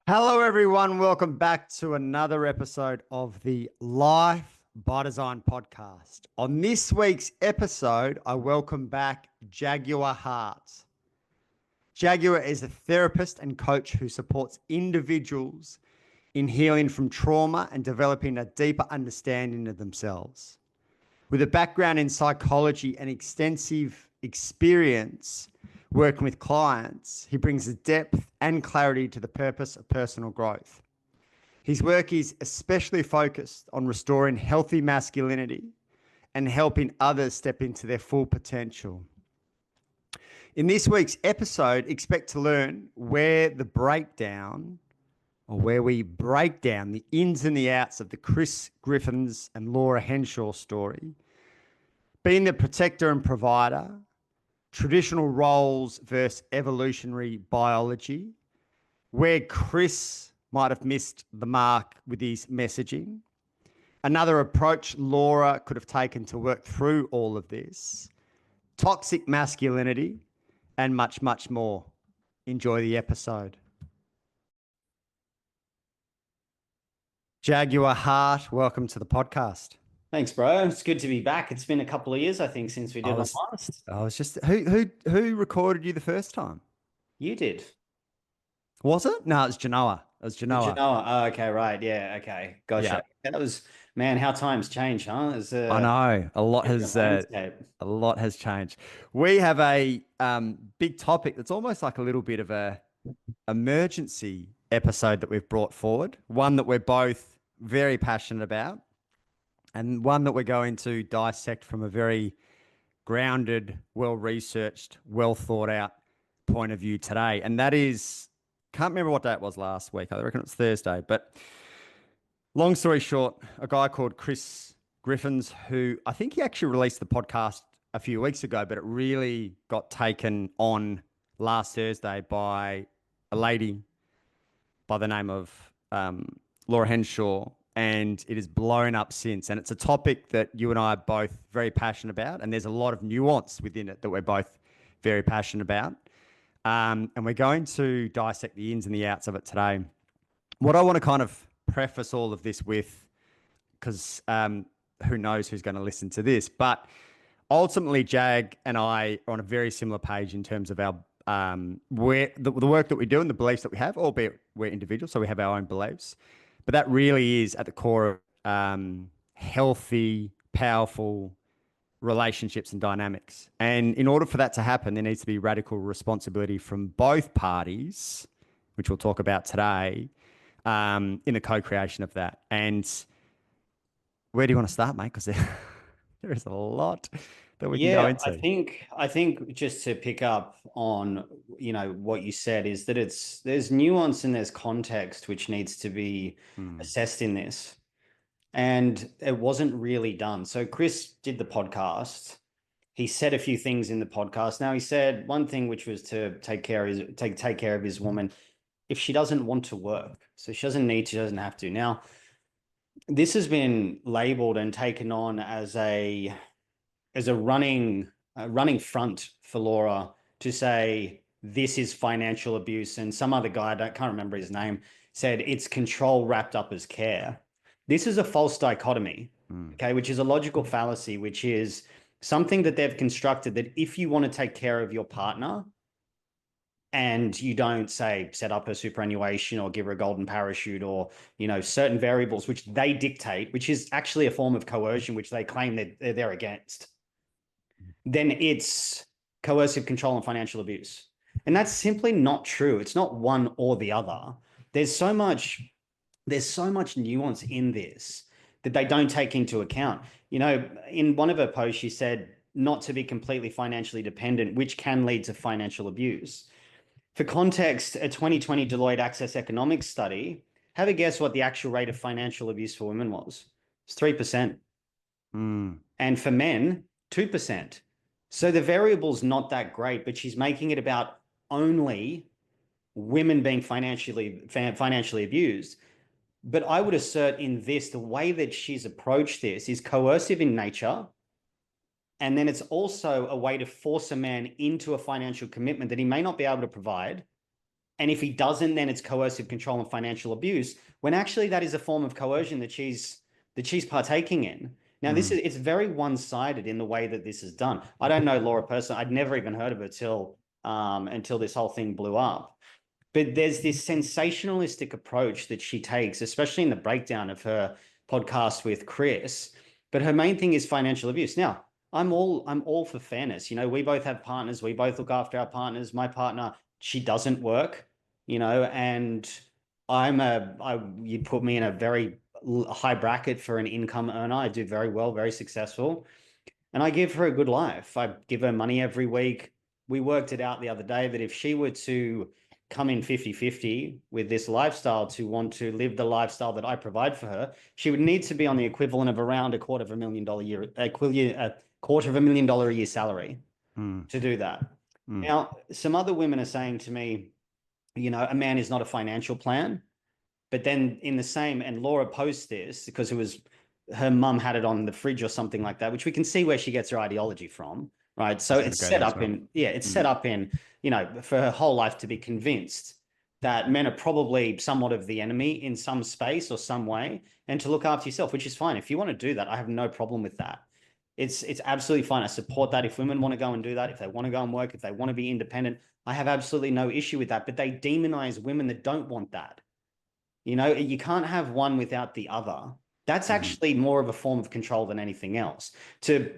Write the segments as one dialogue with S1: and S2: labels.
S1: Hello, everyone. Welcome back to another episode of the Life by Design podcast. On this week's episode, I welcome back Jaguar Heart. Jaguar is a therapist and coach who supports individuals in healing from trauma and developing a deeper understanding of themselves. With a background in psychology and extensive experience working with clients, he brings a depth and clarity to the purpose of personal growth. His work is especially focused on restoring healthy masculinity and helping others step into their full potential. In this week's episode, expect to learn where we break down the ins and the outs of the Chris Griffins and Laura Henshaw story, being the protector and provider, traditional roles versus evolutionary biology, where Chris might have missed the mark with his messaging, another approach Laura could have taken to work through all of this, toxic masculinity, and much, much more. Enjoy the episode. Jaguar Heart, welcome to the podcast.
S2: Thanks, bro. It's good to be back. It's been a couple of years, I think, since we did one last.
S1: I was just who recorded you the first time?
S2: You did.
S1: Was it? No, it was Genoa. It was Genoa.
S2: Genoa. Oh, okay, right. Yeah, okay. Gotcha.
S1: Yeah.
S2: That was, man, how times change, huh?
S1: I know a lot has changed. We have a big topic that's almost like a little bit of a emergency episode that we've brought forward. One that we're both very passionate about, and one that we're going to dissect from a very grounded, well-researched, well-thought-out point of view today. And that is, can't remember what day it was last week. I reckon it was Thursday. But long story short, a guy called Chris Griffins, who I think he actually released the podcast a few weeks ago, but it really got taken on last Thursday by a lady by the name of Laura Henshaw, and it has blown up since. And it's a topic that you and I are both very passionate about, and there's a lot of nuance within it that we're both very passionate about. And we're going to dissect the ins and the outs of it today. What I want to kind of preface all of this with, because who knows who's going to listen to this, but ultimately Jag and I are on a very similar page in terms of our where the work that we do and the beliefs that we have, albeit we're individuals, so we have our own beliefs. But that really is at the core of healthy, powerful relationships and dynamics. And in order for that to happen, there needs to be radical responsibility from both parties, which we'll talk about today, in the co-creation of that. And where do you want to start, mate? Because there is a lot that we can go into.
S2: I think just to pick up on, what you said is that there's nuance and there's context which needs to be assessed in this. And it wasn't really done. So Chris did the podcast. He said a few things in the podcast. Now he said one thing, which was to take care of his woman if she doesn't want to work. So she doesn't have to. Now, this has been labeled and taken on as a running front for Laura to say this is financial abuse. And some other guy, can't remember his name, said it's control wrapped up as care. This is a false dichotomy, okay, which is a logical fallacy, which is something that they've constructed that if you want to take care of your partner and you don't, say, set up a superannuation or give her a golden parachute or, certain variables which they dictate, which is actually a form of coercion, which they claim that they're against, then it's coercive control and financial abuse. And that's simply not true. It's not one or the other. There's so much nuance in this that they don't take into account. In one of her posts, she said not to be completely financially dependent, which can lead to financial abuse. For context, a 2020 Deloitte Access Economics study, have a guess what the actual rate of financial abuse for women was. It's 3%. And for men, 2%. So the variable's not that great, but she's making it about only women being financially abused. But I would assert in this, the way that she's approached this is coercive in nature. And then it's also a way to force a man into a financial commitment that he may not be able to provide. And if he doesn't, then it's coercive control and financial abuse, when actually that is a form of coercion that she's partaking in. Now, it's very one-sided in the way that this is done. I don't know Laura personally. I'd never even heard of her until this whole thing blew up. But there's this sensationalistic approach that she takes, especially in the breakdown of her podcast with Chris. But her main thing is financial abuse. Now, I'm all for fairness. We both have partners. We both look after our partners. My partner, she doesn't work, and you put me in a very high bracket for an income earner. I do very well, very successful. And I give her a good life. I give her money every week. We worked it out the other day that if she were to come in 50-50 with this lifestyle, to want to live the lifestyle that I provide for her, she would need to be on the equivalent of around $250,000 a year salary to do that. Now, some other women are saying to me, a man is not a financial plan. But then in the same, and Laura posts this because it was her mum had it on the fridge or something like that, which we can see where she gets her ideology from, right? So it's set up in, for her whole life to be convinced that men are probably somewhat of the enemy in some space or some way, and to look after yourself, which is fine. If you want to do that, I have no problem with that. It's absolutely fine. I support that. If women want to go and do that, if they want to go and work, if they want to be independent, I have absolutely no issue with that. But they demonize women that don't want that. You can't have one without the other. That's actually more of a form of control than anything else. To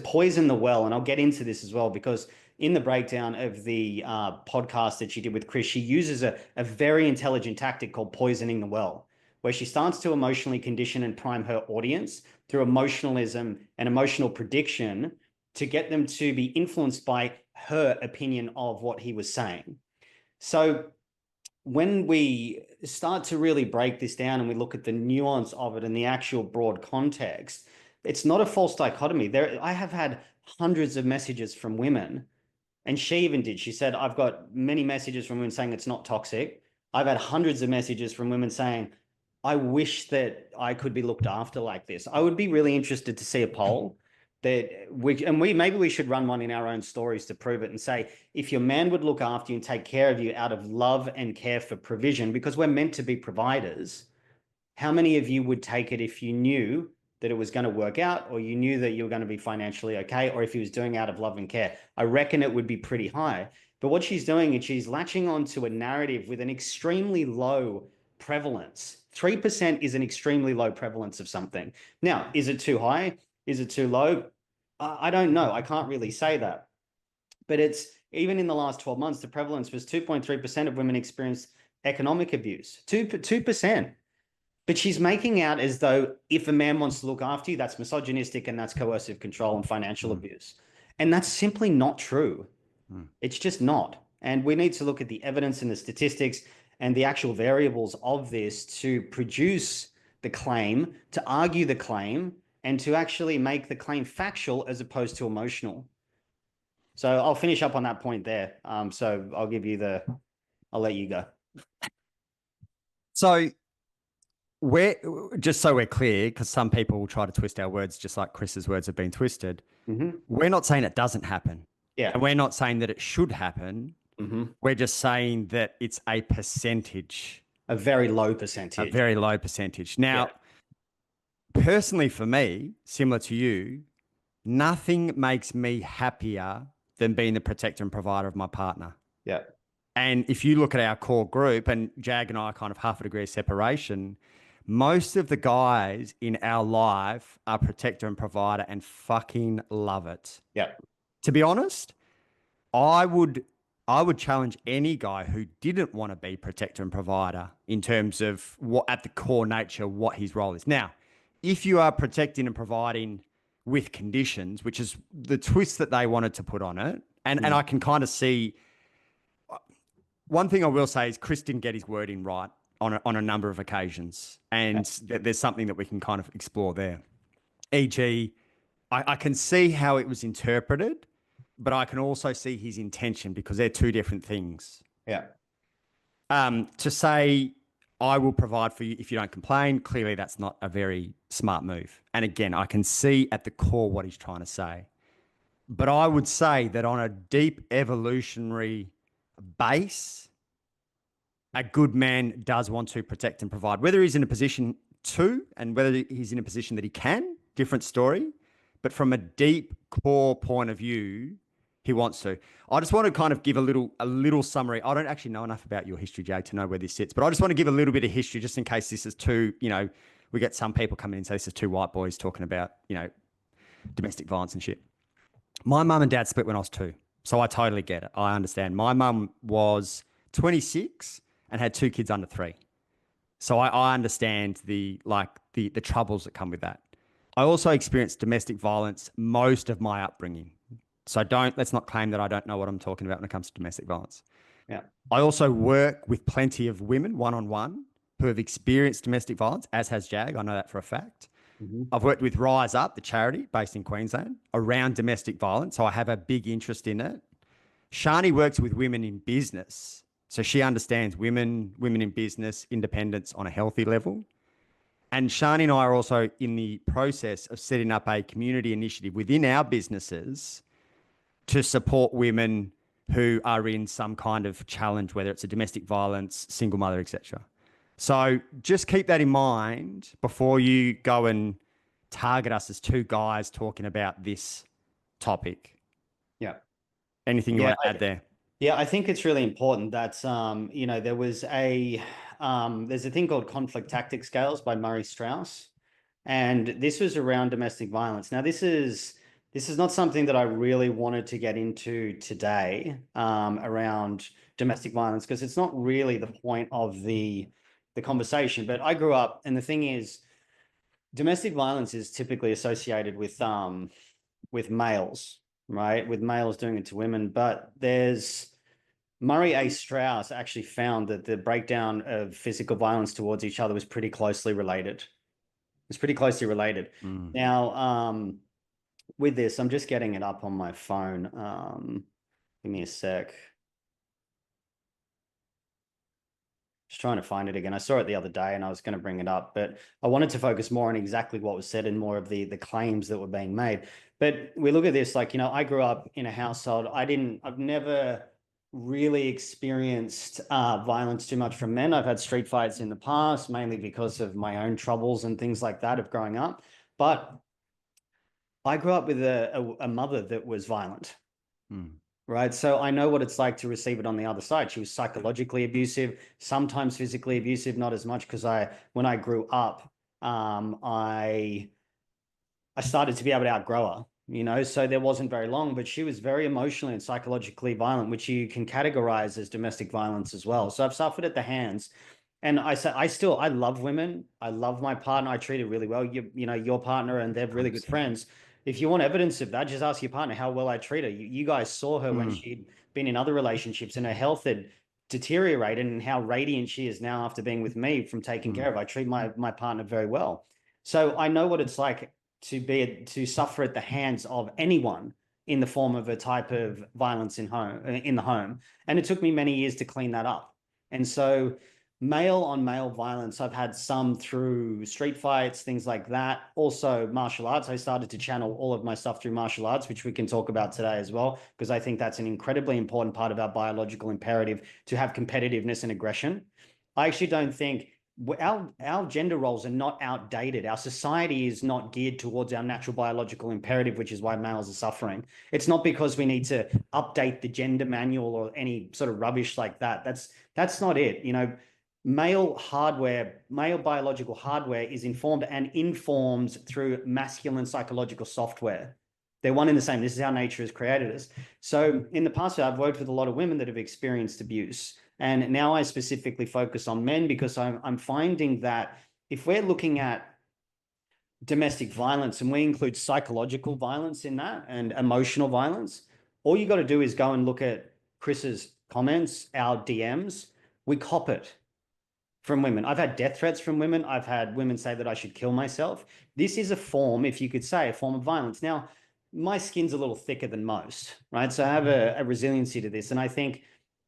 S2: poison the well, and I'll get into this as well, because in the breakdown of the podcast that she did with Chris, she uses a very intelligent tactic called poisoning the well, where she starts to emotionally condition and prime her audience through emotionalism and emotional prediction to get them to be influenced by her opinion of what he was saying. So when we start to really break this down and we look at the nuance of it and the actual broad context, it's not a false dichotomy. I have had hundreds of messages from women, and she even did. She said, I've got many messages from women saying it's not toxic. I've had hundreds of messages from women saying, I wish that I could be looked after like this. I would be really interested to see a poll maybe we should run one in our own stories to prove it and say, if your man would look after you and take care of you out of love and care for provision, because we're meant to be providers, how many of you would take it if you knew that it was going to work out, or you knew that you were going to be financially okay, or if he was doing out of love and care? I reckon it would be pretty high. But what she's doing is she's latching onto a narrative with an extremely low prevalence. 3% is an extremely low prevalence of something. Now, is it too high? Is it too low? I don't know. I can't really say that. But it's even in the last 12 months, the prevalence was 2.3% of women experienced economic abuse. 2%. But she's making out as though if a man wants to look after you, that's misogynistic and that's coercive control and financial abuse. And that's simply not true. It's just not. And we need to look at the evidence and the statistics and the actual variables of this to produce the claim, to argue the claim, and to actually make the claim factual as opposed to emotional. So I'll finish up on that point there. So I'll let you go.
S1: So just so we're clear, because some people will try to twist our words just like Chris's words have been twisted. We're not saying it doesn't happen.
S2: Yeah.
S1: And we're not saying that it should happen. We're just saying that it's a percentage.
S2: A very low percentage.
S1: A very low percentage. Now, personally for me, similar to you, nothing makes me happier than being the protector and provider of my partner.
S2: Yeah.
S1: And if you look at our core group, and Jag and I are kind of half a degree of separation, most of the guys in our life are protector and provider and fucking love it.
S2: Yeah.
S1: To be honest, I would challenge any guy who didn't want to be protector and provider in terms of what at the core nature, what his role is. Now, if you are protecting and providing with conditions, which is the twist that they wanted to put on it, and I can kind of see. One thing I will say is Chris didn't get his wording right on a number of occasions, and there's something that we can kind of explore there. E.g., I can see how it was interpreted, but I can also see his intention, because they're two different things.
S2: Yeah.
S1: To say, I will provide for you if you don't complain, clearly that's not a very smart move. And again, I can see at the core what he's trying to say. But I would say that on a deep evolutionary base, a good man does want to protect and provide. Whether he's in a position to, and whether he's in a position that he can, different story. But from a deep core point of view, he wants to. I just want to kind of give a little summary. I don't actually know enough about your history, Jay, to know where this sits, but I just want to give a little bit of history just in case this is too, we get some people coming in and say this is two white boys talking about, domestic violence and shit. My mum and dad split when I was 2. So I totally get it. I understand. My mum was 26 and had 2 kids under 3. So I understand the troubles that come with that. I also experienced domestic violence most of my upbringing. So let's not claim that I don't know what I'm talking about when it comes to domestic violence.
S2: Yeah.
S1: I also work with plenty of women one-on-one who have experienced domestic violence, as has Jag. I know that for a fact. Mm-hmm. I've worked with Rise Up, the charity based in Queensland, around domestic violence. So I have a big interest in it. Shani works with women in business. So she understands women in business, independence on a healthy level. And Shani and I are also in the process of setting up a community initiative within our businesses to support women who are in some kind of challenge, whether it's a domestic violence, single mother, etc. So just keep that in mind before you go and target us as 2 guys talking about this topic.
S2: Yeah.
S1: Anything you want to add there?
S2: Yeah, I think it's really important that, there was there's a thing called conflict tactic scales by Murray Strauss. And this was around domestic violence. Now, this is not something that I really wanted to get into today around domestic violence, because it's not really the point of the conversation. But I grew up, and the thing is, domestic violence is typically associated with males, right? With males doing it to women. But Murray A. Strauss actually found that the breakdown of physical violence towards each other was pretty closely related. It's pretty closely related. Mm. Now, with this, I'm just getting it up on my phone. Give me a sec. Just trying to find it again. I saw it the other day and I was going to bring it up, but I wanted to focus more on exactly what was said and more of the claims that were being made. But we look at this, I grew up in a household. I've never really experienced violence too much from men. I've had street fights in the past, mainly because of my own troubles and things like that of growing up. But I grew up with a mother that was violent. Mm. Right. So I know what it's like to receive it on the other side. She was psychologically abusive, sometimes physically abusive, not as much, because when I grew up, I started to be able to outgrow her, so there wasn't very long, but she was very emotionally and psychologically violent, which you can categorize as domestic violence as well. So I've suffered at the hands. And I love women. I love my partner. I treat her really well. Your partner, and they're really good friends. If you want evidence of that, just ask your partner how well I treat her. You guys saw her when she'd been in other relationships and her health had deteriorated, and how radiant she is now after being with me from taking care of her. I treat my partner very well. So I know what it's like to suffer at the hands of anyone in the form of a type of violence in the home. And it took me many years to clean that up. And so male on male violence, I've had some through street fights, things like that. Also martial arts. I started to channel all of my stuff through martial arts, which we can talk about today as well, because I think that's an incredibly important part of our biological imperative to have competitiveness and aggression. I actually don't think our gender roles are not outdated. Our society is not geared towards our natural biological imperative, which is why males are suffering. It's not because we need to update the gender manual or any sort of rubbish like that. That's not it. Male biological hardware is informed and informs through masculine psychological software. They're one and the same. This is how nature has created us. So in the past, I've worked with a lot of women that have experienced abuse. And now I specifically focus on men, because I'm finding that if we're looking at domestic violence and we include psychological violence in that and emotional violence, all you got to do is go and look at Chris's comments, our DMs. We cop it from women. I've had death threats from women. I've had women say that I should kill myself. This is a form, if you could say, a form of violence. Now, my skin's a little thicker than most, right? So I have a resiliency to this. And I think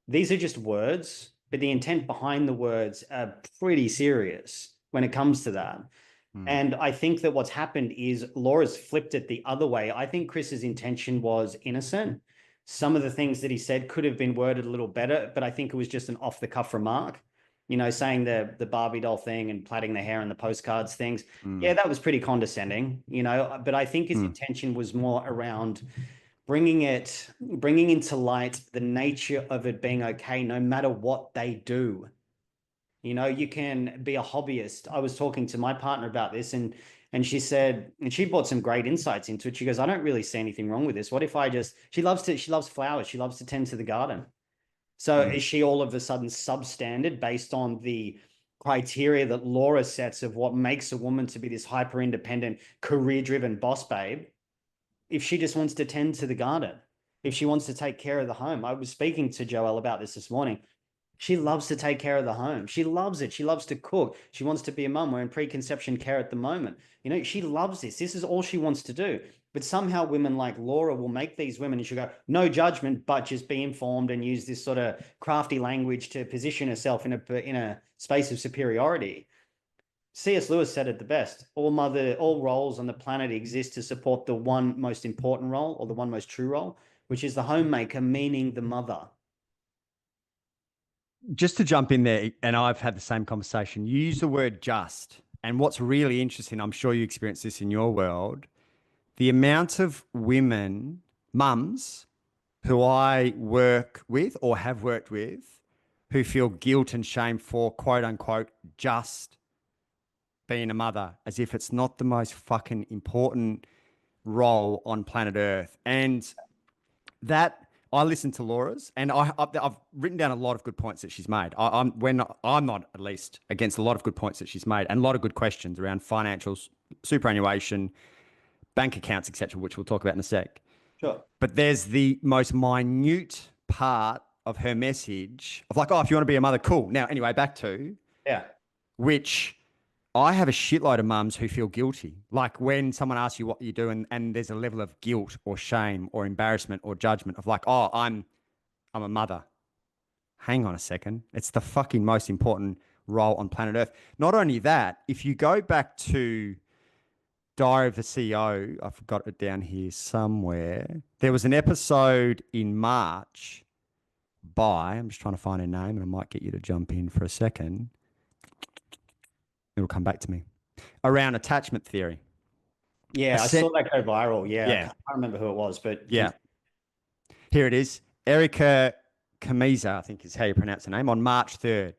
S2: these are just words, but the intent behind the words are pretty serious when it comes to that. And I think that what's happened is Laura's flipped it the other way. I think Chris's intention was innocent. Some of the things that he said could have been worded a little better, but I think it was just an off-the-cuff remark. saying the Barbie doll thing and plaiting the hair and the postcards things.
S1: Mm.
S2: Yeah, that was pretty condescending, but I think his intention was more around bringing into light the nature of it being okay, no matter what they do. You can be a hobbyist. I was talking to my partner about this, and she said, and she brought some great insights into it. She goes, I don't really see anything wrong with this. What if she loves flowers. She loves to tend to the garden. So is she all of a sudden substandard based on the criteria that Laura sets of what makes a woman to be this hyper independent, career driven boss babe? If she just wants to tend to the garden, if she wants to take care of the home. I was speaking to Joelle about this morning. She loves to take care of the home. She loves it. She loves to cook. She wants to be a mum. We're in preconception care at the moment. She loves this. This is all she wants to do. But somehow women like Laura will make these women, and she'll go, no judgment, but just be informed and use this sort of crafty language to position herself in a space of superiority. C.S. Lewis said it the best. All roles on the planet exist to support the one most important role, or the one most true role, which is the homemaker, meaning the mother.
S1: Just to jump in there, and I've had the same conversation, you use the word just. And what's really interesting, I'm sure you experience this in your world, the amount of women, mums, who I work with or have worked with, who feel guilt and shame for quote unquote just being a mother, as if it's not the most fucking important role on planet Earth. And that I listened to Laura's, and I've written down a lot of good points that she's made. I'm not at least against a lot of good points that she's made, and a lot of good questions around financials, superannuation, bank accounts, etc., which we'll talk about in a sec.
S2: Sure.
S1: But there's the most minute part of her message of like, oh, if you want to be a mother, cool. Now, anyway, back to which I have a shitload of mums who feel guilty. Like when someone asks you what you do, and there's a level of guilt or shame or embarrassment or judgment of like, oh, I'm a mother. Hang on a second. It's the fucking most important role on planet Earth. Not only that, if you go back to Diary of the CEO, I've got it down here somewhere. There was an episode in March I'm just trying to find her name, and I might get you to jump in for a second. It'll come back to me. Around attachment theory.
S2: Yeah, I saw that go viral. Yeah. I can't remember who it was, but
S1: yeah. Here it is. Erica Kamiza, I think is how you pronounce her name, on March 3rd.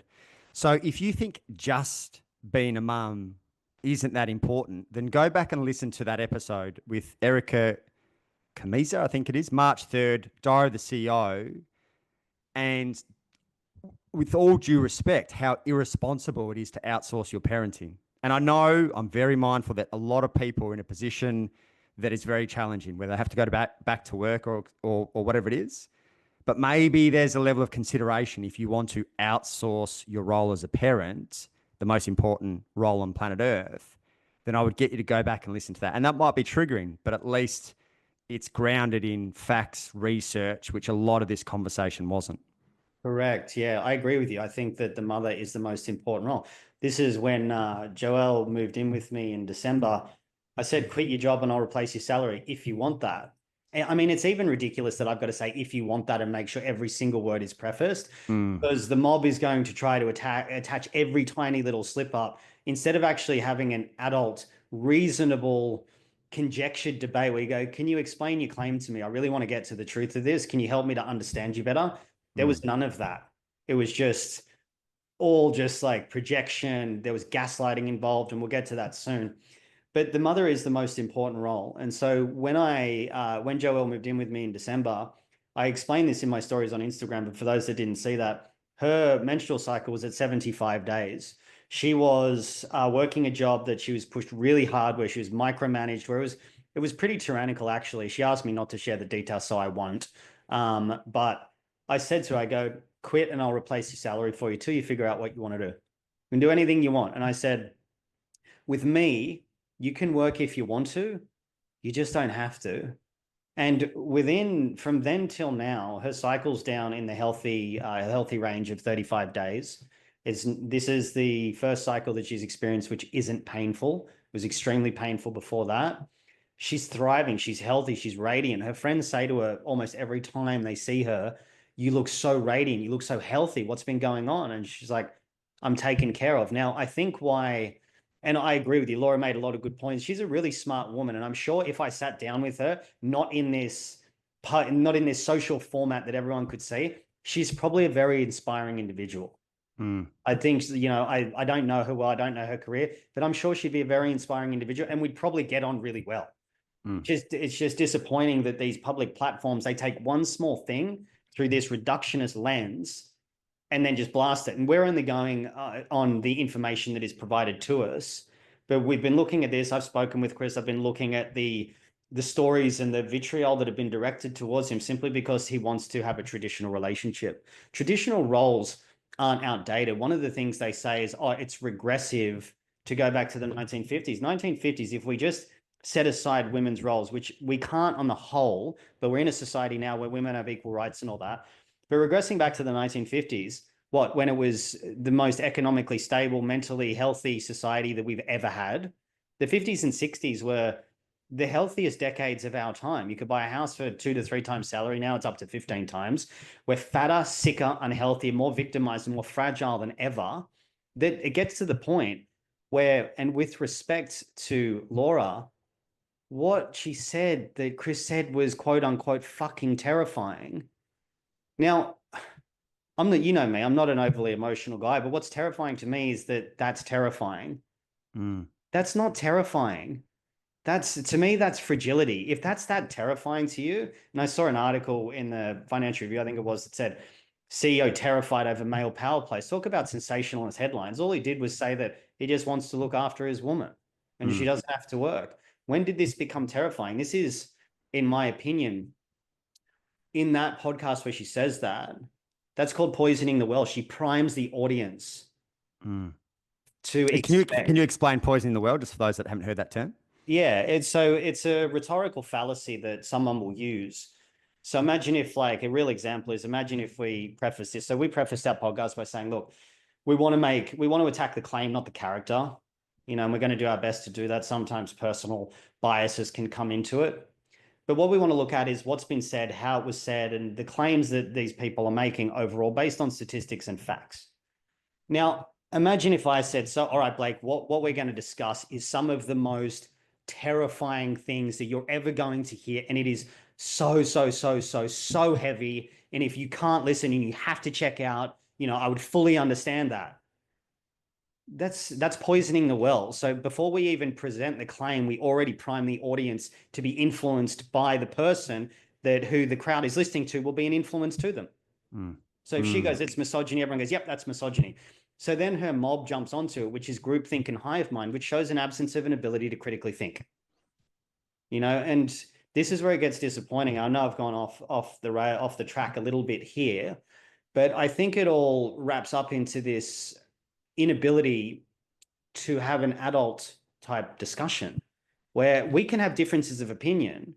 S1: So if you think just being a mum isn't that important, then go back and listen to that episode with Erica Kamiza, I think it is, March 3rd, Diary of the CEO. And with all due respect, how irresponsible it is to outsource your parenting. And I know I'm very mindful that a lot of people are in a position that is very challenging, where they have to go back to work or whatever it is. But maybe there's a level of consideration if you want to outsource your role as a parent, the most important role on planet Earth, then I would get you to go back and listen to that. And that might be triggering, but at least it's grounded in facts, research, which a lot of this conversation wasn't.
S2: Correct. Yeah, I agree with you. I think that the mother is the most important role. This is when Joelle moved in with me in December. I said, quit your job and I'll replace your salary if you want that. I mean, it's even ridiculous that I've got to say, if you want that, and make sure every single word is prefaced, because the mob is going to try to attach every tiny little slip up, instead of actually having an adult, reasonable, conjectured debate where you go, can you explain your claim to me? I really want to get to the truth of this. Can you help me to understand you better? There was none of that. It was just all just like projection. There was gaslighting involved, and we'll get to that soon. But the mother is the most important role. And so when Joelle moved in with me in December, I explained this in my stories on Instagram, but for those that didn't see that, her menstrual cycle was at 75 days. She was working a job that she was pushed really hard, where she was micromanaged, where it was pretty tyrannical, actually. She asked me not to share the details, so I won't. But I said to her, I go, quit and I'll replace your salary for you till you figure out what you want to do. You can do anything you want. And I said, with me, you can work if you want to, you just don't have to. And from then till now, her cycle's down in the healthy range of 35 days. This is the first cycle that she's experienced, which isn't painful. It was extremely painful before that. She's thriving. She's healthy. She's radiant. Her friends say to her almost every time they see her, you look so radiant. You look so healthy. What's been going on? And she's like, I'm taken care of. Now, I think why, and I agree with you, Laura made a lot of good points. She's a really smart woman. And I'm sure if I sat down with her, not in this social format that everyone could see, she's probably a very inspiring individual. I think, I don't know her well, I don't know her career, but I'm sure she'd be a very inspiring individual and we'd probably get on really well. It's just disappointing that these public platforms, they take one small thing through this reductionist lens and then just blast it. And we're only going on the information that is provided to us. But we've been looking at this. I've spoken with Chris. I've been looking at the stories and the vitriol that have been directed towards him simply because he wants to have a traditional relationship. Traditional roles aren't outdated. One of the things they say is, it's regressive to go back to the 1950s. 1950s, if we just set aside women's roles, which we can't on the whole, but we're in a society now where women have equal rights and all that. But regressing back to the 1950s, when it was the most economically stable, mentally healthy society that we've ever had, the 50s and 60s were the healthiest decades of our time. You could buy a house for 2 to 3 times salary. Now it's up to 15 times. We're fatter, sicker, unhealthy, more victimized, and more fragile than ever. That it gets to the point where, and with respect to Laura, what she said that Chris said was quote unquote fucking terrifying. Now, you know me, I'm not an overly emotional guy, but what's terrifying to me is that that's terrifying. That's not terrifying. To me, that's fragility. If that's that terrifying to you, and I saw an article in the Financial Review, I think it was, that said, CEO terrified over male power plays. Talk about sensationalist headlines. All he did was say that he just wants to look after his woman and she doesn't have to work. When did this become terrifying? This is, in my opinion, in that podcast where she says that, that's called poisoning the well. She primes the audience to expect.
S1: Can you explain poisoning the well, just for those that haven't heard that term?
S2: Yeah, it's a rhetorical fallacy that someone will use. So imagine if, like, a real example is, imagine if we preface this. So we prefaced our podcast by saying, look, we want to attack the claim, not the character, and we're going to do our best to do that. Sometimes personal biases can come into it. But what we want to look at is what's been said, how it was said, and the claims that these people are making overall based on statistics and facts. Now, imagine if I said, so, all right, Blake, what we're going to discuss is some of the most terrifying things that you're ever going to hear. And it is so heavy. And if you can't listen and you have to check out, I would fully understand that. That's poisoning the well. So before we even present the claim, we already prime the audience to be influenced by the person who the crowd is listening to will be an influence to them. So if she goes, it's misogyny, everyone goes, yep, that's misogyny. So then her mob jumps onto it, which is groupthink and hive mind, which shows an absence of an ability to critically think. And this is where it gets disappointing. I know I've gone off the track a little bit here, but I think it all wraps up into this inability to have an adult type discussion where we can have differences of opinion.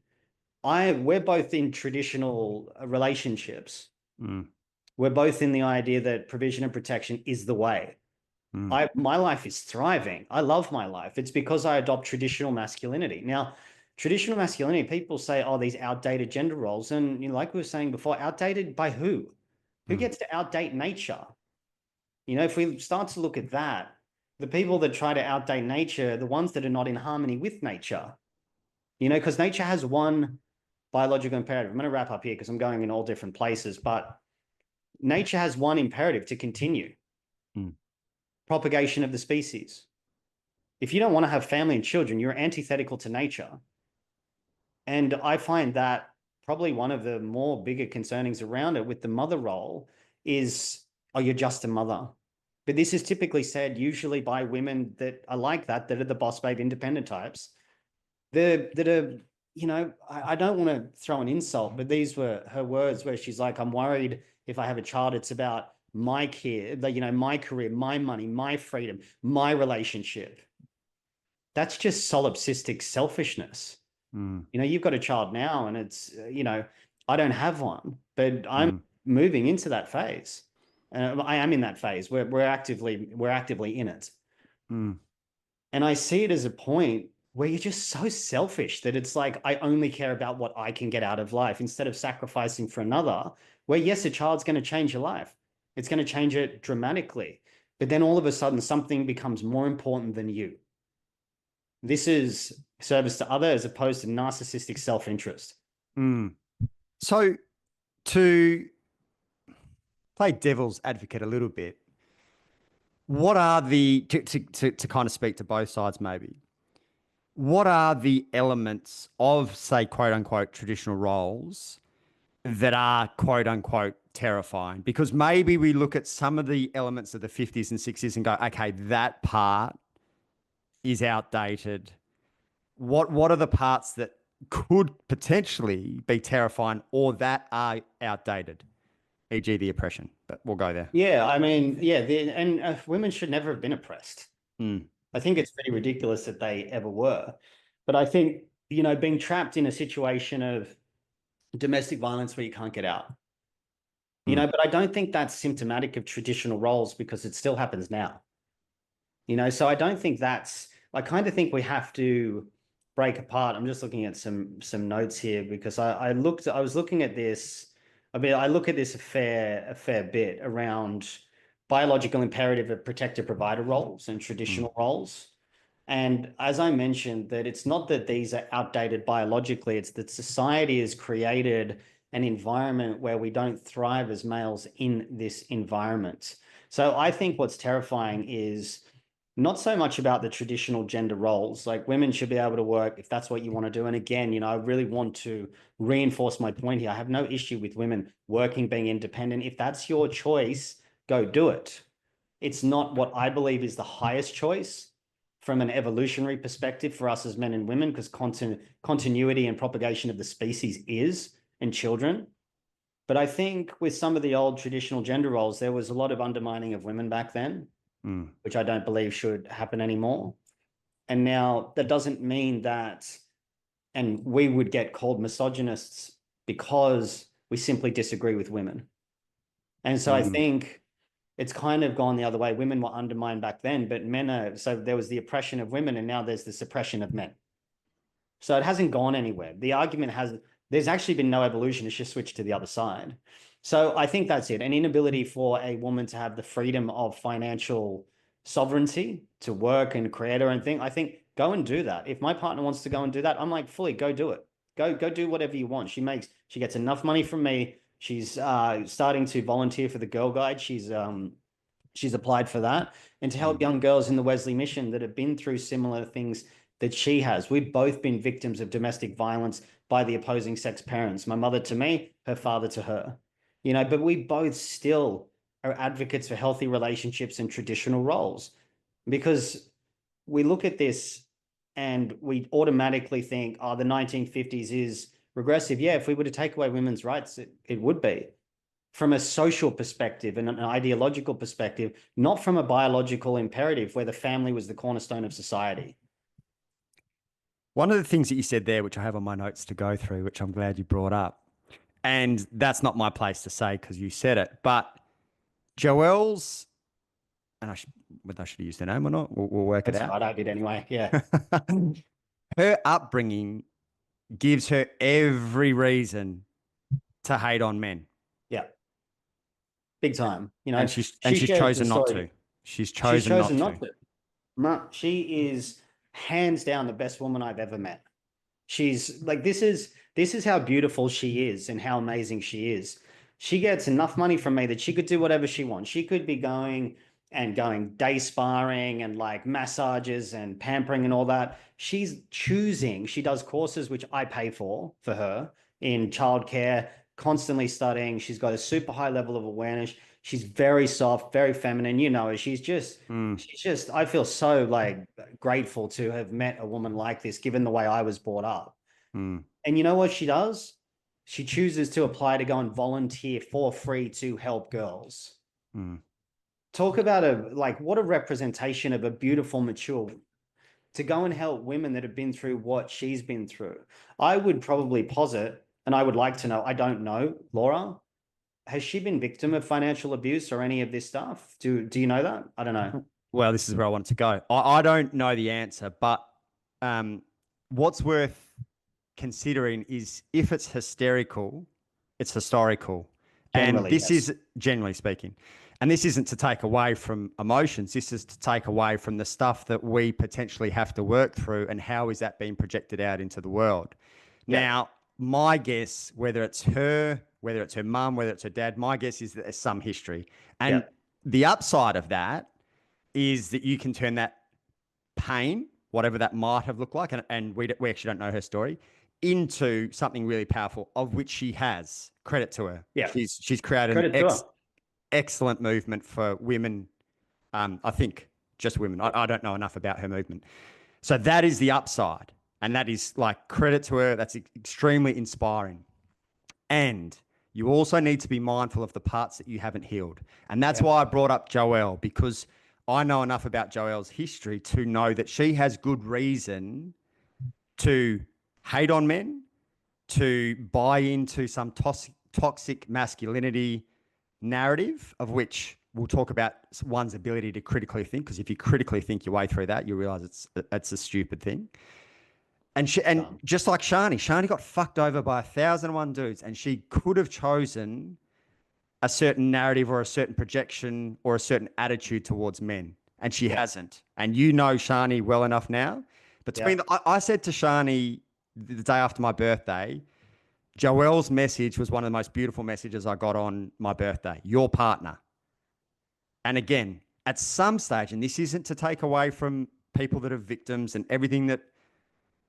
S2: We're both in traditional relationships. We're both in the idea that provision and protection is the way. My life is thriving. I love my life. It's because I adopt traditional masculinity. Now, traditional masculinity, people say, these outdated gender roles. And like we were saying before, outdated by who? Who gets to outdate nature? If we start to look at that, the people that try to outdate nature are the ones that are not in harmony with nature. Because nature has one biological imperative. I'm going to wrap up here because I'm going in all different places, but nature has one imperative: to continue. Propagation of the species. If you don't want to have family and children, you're antithetical to nature. And I find that probably one of the more bigger concernings around it with the mother role is, you're just a mother. But this is typically said usually by women that are like that are the boss babe independent types. That are, I don't want to throw an insult, but these were her words where she's like, I'm worried if I have a child, it's about my kid, my career, my money, my freedom, my relationship. That's just solipsistic selfishness. You've got a child now and it's, I don't have one, but I'm moving into that phase. I am in that phase. We're actively in it. And I see it as a point where you're just so selfish that it's like, I only care about what I can get out of life instead of sacrificing for another, where yes, a child's going to change your life. It's going to change it dramatically. but then all of a sudden something becomes more important than you. This is service to other as opposed to narcissistic self-interest.
S1: So to play devil's advocate a little bit, what are to kind of speak to both sides maybe, what are the elements of, say, quote unquote, traditional roles that are quote unquote terrifying? Because maybe we look at some of the elements of the 50s and 60s and go, okay, that part is outdated. What are the parts that could potentially be terrifying or that are outdated, e.g. the oppression? But we'll go there.
S2: Yeah, I mean, and women should never have been oppressed. I think it's pretty ridiculous that they ever were. But I think, being trapped in a situation of domestic violence where you can't get out, but I don't think that's symptomatic of traditional roles because it still happens now. So I don't think I kind of think we have to break apart. I'm just looking at some notes here because I was looking at this. I mean, I look at this a fair bit around biological imperative of protector provider roles and traditional roles. And as I mentioned, that it's not that these are outdated biologically, it's that society has created an environment where we don't thrive as males in this environment. So I think what's terrifying is not so much about the traditional gender roles. Like, women should be able to work if that's what you want to do. And again, I really want to reinforce my point here. I have no issue with women working, being independent. If that's your choice, go do it. It's not what I believe is the highest choice from an evolutionary perspective for us as men and women, because continuity and propagation of the species is in children. But I think with some of the old traditional gender roles, there was a lot of undermining of women back then, which I don't believe should happen anymore. And now that doesn't mean that, and we would get called misogynists because we simply disagree with women. And so I think it's kind of gone the other way. Women were undermined back then, but so there was the oppression of women and now there's the suppression of men. So it hasn't gone anywhere. The argument there's actually been no evolution. It's just switched to the other side. So I think that's it. An inability for a woman to have the freedom of financial sovereignty to work and create her own thing. I think go and do that. If my partner wants to go and do that, I'm like, fully go do it. Go do whatever you want. She gets enough money from me. She's starting to volunteer for the Girl Guide. She's applied for that, and to help young girls in the Wesley Mission that have been through similar things that she has. We've both been victims of domestic violence by the opposing sex parents. My mother to me, her father to her. But we both still are advocates for healthy relationships and traditional roles, because we look at this and we automatically think, the 1950s is regressive. Yeah, if we were to take away women's rights, it would be. From a social perspective and an ideological perspective, not from a biological imperative where the family was the cornerstone of society.
S1: One of the things that you said there, which I have on my notes to go through, which I'm glad you brought up, and that's not my place to say because you said it, but Joelle's, and whether I should use their name or not, we'll work it out.
S2: Right, I did anyway, yeah.
S1: Her upbringing gives her every reason to hate on men.
S2: Yeah. Big time.
S1: And she's chosen not to. She's chosen not to.
S2: She is hands down the best woman I've ever met. She's like, this is how beautiful she is and how amazing she is. She gets enough money from me that she could do whatever she wants. She could be going day sparring and like massages and pampering and all that. She's choosing. She does courses which I pay for her in childcare, constantly studying. She's got a super high level of awareness. She's very soft, very feminine. She's just, I feel so like grateful to have met a woman like this, given the way I was brought up. And you know what she does? She chooses to apply to go and volunteer for free to help girls. Talk about what a representation of a beautiful, mature woman, to go and help women that have been through what she's been through. I would probably posit, and I would like to know, I don't know, Laura, has she been victim of financial abuse or any of this stuff? Do you know that? I don't know.
S1: Well, this is where I wanted to go. I don't know the answer, but what's worth considering is if it's hysterical, it's historical. Generally, and this is generally speaking. And this isn't to take away from emotions. This is to take away from the stuff that we potentially have to work through and how is that being projected out into the world.
S2: Yeah.
S1: Now, my guess, whether it's her mum, whether it's her dad, my guess is that there's some history. And the upside of that is that you can turn that pain, whatever that might have looked like, and we actually don't know her story, into something really powerful, of which she has. Credit to her.
S2: Yeah.
S1: She's created an excellent movement for women. I think just women. I don't know enough about her movement. So that is the upside. And that is like credit to her. That's extremely inspiring. And you also need to be mindful of the parts that you haven't healed. And that's why I brought up Joelle, because I know enough about Joelle's history to know that she has good reason to hate on men, to buy into some toxic masculinity narrative, of which we'll talk about one's ability to critically think, because if you critically think your way through that, you realize it's a stupid thing. And just like Shani got fucked over by 1,001 dudes, and she could have chosen a certain narrative or a certain projection or a certain attitude towards men, and she hasn't. And you know Shani well enough now. Between I said to Shani the day after my birthday, Joelle's message was one of the most beautiful messages I got on my birthday. Your partner. And again, at some stage, and this isn't to take away from people that are victims and everything that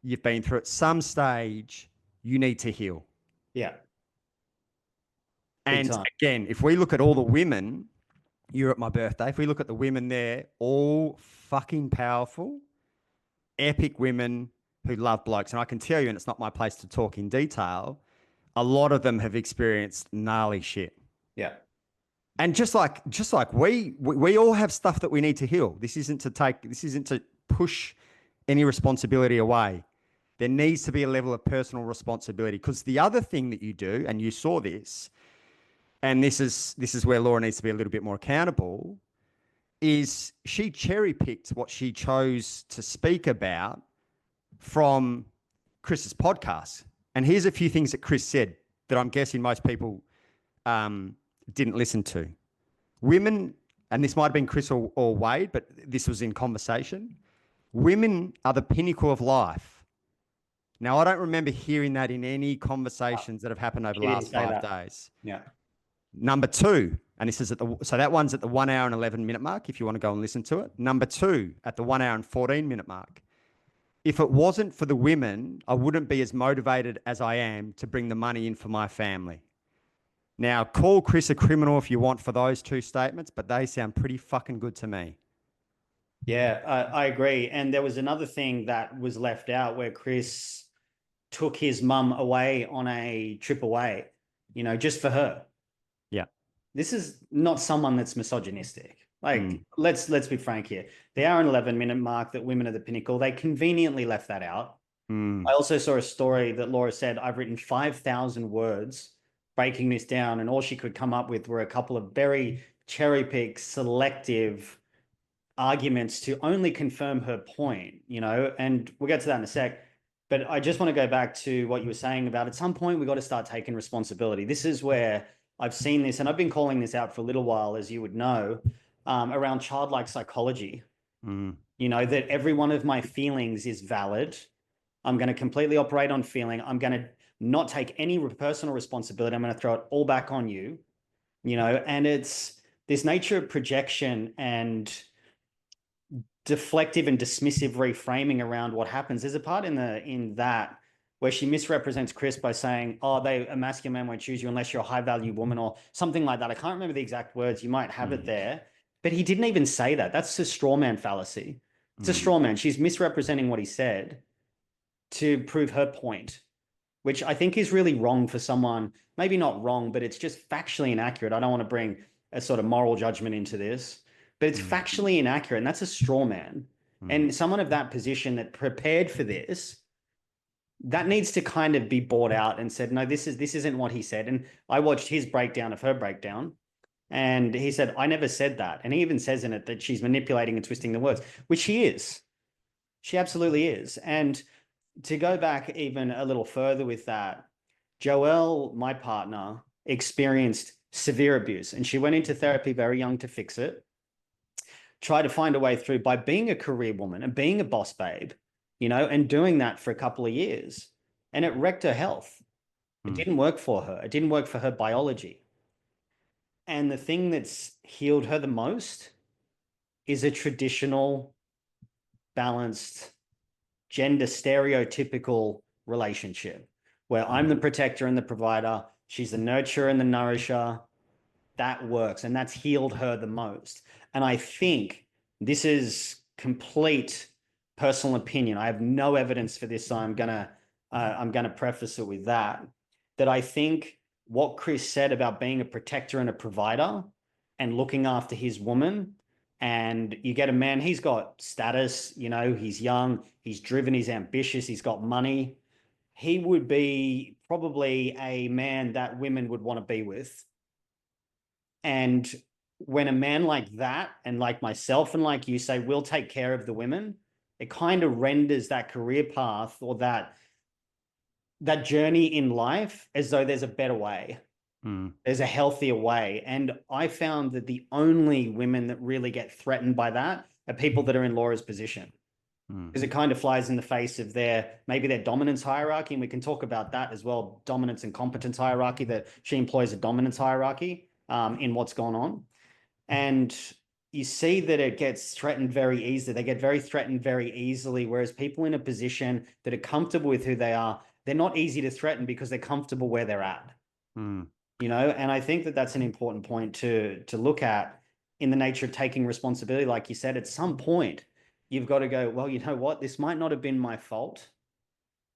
S1: you've been through, at some stage, you need to heal.
S2: Yeah.
S1: And again, if we look at all the women, you're at my birthday, if we look at the women there, all fucking powerful, epic women who love blokes. And I can tell you, and it's not my place to talk in detail, a lot of them have experienced gnarly shit.
S2: Yeah.
S1: And just like we all have stuff that we need to heal. This isn't to push any responsibility away. There needs to be a level of personal responsibility, because the other thing that you do, and you saw this, and this is where Laura needs to be a little bit more accountable, is she cherry-picked what she chose to speak about from Chris's podcast. And here's a few things that Chris said that I'm guessing most people didn't listen to. Women, and this might have been Chris or Wade, but this was in conversation, women are the pinnacle of life. Now, I don't remember hearing that in any conversations that have happened over the last 5 days.
S2: Yeah.
S1: Number 2, and this is so that one's at the 1 hour and 11 minute mark, if you want to go and listen to it. Number 2, at the 1 hour and 14 minute mark. If it wasn't for the women, I wouldn't be as motivated as I am to bring the money in for my family. Now, call Chris a criminal if you want for those 2 statements, but they sound pretty fucking good to me.
S2: Yeah, I agree. And there was another thing that was left out where Chris took his mum away on a trip away, just for her.
S1: Yeah.
S2: This is not someone that's misogynistic. Like, let's be frank here. The hour and 11 minute mark that women are the pinnacle, they conveniently left that out. I also saw a story that Laura said, I've written 5,000 words breaking this down, and all she could come up with were a couple of very cherry-picked, selective arguments to only confirm her point, and we'll get to that in a sec. But I just want to go back to what you were saying about at some point, we got to start taking responsibility. This is where I've seen this, and I've been calling this out for a little while, as you would know, around childlike psychology. That every one of my feelings is valid. I'm going to completely operate on feeling. I'm going to not take any personal responsibility. I'm going to throw it all back on you, and it's this nature of projection and deflective and dismissive reframing around what happens. There's a part in that where she misrepresents Chris by saying, a masculine man won't choose you unless you're a high value woman or something like that. I can't remember the exact words. You might have it there, but he didn't even say that. That's a straw man fallacy. It's a straw man. She's misrepresenting what he said to prove her point, which I think is really wrong for someone, maybe not wrong, but it's just factually inaccurate. I don't want to bring a sort of moral judgment into this, but it's factually inaccurate, and that's a straw man. And someone of that position that prepared for this, that needs to kind of be brought out and said, no, this isn't what he said. And I watched his breakdown of her breakdown, and he said, I never said that. And he even says in it that she's manipulating and twisting the words, which she is. She absolutely is. And to go back even a little further with that, Joelle, my partner, experienced severe abuse. And she went into therapy very young to fix it, tried to find a way through by being a career woman and being a boss babe, you know, and doing that for a couple of years. And it wrecked her health. It didn't work for her. It didn't work for her biology. And the thing that's healed her the most is a traditional, balanced, gender stereotypical relationship where I'm the protector and the provider. She's the nurturer and the nourisher. That works. And that's healed her the most. And I think this is complete personal opinion. I have no evidence for this. So I'm gonna preface it with that I think what Chris said about being a protector and a provider and looking after his woman, and you get a man, he's got status, you know, he's young, he's driven, he's ambitious, he's got money. He would be probably a man that women would want to be with. And when a man like that, and like myself and like you say, we'll take care of the women, it kind of renders that career path or that journey in life as though there's a better way. There's a healthier way. And I found that the only women that really get threatened by that are people that are in Laura's position. Because it kind of flies in the face of maybe their dominance hierarchy. And we can talk about that as well, dominance and competence hierarchy, that she employs a dominance hierarchy in what's gone on. And you see that it gets threatened very easily. They get very threatened very easily, whereas people in a position that are comfortable with who they are, they're not easy to threaten because they're comfortable where they're at. You know, and I think that that's an important point to look at in the nature of taking responsibility. Like you said, at some point, you've got to go, well, you know what? This might not have been my fault,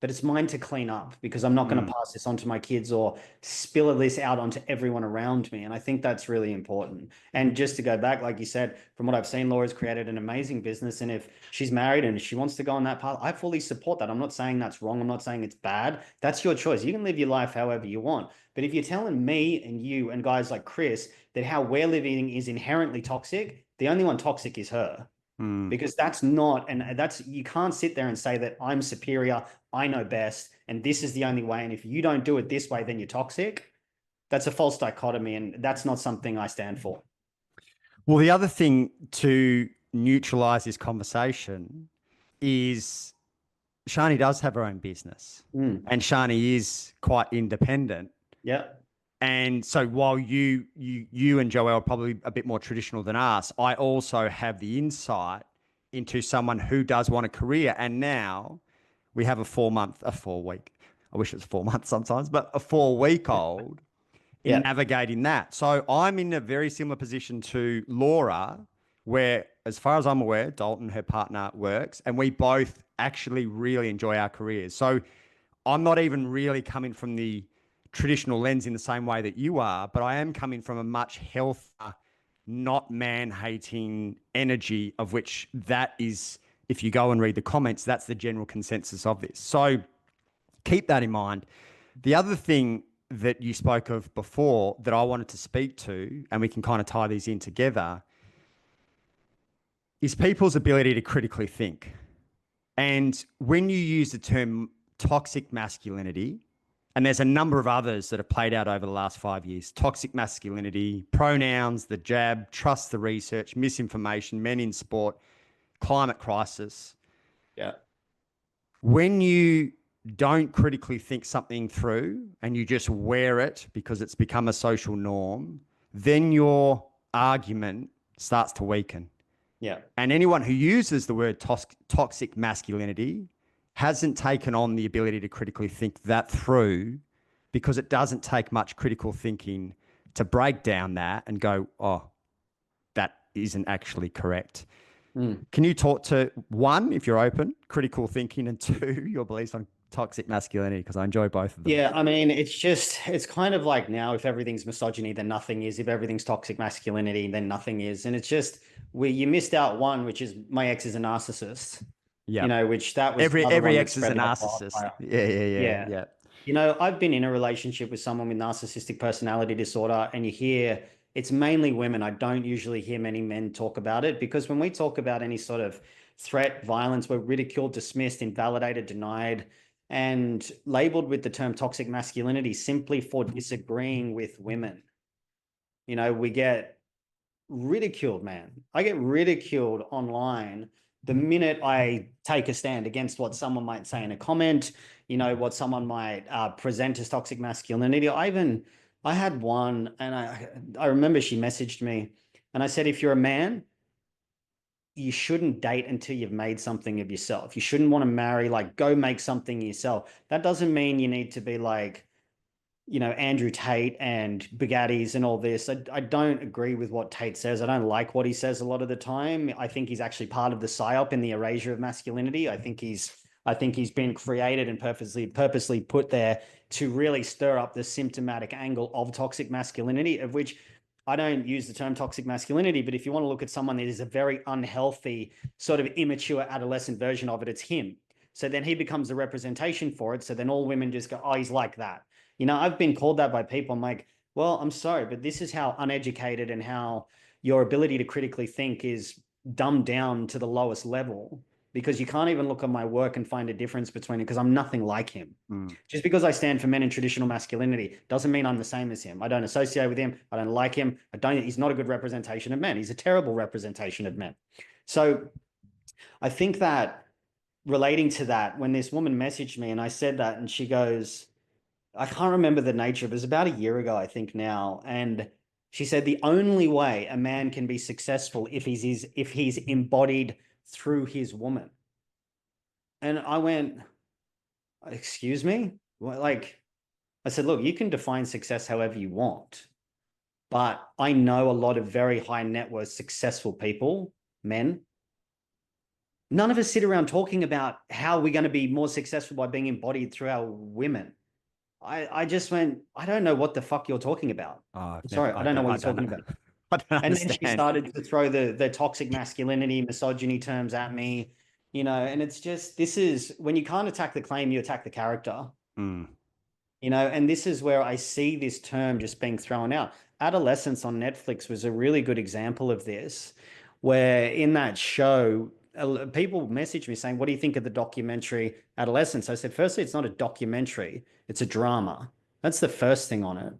S2: but it's mine to clean up because I'm not going to pass this on to my kids or spill this out onto everyone around me. And I think that's really important. And just to go back, like you said, from what I've seen, Laura's created an amazing business. And if she's married and she wants to go on that path, I fully support that. I'm not saying that's wrong. I'm not saying it's bad. That's your choice. You can live your life however you want. But if you're telling me and you and guys like Chris that how we're living is inherently toxic, the only one toxic is her. Because that's not, and that's, you can't sit there and say that I'm superior, I know best, and this is the only way. And if you don't do it this way, then you're toxic. That's a false dichotomy. And that's not something I stand for.
S1: Well, the other thing to neutralize this conversation is Shani does have her own business and Shani is quite independent.
S2: Yeah.
S1: And so while you and Joelle are probably a bit more traditional than us, I also have the insight into someone who does want a career. And now we have a 4-week, I wish it was 4 months sometimes, but a 4-week-old in navigating that. So I'm in a very similar position to Laura, where, as far as I'm aware, Dalton, her partner, works, and we both actually really enjoy our careers. So I'm not even really coming from the traditional lens in the same way that you are, but I am coming from a much healthier, not man-hating energy, of which that is, if you go and read the comments, that's the general consensus of this. So keep that in mind. The other thing that you spoke of before that I wanted to speak to, and we can kind of tie these in together, is people's ability to critically think. And when you use the term toxic masculinity, and there's a number of others that have played out over the last 5 years, toxic masculinity, pronouns, the jab, trust the research, misinformation, men in sport, climate crisis.
S2: Yeah.
S1: When you don't critically think something through and you just wear it because it's become a social norm, then your argument starts to weaken.
S2: Yeah.
S1: And anyone who uses the word toxic masculinity hasn't taken on the ability to critically think that through, because it doesn't take much critical thinking to break down that and go, oh, that isn't actually correct. Can you talk to, one, if you're open, critical thinking, and two, your beliefs on toxic masculinity? Because I enjoy both of them.
S2: Yeah, I mean, it's kind of like now, if everything's misogyny, then nothing is. If everything's toxic masculinity, then nothing is. And it's just, you missed out one, which is my ex is a narcissist.
S1: Yeah.
S2: You know, which that was
S1: every ex is a narcissist. Yeah.
S2: You know, I've been in a relationship with someone with narcissistic personality disorder, and you hear it's mainly women. I don't usually hear many men talk about it, because when we talk about any sort of threat, violence, we're ridiculed, dismissed, invalidated, denied, and labeled with the term toxic masculinity simply for disagreeing with women. You know, we get ridiculed, man. I get ridiculed online the minute I take a stand against what someone might say in a comment, you know, what someone might present as toxic masculinity. I had one, and I remember she messaged me, and I said, if you're a man, you shouldn't date until you've made something of yourself. You shouldn't want to marry, like, go make something yourself. That doesn't mean you need to be like, you know, Andrew Tate and Bugattis and all this. I don't agree with what Tate says. I don't like what he says a lot of the time. I think he's actually part of the psyop in the erasure of masculinity. I think he's been created and purposely put there to really stir up the symptomatic angle of toxic masculinity, of which I don't use the term toxic masculinity, but if you want to look at someone that is a very unhealthy, sort of immature adolescent version of it, it's him. So then he becomes the representation for it. So then all women just go, oh, he's like that. You know, I've been called that by people. I'm like, well, I'm sorry, but this is how uneducated and how your ability to critically think is dumbed down to the lowest level, because you can't even look at my work and find a difference between it, because I'm nothing like him. Just because I stand for men in traditional masculinity doesn't mean I'm the same as him. I don't associate with him. I don't like him. He's not a good representation of men. He's a terrible representation of men. So I think that relating to that, when this woman messaged me and I said that, and she goes, I can't remember the nature, but it was about a year ago, I think now. And she said the only way a man can be successful if he's embodied through his woman. And I went, excuse me? Like, I said, look, you can define success however you want, but I know a lot of very high net worth successful people, men. None of us sit around talking about how we're going to be more successful by being embodied through our women. I just went, I don't know what the fuck you're talking about. Sorry, I don't know what you're talking about.
S1: I don't
S2: And
S1: understand.
S2: then she started to throw the toxic masculinity, misogyny terms at me, you know, and it's just, this is when you can't attack the claim, you attack the character. You know, and this is where I see this term just being thrown out. Adolescence on Netflix was a really good example of this, where in that show, people messaged me saying, what do you think of the documentary Adolescence? I said, firstly, it's not a documentary, it's a drama. That's the first thing on it.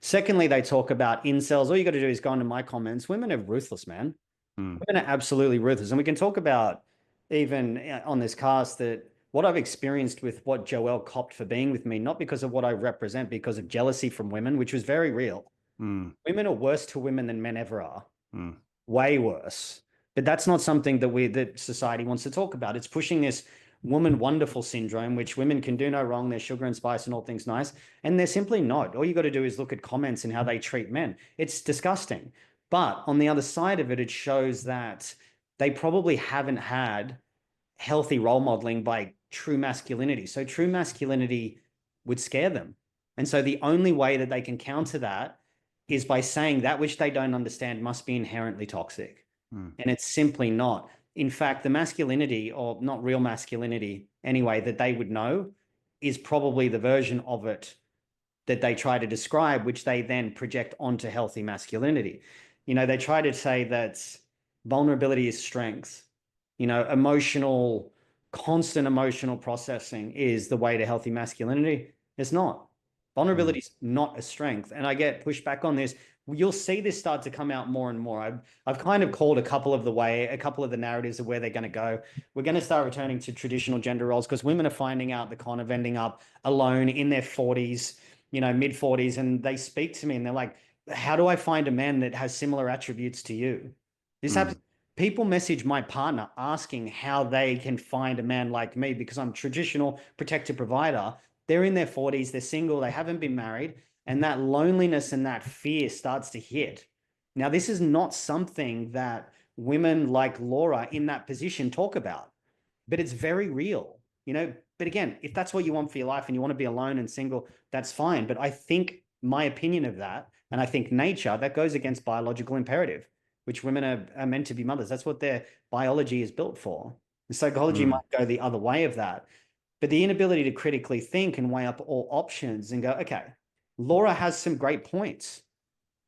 S2: Secondly, they talk about incels. All you got to do is go into my comments. Women are ruthless, man. Women are absolutely ruthless. And we can talk about, even on this cast, that what I've experienced with what Joelle copped for being with me, not because of what I represent, because of jealousy from women, which was very real. Women are worse to women than men ever are. Way worse. But that's not something that society wants to talk about. It's pushing this woman wonderful syndrome, which women can do no wrong. They're sugar and spice and all things nice. And they're simply not. All you got to do is look at comments and how they treat men. It's disgusting. But on the other side of it, it shows that they probably haven't had healthy role modeling by true masculinity. So true masculinity would scare them. And so the only way that they can counter that is by saying that which they don't understand must be inherently toxic. And it's simply not. In fact, the masculinity, or not real masculinity anyway, that they would know is probably the version of it that they try to describe, which they then project onto healthy masculinity. You know, they try to say that vulnerability is strength. You know, constant emotional processing is the way to healthy masculinity. It's not. Vulnerability is not a strength. And I get pushed back on this. You'll see this start to come out more and more. I've kind of called a couple of the narratives of where they're going to go. We're going to start returning to traditional gender roles, because women are finding out the con of ending up alone in their 40s, you know, mid 40s. And they speak to me and they're like, how do I find a man that has similar attributes to you? This happens. People message my partner asking how they can find a man like me, because I'm traditional protector provider. They're in their 40s, they're single, they haven't been married, and that loneliness and that fear starts to hit. Now, this is not something that women like Laura in that position talk about, but it's very real, you know. But again, if that's what you want for your life and you want to be alone and single, that's fine. But I think my opinion of that, and I think nature, that goes against biological imperative, which women are meant to be mothers. That's what their biology is built for. The psychology might go the other way of that. But the inability to critically think and weigh up all options and go, okay, Laura has some great points.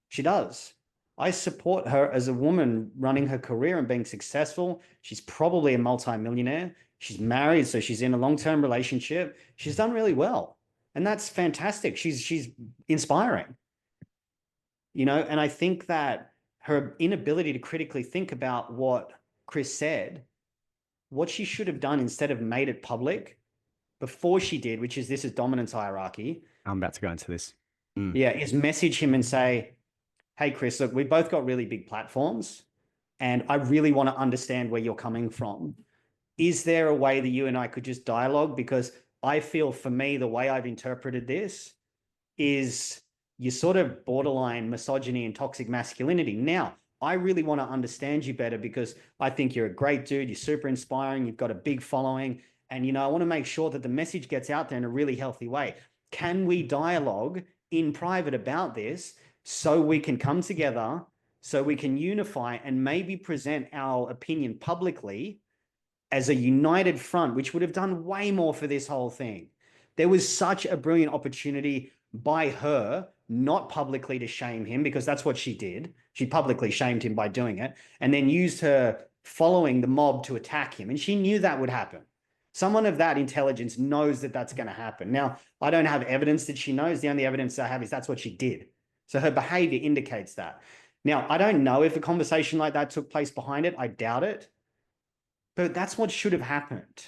S2: She does. I support her as a woman running her career and being successful. She's probably a multimillionaire. She's married, so she's in a long-term relationship. She's done really well. And that's fantastic. She's inspiring. And I think that her inability to critically think about what Chris said, what she should have done instead of made it public before she did, which is this is dominance hierarchy.
S1: I'm about to go into this.
S2: Yeah, is message him and say, hey, Chris, look, we both got really big platforms and I really want to understand where you're coming from. Is there a way that you and I could just dialogue? Because I feel for me, the way I've interpreted this is you sort of borderline misogyny and toxic masculinity. Now, I really want to understand you better because I think you're a great dude. You're super inspiring. You've got a big following. And, I want to make sure that the message gets out there in a really healthy way. Can we dialogue in private about this so we can come together, so we can unify and maybe present our opinion publicly as a united front, which would have done way more for this whole thing. There was such a brilliant opportunity by her, not publicly to shame him, because that's what she did. She publicly shamed him by doing it, and then used her following the mob to attack him. And she knew that would happen. Someone of that intelligence knows that that's going to happen. Now, I don't have evidence that she knows. The only evidence I have is that's what she did. So her behavior indicates that. Now, I don't know if a conversation like that took place behind it. I doubt it. But that's what should have happened.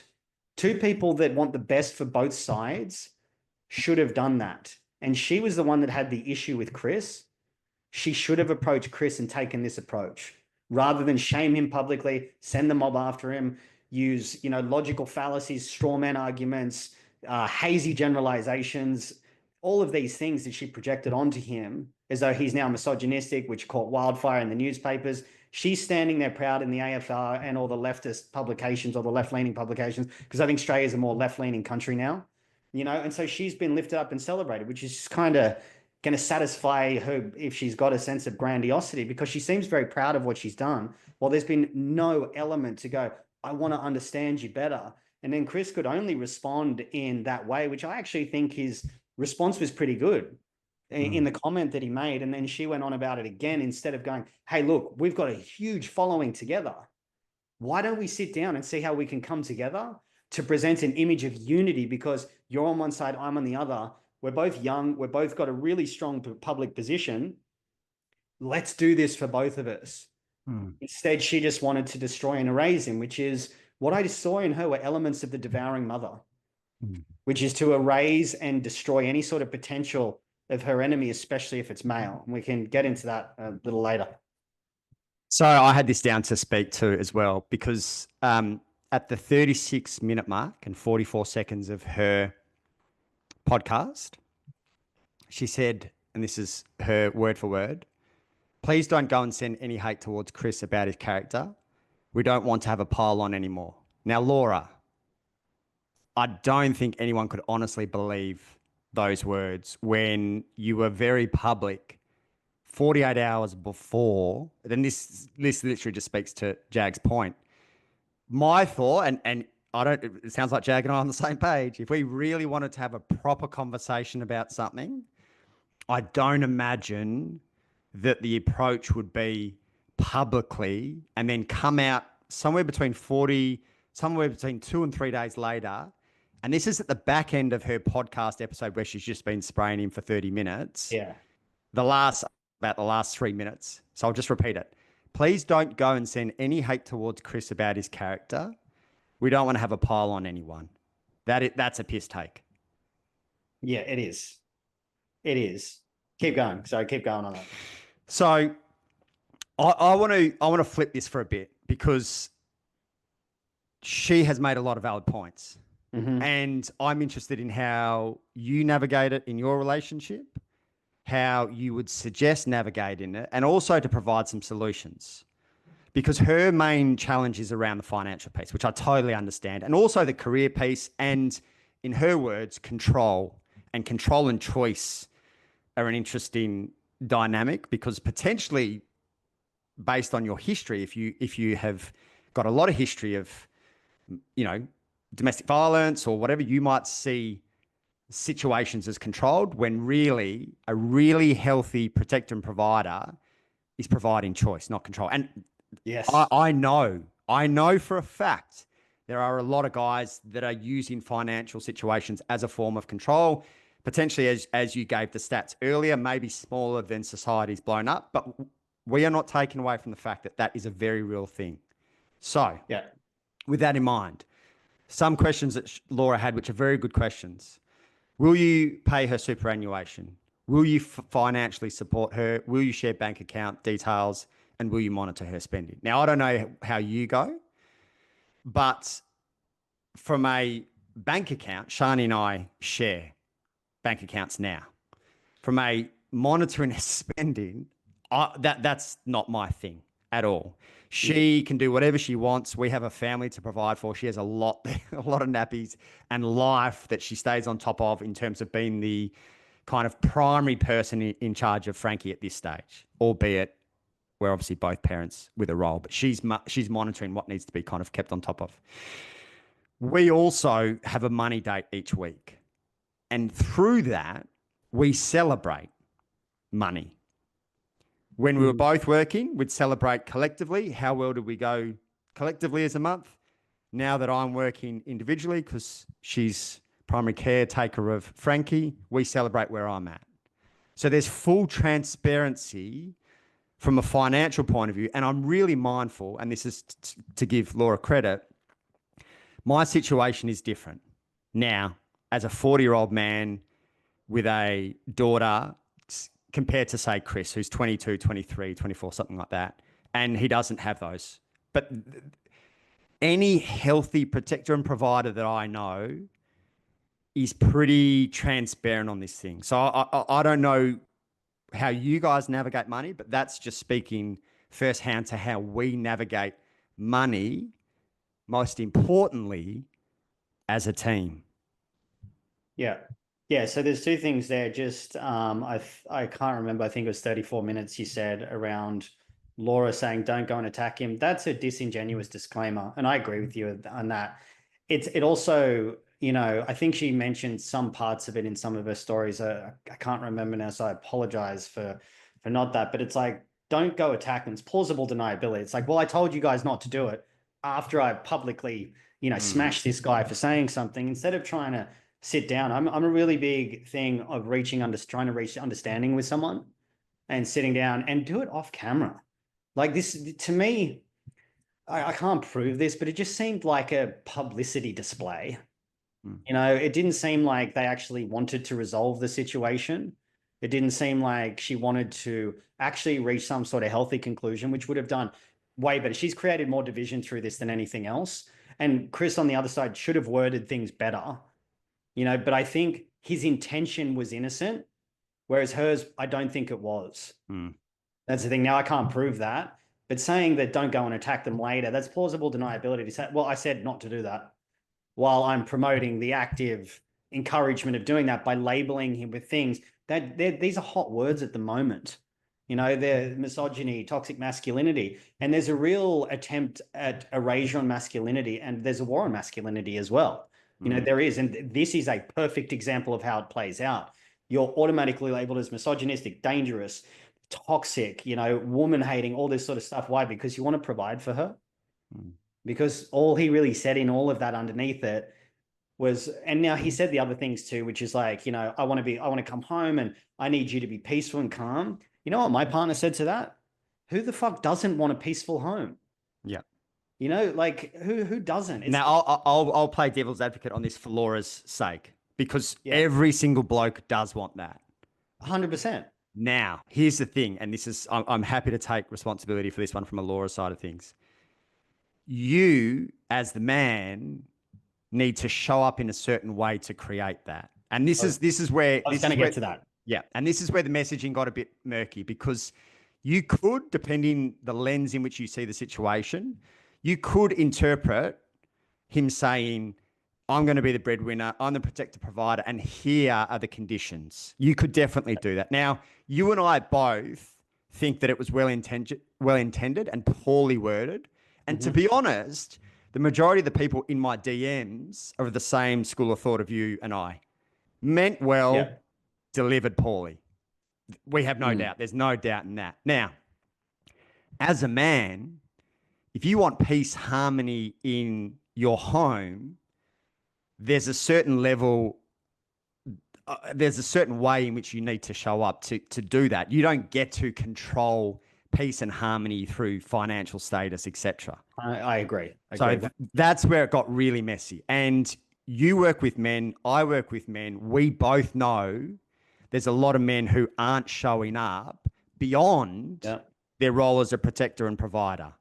S2: Two people that want the best for both sides should have done that. And she was the one that had the issue with Chris. She should have approached Chris and taken this approach rather than shame him publicly, send the mob after him, use, logical fallacies, straw man arguments, hazy generalizations, all of these things that she projected onto him as though he's now misogynistic, which caught wildfire in the newspapers. She's standing there proud in the AFR and all the leftist publications or the left-leaning publications, because I think Australia is a more left-leaning country now, and so she's been lifted up and celebrated, which is kind of going to satisfy her if she's got a sense of grandiosity, because she seems very proud of what she's done. Well, there's been no element to go, I want to understand you better. And then Chris could only respond in that way, which I actually think his response was pretty good in the comment that he made. And then she went on about it again, instead of going, hey, look, we've got a huge following together. Why don't we sit down and see how we can come together to present an image of unity? Because you're on one side, I'm on the other. We're both young. We're both got a really strong public position. Let's do this for both of us. Instead, she just wanted to destroy and erase him, which is what I saw in her were elements of the devouring mother, which is to erase and destroy any sort of potential of her enemy, especially if it's male. And we can get into that a little later.
S1: So I had this down to speak to as well, because at the 36-minute mark and 44 seconds of her podcast, she said, and this is her word for word, please don't go and send any hate towards Chris about his character. We don't want to have a pile on anymore. Now, Laura, I don't think anyone could honestly believe those words when you were very public 48 hours before. Then this literally just speaks to Jag's point. My thought, and it sounds like Jag and I are on the same page. If we really wanted to have a proper conversation about something, I don't imagine that the approach would be publicly and then come out somewhere between 2 and 3 days later. And this is at the back end of her podcast episode where she's just been spraying him for 30 minutes.
S2: Yeah.
S1: About the last 3 minutes. So I'll just repeat it. Please don't go and send any hate towards Chris about his character. We don't want to have a pile on anyone. That's a piss take.
S2: Yeah, it is. It is. Keep going. So keep going on that.
S1: So I want to flip this for a bit, because she has made a lot of valid points. And I'm interested in how you navigate it in your relationship, how you would suggest navigating it, and also to provide some solutions. Because her main challenge is around the financial piece, which I totally understand, and also the career piece, and in her words, control and choice are an interesting dynamic, because potentially based on your history, if you have got a lot of history of, domestic violence or whatever, you might see situations as controlled, when really a really healthy protector and provider is providing choice, not control. And
S2: yes,
S1: I know for a fact there are a lot of guys that are using financial situations as a form of control, potentially, as you gave the stats earlier, maybe smaller than society's blown up, but we are not taken away from the fact that that is a very real thing. So,
S2: yeah,
S1: with that in mind, some questions that Laura had, which are very good questions. Will you pay her superannuation? Will you financially support her? Will you share bank account details? And will you monitor her spending? Now, I don't know how you go, but from a bank account, Shani and I share bank accounts now. From a monitoring spending, that's not my thing at all. She can do whatever she wants. We have a family to provide for. She has a lot of nappies and life that she stays on top of in terms of being the kind of primary person in charge of Frankie at this stage, albeit we're obviously both parents with a role, but she's monitoring what needs to be kind of kept on top of. We also have a money date each week. And through that, we celebrate money. When we were both working, we'd celebrate collectively. How well did we go collectively as a month? Now that I'm working individually, because she's primary caretaker of Frankie, we celebrate where I'm at. So there's full transparency from a financial point of view. And I'm really mindful, and this is to give Laura credit, my situation is different now as a 40-year-old man with a daughter compared to, say, Chris, who's 22, 23, 24, something like that. And he doesn't have those. But any healthy protector and provider that I know is pretty transparent on this thing. So I don't know how you guys navigate money, but that's just speaking firsthand to how we navigate money, most importantly, as a team.
S2: Yeah. Yeah, so there's two things there. Just I can't remember. I think it was 34 minutes you said around Laura saying don't go and attack him. That's a disingenuous disclaimer, and I agree with you on that. It also, I think she mentioned some parts of it in some of her stories. I can't remember now, so I apologize for not that. But it's like, don't go attack them. It's plausible deniability. It's like, well, I told you guys not to do it after I publicly, smashed this guy for saying something, instead of trying to sit down. I'm a really big thing of trying to reach understanding with someone and sitting down and do it off camera. Like this, to me, I can't prove this, but it just seemed like a publicity display. It didn't seem like they actually wanted to resolve the situation. It didn't seem like she wanted to actually reach some sort of healthy conclusion, which would have done way better. She's created more division through this than anything else. And Chris on the other side should have worded things better. But I think his intention was innocent, whereas hers, I don't think it was. That's the thing. Now I can't prove that, but saying that don't go and attack them later, that's plausible deniability to say, well, I said not to do that, while I'm promoting the active encouragement of doing that by labeling him with things that these are hot words at the moment. They're misogyny, toxic masculinity, and there's a real attempt at erasure on masculinity, and there's a war on masculinity as well. There is, and this is a perfect example of how it plays out. You're automatically labeled as misogynistic, dangerous, toxic, woman hating, all this sort of stuff. Why? Because you want to provide for her. Because all he really said in all of that underneath it was, and now he said the other things too, which is like, I want to come home and I need you to be peaceful and calm. You know what my partner said to that? Who the fuck doesn't want a peaceful home?
S1: Yeah.
S2: Like who doesn't?
S1: Now I'll play devil's advocate on this for Laura's sake, because every single bloke does want that.
S2: 100%.
S1: Now, here's the thing, and this is, I'm happy to take responsibility for this one from a Laura side of things. You, as the man, need to show up in a certain way to create that. And this is where I was going to
S2: get to that.
S1: Yeah, and this is where the messaging got a bit murky, because you could, depending the lens in which you see the situation, you could interpret him saying, I'm going to be the breadwinner, I'm the protector provider, and here are the conditions. You could definitely do that. Now, you and I both think that it was well-intended and poorly worded. And to be honest, the majority of the people in my DMs are of the same school of thought of you and I. Meant well, delivered poorly. We have no doubt. There's no doubt in that. Now, as a man, if you want peace, harmony in your home, there's a certain level there's a certain way in which you need to show up to do that. You don't get to control peace and harmony through financial status, etc.
S2: I agree.
S1: So that's where it got really messy. And you work with men, I work with men. We both know there's a lot of men who aren't showing up beyond their role as a protector and provider.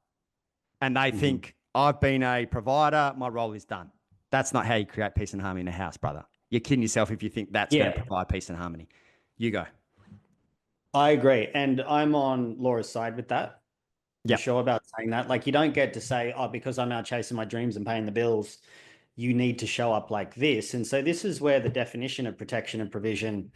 S1: And they think, I've been a provider, my role is done. That's not how you create peace and harmony in a house, brother. You're kidding yourself if you think that's going to provide peace and harmony. You go.
S2: I agree. And I'm on Laura's side with that. For sure about saying that. Like, you don't get to say, oh, because I'm out chasing my dreams and paying the bills, you need to show up like this. And so this is where the definition of protection and provision,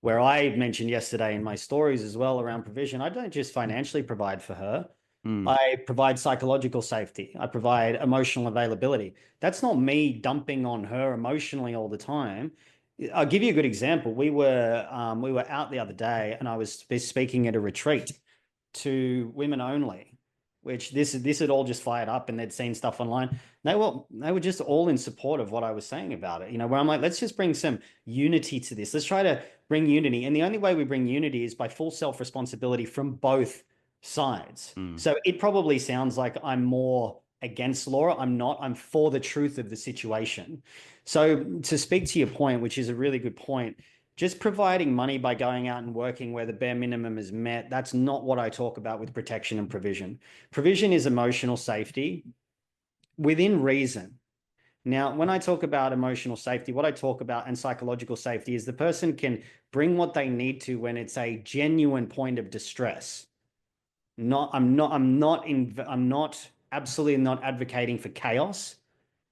S2: where I mentioned yesterday in my stories as well around provision, I don't just financially provide for her. I provide psychological safety. I provide emotional availability. That's not me dumping on her emotionally all the time. I'll give you a good example. We were out the other day, and I was speaking at a retreat to women only, which this had all just fired up, and they'd seen stuff online. They were just all in support of what I was saying about it. Where I'm like, let's just bring some unity to this. Let's try to bring unity. And the only way we bring unity is by full self-responsibility from both sides. So it probably sounds like I'm more against Laura. I'm not. I'm for the truth of the situation. So to speak to your point, which is a really good point, just providing money by going out and working where the bare minimum is met, that's not what I talk about with protection and provision. Provision is emotional safety within reason. Now, when I talk about emotional safety, what I talk about and psychological safety is the person can bring what they need to when it's a genuine point of distress. I'm absolutely not advocating for chaos,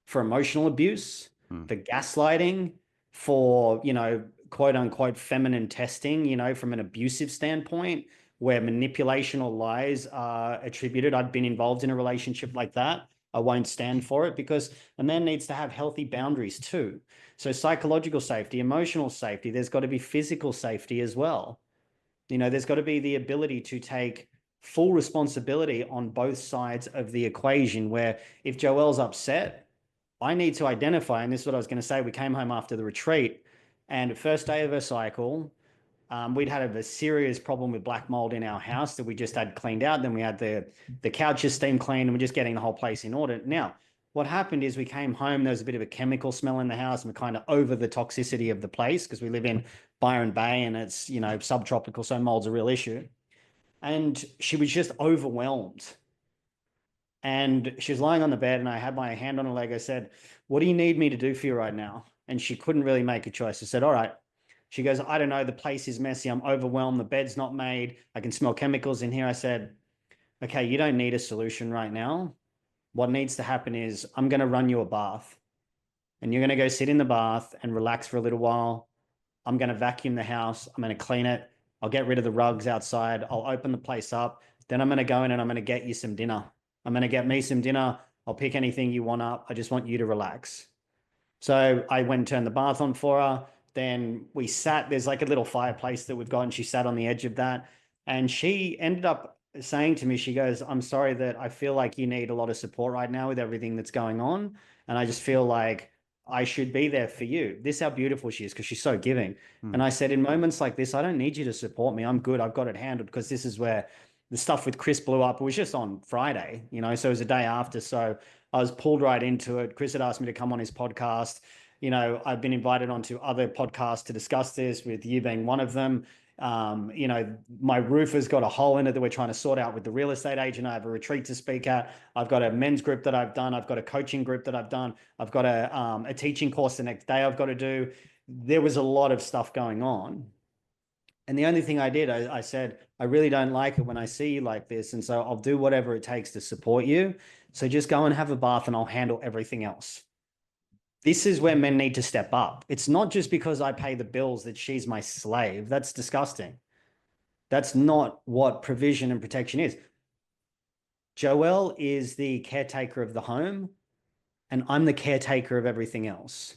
S2: for emotional abuse, for gaslighting, for, quote unquote, feminine testing, from an abusive standpoint, where manipulation or lies are attributed. I've been involved in a relationship like that. I won't stand for it, because a man needs to have healthy boundaries too. So psychological safety, emotional safety, there's got to be physical safety as well. There's got to be the ability to take full responsibility on both sides of the equation, where if Joelle's upset, I need to identify, and this is what I was going to say. We came home after the retreat, and first day of her cycle, we'd had a serious problem with black mold in our house that we just had cleaned out. Then we had the couches steam cleaned, and we're just getting the whole place in order. Now, what happened is we came home, there was a bit of a chemical smell in the house, and we're kind of over the toxicity of the place because we live in Byron Bay and it's, subtropical, so mold's a real issue. And she was just overwhelmed. And she was lying on the bed, and I had my hand on her leg. I said, what do you need me to do for you right now? And she couldn't really make a choice. I said, all right. She goes, I don't know. The place is messy. I'm overwhelmed. The bed's not made. I can smell chemicals in here. I said, okay, you don't need a solution right now. What needs to happen is I'm going to run you a bath, and you're going to go sit in the bath and relax for a little while. I'm going to vacuum the house. I'm going to clean it. I'll get rid of the rugs outside. I'll open the place up. Then I'm going to go in and I'm going to get you some dinner. I'm going to get me some dinner. I'll pick anything you want up. I just want you to relax. So I went and turned the bath on for her. Then we sat, there's like a little fireplace that we've got, and she sat on the edge of that. And she ended up saying to me, she goes, I'm sorry that I feel like you need a lot of support right now with everything that's going on. And I just feel like I should be there for you. This is how beautiful she is, because she's so giving. And I said, in moments like this, I don't need you to support me. I'm good. I've got it handled, because this is where the stuff with Chris blew up. It was just on Friday, so it was a day after. So I was pulled right into it. Chris had asked me to come on his podcast. I've been invited onto other podcasts to discuss this, with you being one of them. My roof has got a hole in it that we're trying to sort out with the real estate agent. I have a retreat to speak at. I've got a men's group that I've done. I've got a coaching group that I've done. I've got a teaching course the next day I've got to do. There was a lot of stuff going on. And the only thing I did, I said, I really don't like it when I see you like this. And so I'll do whatever it takes to support you. So just go and have a bath, and I'll handle everything else. This is where men need to step up. It's not just because I pay the bills that she's my slave. That's disgusting. That's not what provision and protection is. Joelle is the caretaker of the home, and I'm the caretaker of everything else.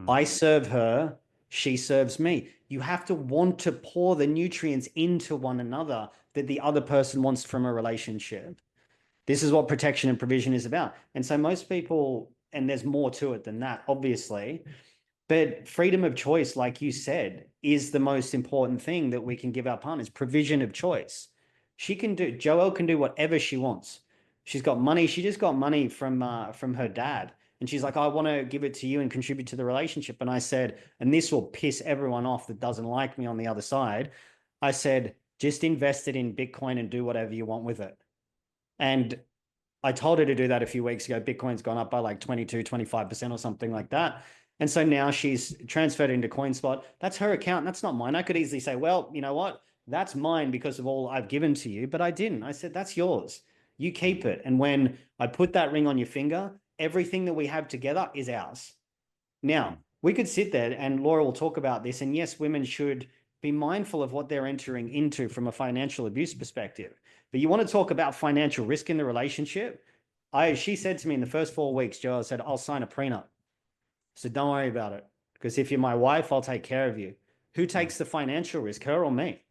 S2: I serve her, she serves me. You have to want to pour the nutrients into one another that the other person wants from a relationship. This is what protection and provision is about. And so most people, and there's more to it than that, obviously, But freedom of choice, like you said, is the most important thing that we can give our partners. Provision of choice. Joelle can do whatever she wants. She's got money. She just got money from her dad. And she's like, I want to give it to you and contribute to the relationship. And I said, and this will piss everyone off that doesn't like me on the other side. I said, just invest it in Bitcoin and do whatever you want with it. And I told her to do that a few weeks ago. Bitcoin's gone up by like 22, 25% or something like that. And so now she's transferred into CoinSpot. That's her account. That's not mine. I could easily say, well, you know what? That's mine because of all I've given to you, but I didn't. I said, that's yours. You keep it. And when I put that ring on your finger, everything that we have together is ours. Now, we could sit there and Laura will talk about this. And yes, women should be mindful of what they're entering into from a financial abuse perspective. But you want to talk about financial risk in the relationship? She said to me in the first 4 weeks, Joelle said, I'll sign a prenup. So don't worry about it. Because if you're my wife, I'll take care of you. Who takes the financial risk, her or me?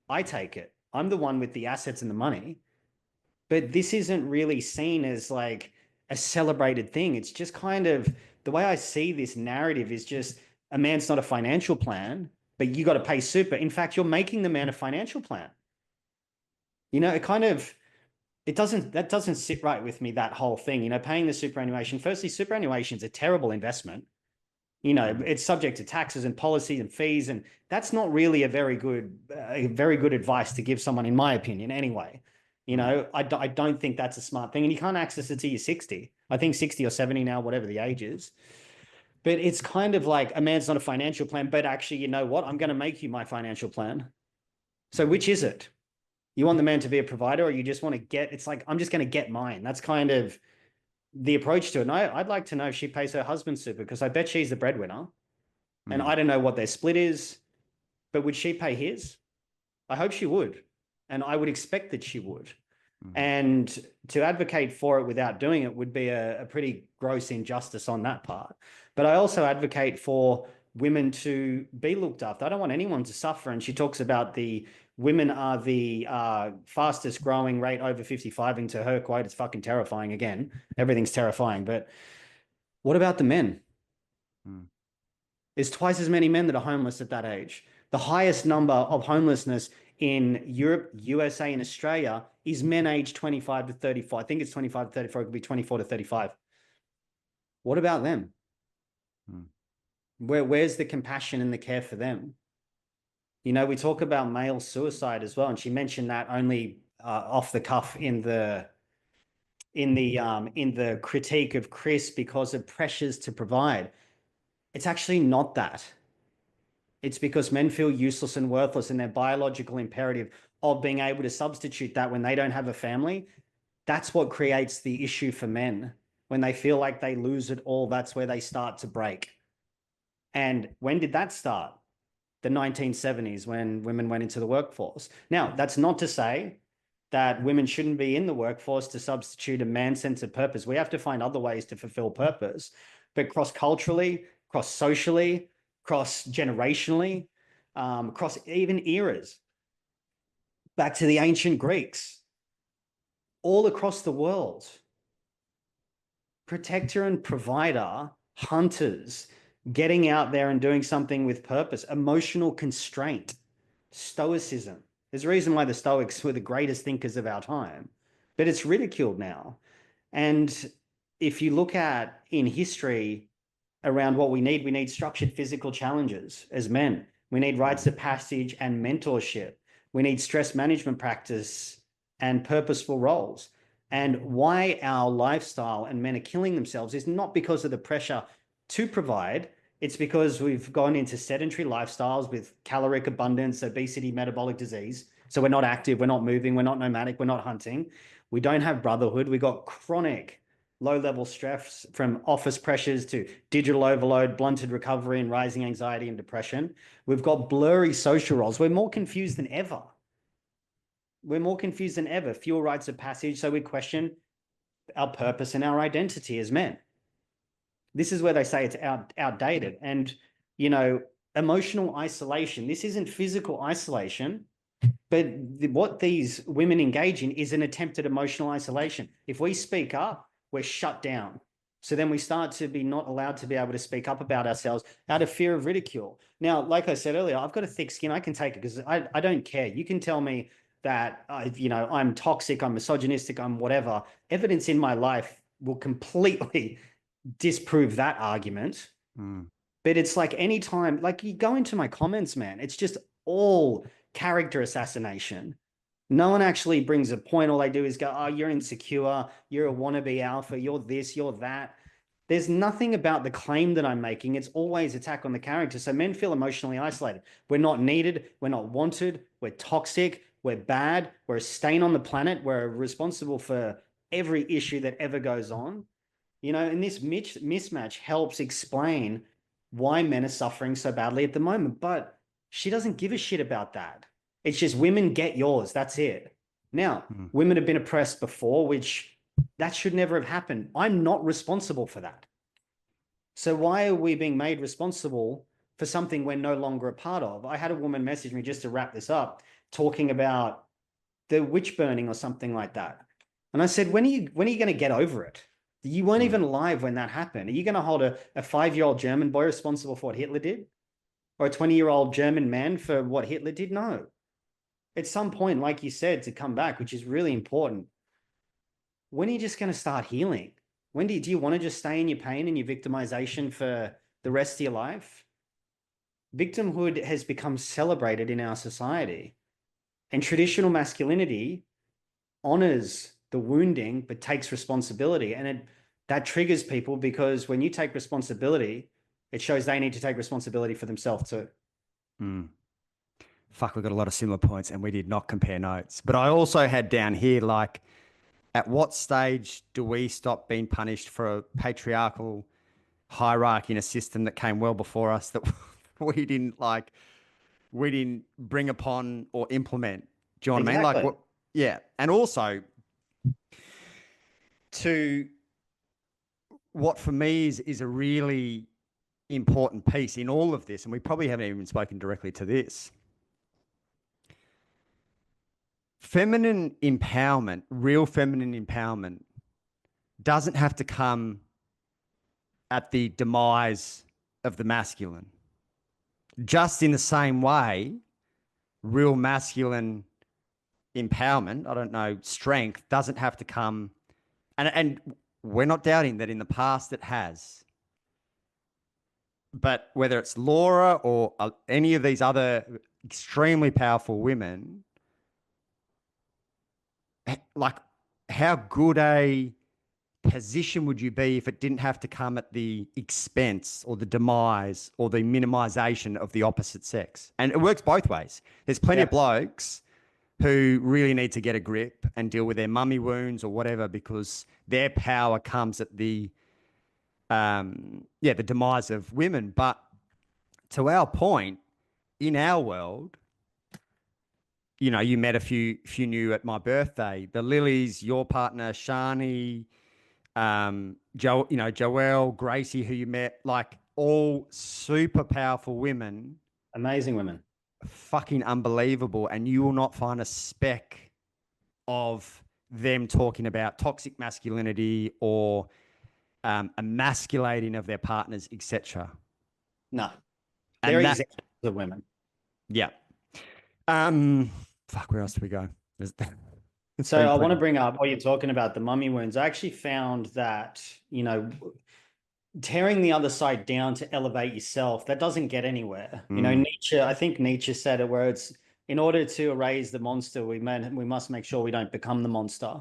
S2: I take it. I'm the one with the assets and the money. But this isn't really seen as like a celebrated thing. It's just kind of the way I see this narrative is just a man's not a financial plan, but you got to pay super. In fact, you're making the man a financial plan. You know, that doesn't sit right with me, that whole thing, you know, paying the superannuation. Firstly, superannuation is a terrible investment. You know, it's subject to taxes and policies and fees, and that's not really a very good advice to give someone, in my opinion, anyway. You know, I don't think that's a smart thing, and you can't access it till you're 60. I think 60 or 70 now, whatever the age is. But it's kind of like a man's not a financial plan, but actually, you know what? I'm going to make you my financial plan. So which is it? You want the man to be a provider, or you just want to get, it's like, I'm just going to get mine. That's kind of the approach to it. And I'd like to know if she pays her husband super, because I bet she's the breadwinner. And I don't know what their split is, but would she pay his? I hope she would. And I would expect that she would. And to advocate for it without doing it would be a pretty gross injustice on that part. But I also advocate for women to be looked after. I don't want anyone to suffer. And she talks about the women are the fastest growing rate over 55. Into her quote, it's fucking terrifying. Again, everything's terrifying. But what about the men? There's twice as many men that are homeless at that age. The highest number of homelessness in Europe, USA, and Australia is men aged 25 to 34. I think it's 25 to 34. It could be 24 to 35. What about them? Where's the compassion and the care for them? You know, we talk about male suicide as well, and she mentioned that only off the cuff in the critique of Chris because of pressures to provide. It's actually not that. It's because men feel useless and worthless, and their biological imperative of being able to substitute that when they don't have a family. That's what creates the issue for men. When they feel like they lose it all, that's where they start to break. And when did that start? The 1970s, when women went into the workforce. Now, that's not to say that women shouldn't be in the workforce to substitute a man's sense of purpose. We have to find other ways to fulfill purpose. But cross-culturally, cross-socially, cross-generationally, across even eras, back to the ancient Greeks, all across the world, protector and provider, hunters, getting out there and doing something with purpose, emotional constraint, stoicism. There's a reason why the Stoics were the greatest thinkers of our time, but it's ridiculed now. And if you look at in history around what we need structured physical challenges as men. We need rites of passage and mentorship. We need stress management practice and purposeful roles. And why our lifestyle and men are killing themselves is not because of the pressure to provide. It's because we've gone into sedentary lifestyles with caloric abundance, obesity, metabolic disease. So we're not active, we're not moving, we're not nomadic, we're not hunting. We don't have brotherhood. We got chronic low-level stress from office pressures to digital overload, blunted recovery, and rising anxiety and depression. We've got blurry social roles. We're more confused than ever. Fewer rites of passage, so we question our purpose and our identity as men. This is where they say it's outdated. And, you know, emotional isolation. This isn't physical isolation, but what these women engage in is an attempt at emotional isolation. If we speak up, we're shut down. So then we start to be not allowed to be able to speak up about ourselves out of fear of ridicule. Now, like I said earlier, I've got a thick skin. I can take it because I don't care. You can tell me that, I'm toxic, I'm misogynistic, I'm whatever. Evidence in my life will completely disprove that argument. But it's like anytime, like you go into my comments, man, it's just all character assassination. No one actually brings a point. All they do is go, oh, you're insecure. You're a wannabe alpha. You're this, you're that. There's nothing about the claim that I'm making. It's always attack on the character. So men feel emotionally isolated. We're not needed. We're not wanted. We're toxic. We're bad. We're a stain on the planet. We're responsible for every issue that ever goes on. And this mismatch helps explain why men are suffering so badly at the moment. But she doesn't give a shit about that. It's just women get yours. That's it. Now, women have been oppressed before, which that should never have happened. I'm not responsible for that. So why are we being made responsible for something we're no longer a part of? I had a woman message me just to wrap this up, talking about the witch burning or something like that. And I said, when are you going to get over it? You weren't even alive when that happened. Are you going to hold a 5-year-old German boy responsible for what Hitler did? Or a 20-year-old German man for what Hitler did? No. At some point, like you said, to come back, which is really important, when are you just going to start healing? When do you want to just stay in your pain and your victimization for the rest of your life? Victimhood has become celebrated in our society, and traditional masculinity honors the wounding but takes responsibility. And that triggers people, because when you take responsibility, it shows they need to take responsibility for themselves too.
S1: Fuck, we've got a lot of similar points, and we did not compare notes. But I also had down here, like, at what stage do we stop being punished for a patriarchal hierarchy in a system that came well before us, that we didn't bring upon or implement? Do you know what I mean? Like, yeah. And also, to what for me is a really important piece in all of this, and we probably haven't even spoken directly to this. Feminine empowerment, real feminine empowerment, doesn't have to come at the demise of the masculine. Just in the same way, real masculine empowerment, I don't know, strength, doesn't have to come, and we're not doubting that in the past it has. But whether it's Laura or any of these other extremely powerful women, like, how good a position would you be if it didn't have to come at the expense or the demise or the minimization of the opposite sex? And it works both ways. There's plenty of blokes who really need to get a grip and deal with their mummy wounds or whatever, because their power comes at the demise of women. But to our point, in our world, you met a few new at my birthday. The Lilies, your partner, Shani, Joelle, Gracie, who you met, like, all super powerful women.
S2: Amazing women.
S1: Fucking unbelievable. And you will not find a speck of them talking about toxic masculinity or emasculating of their partners, etc.
S2: No. They're examples of women.
S1: Yeah. Fuck, where else do we go?
S2: So I want to bring up what you're talking about, the mummy wounds. I actually found that, tearing the other side down to elevate yourself, that doesn't get anywhere. Nietzsche, I think Nietzsche said it, where it's, in order to erase the monster, we must make sure we don't become the monster.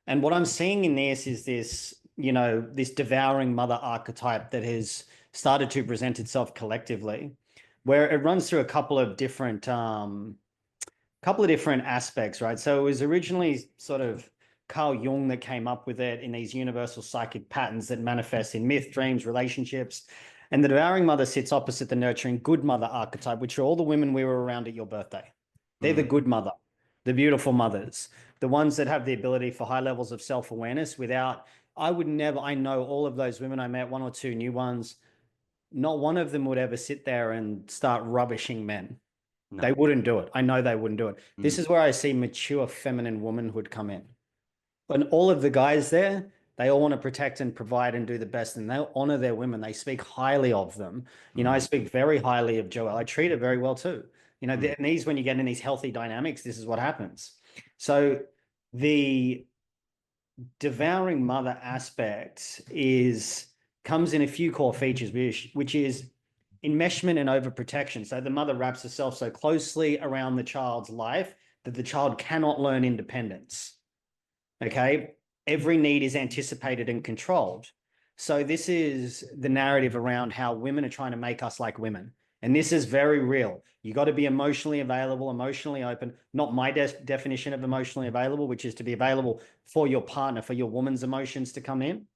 S2: And what I'm seeing in this is this, this devouring mother archetype that has started to present itself collectively, where it runs through a couple of different aspects, right? So it was originally sort of Carl Jung that came up with it in these universal psychic patterns that manifest in myth, dreams, relationships. And the devouring mother sits opposite the nurturing good mother archetype, which are all the women we were around at your birthday. They're the good mother, the beautiful mothers, the ones that have the ability for high levels of self-awareness without, I know all of those women I met, one or two new ones, not one of them would ever sit there and start rubbishing men. No. They wouldn't do it. I know they wouldn't do it. This is where I see mature feminine womanhood come in. And all of the guys there, They all want to protect and provide and do the best, and they'll honor their women. They speak highly of them. You know, I speak very highly of Joelle. I treat her very well too. You know, and these, when you get in these healthy dynamics, this is what happens. So the devouring mother aspect comes in a few core features, which is enmeshment and overprotection. So the mother wraps herself so closely around the child's life that the child cannot learn independence. Okay. Every need is anticipated and controlled. So this is the narrative around how women are trying to make us like women. And this is very real. You got to be emotionally available, emotionally open. Not my definition of emotionally available, which is to be available for your partner, for your woman's emotions to come in.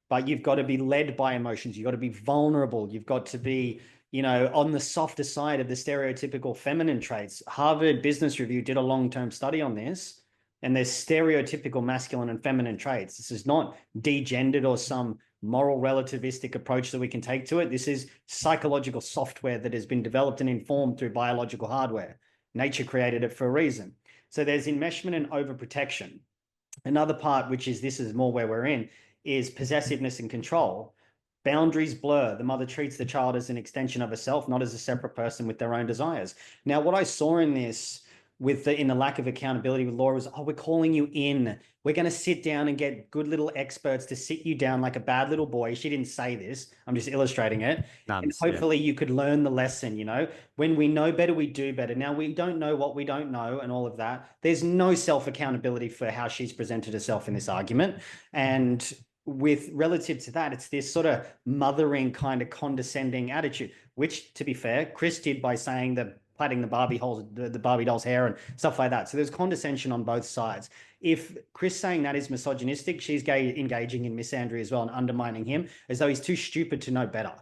S2: But you've got to be led by emotions. You've got to be vulnerable. You've got to be, you know, on the softer side of the stereotypical feminine traits. Harvard Business Review did a long-term study on this, and there's stereotypical masculine and feminine traits. This is not degendered or some moral relativistic approach that we can take to it. This is psychological software that has been developed and informed through biological hardware. Nature created it for a reason. So there's enmeshment and overprotection. Another part, which is, this is more where we're in, is possessiveness and control. Boundaries blur. The mother treats the child as an extension of herself, not as a separate person with their own desires. Now, what I saw in this in the lack of accountability with Laura was, oh, we're calling you in. We're going to sit down and get good little experts to sit you down like a bad little boy. She didn't say this. I'm just illustrating it. And hopefully you could learn the lesson, you know. When we know better, we do better. Now, we don't know what we don't know and all of that. There's no self-accountability for how she's presented herself in this argument. And with relative to that, it's this sort of mothering kind of condescending attitude, which, to be fair, Chris did by saying that plaiting the Barbie doll's hair and stuff like that. So there's condescension on both sides. If Chris saying that is misogynistic, she's engaging in misandry as well and undermining him as though he's too stupid to know better.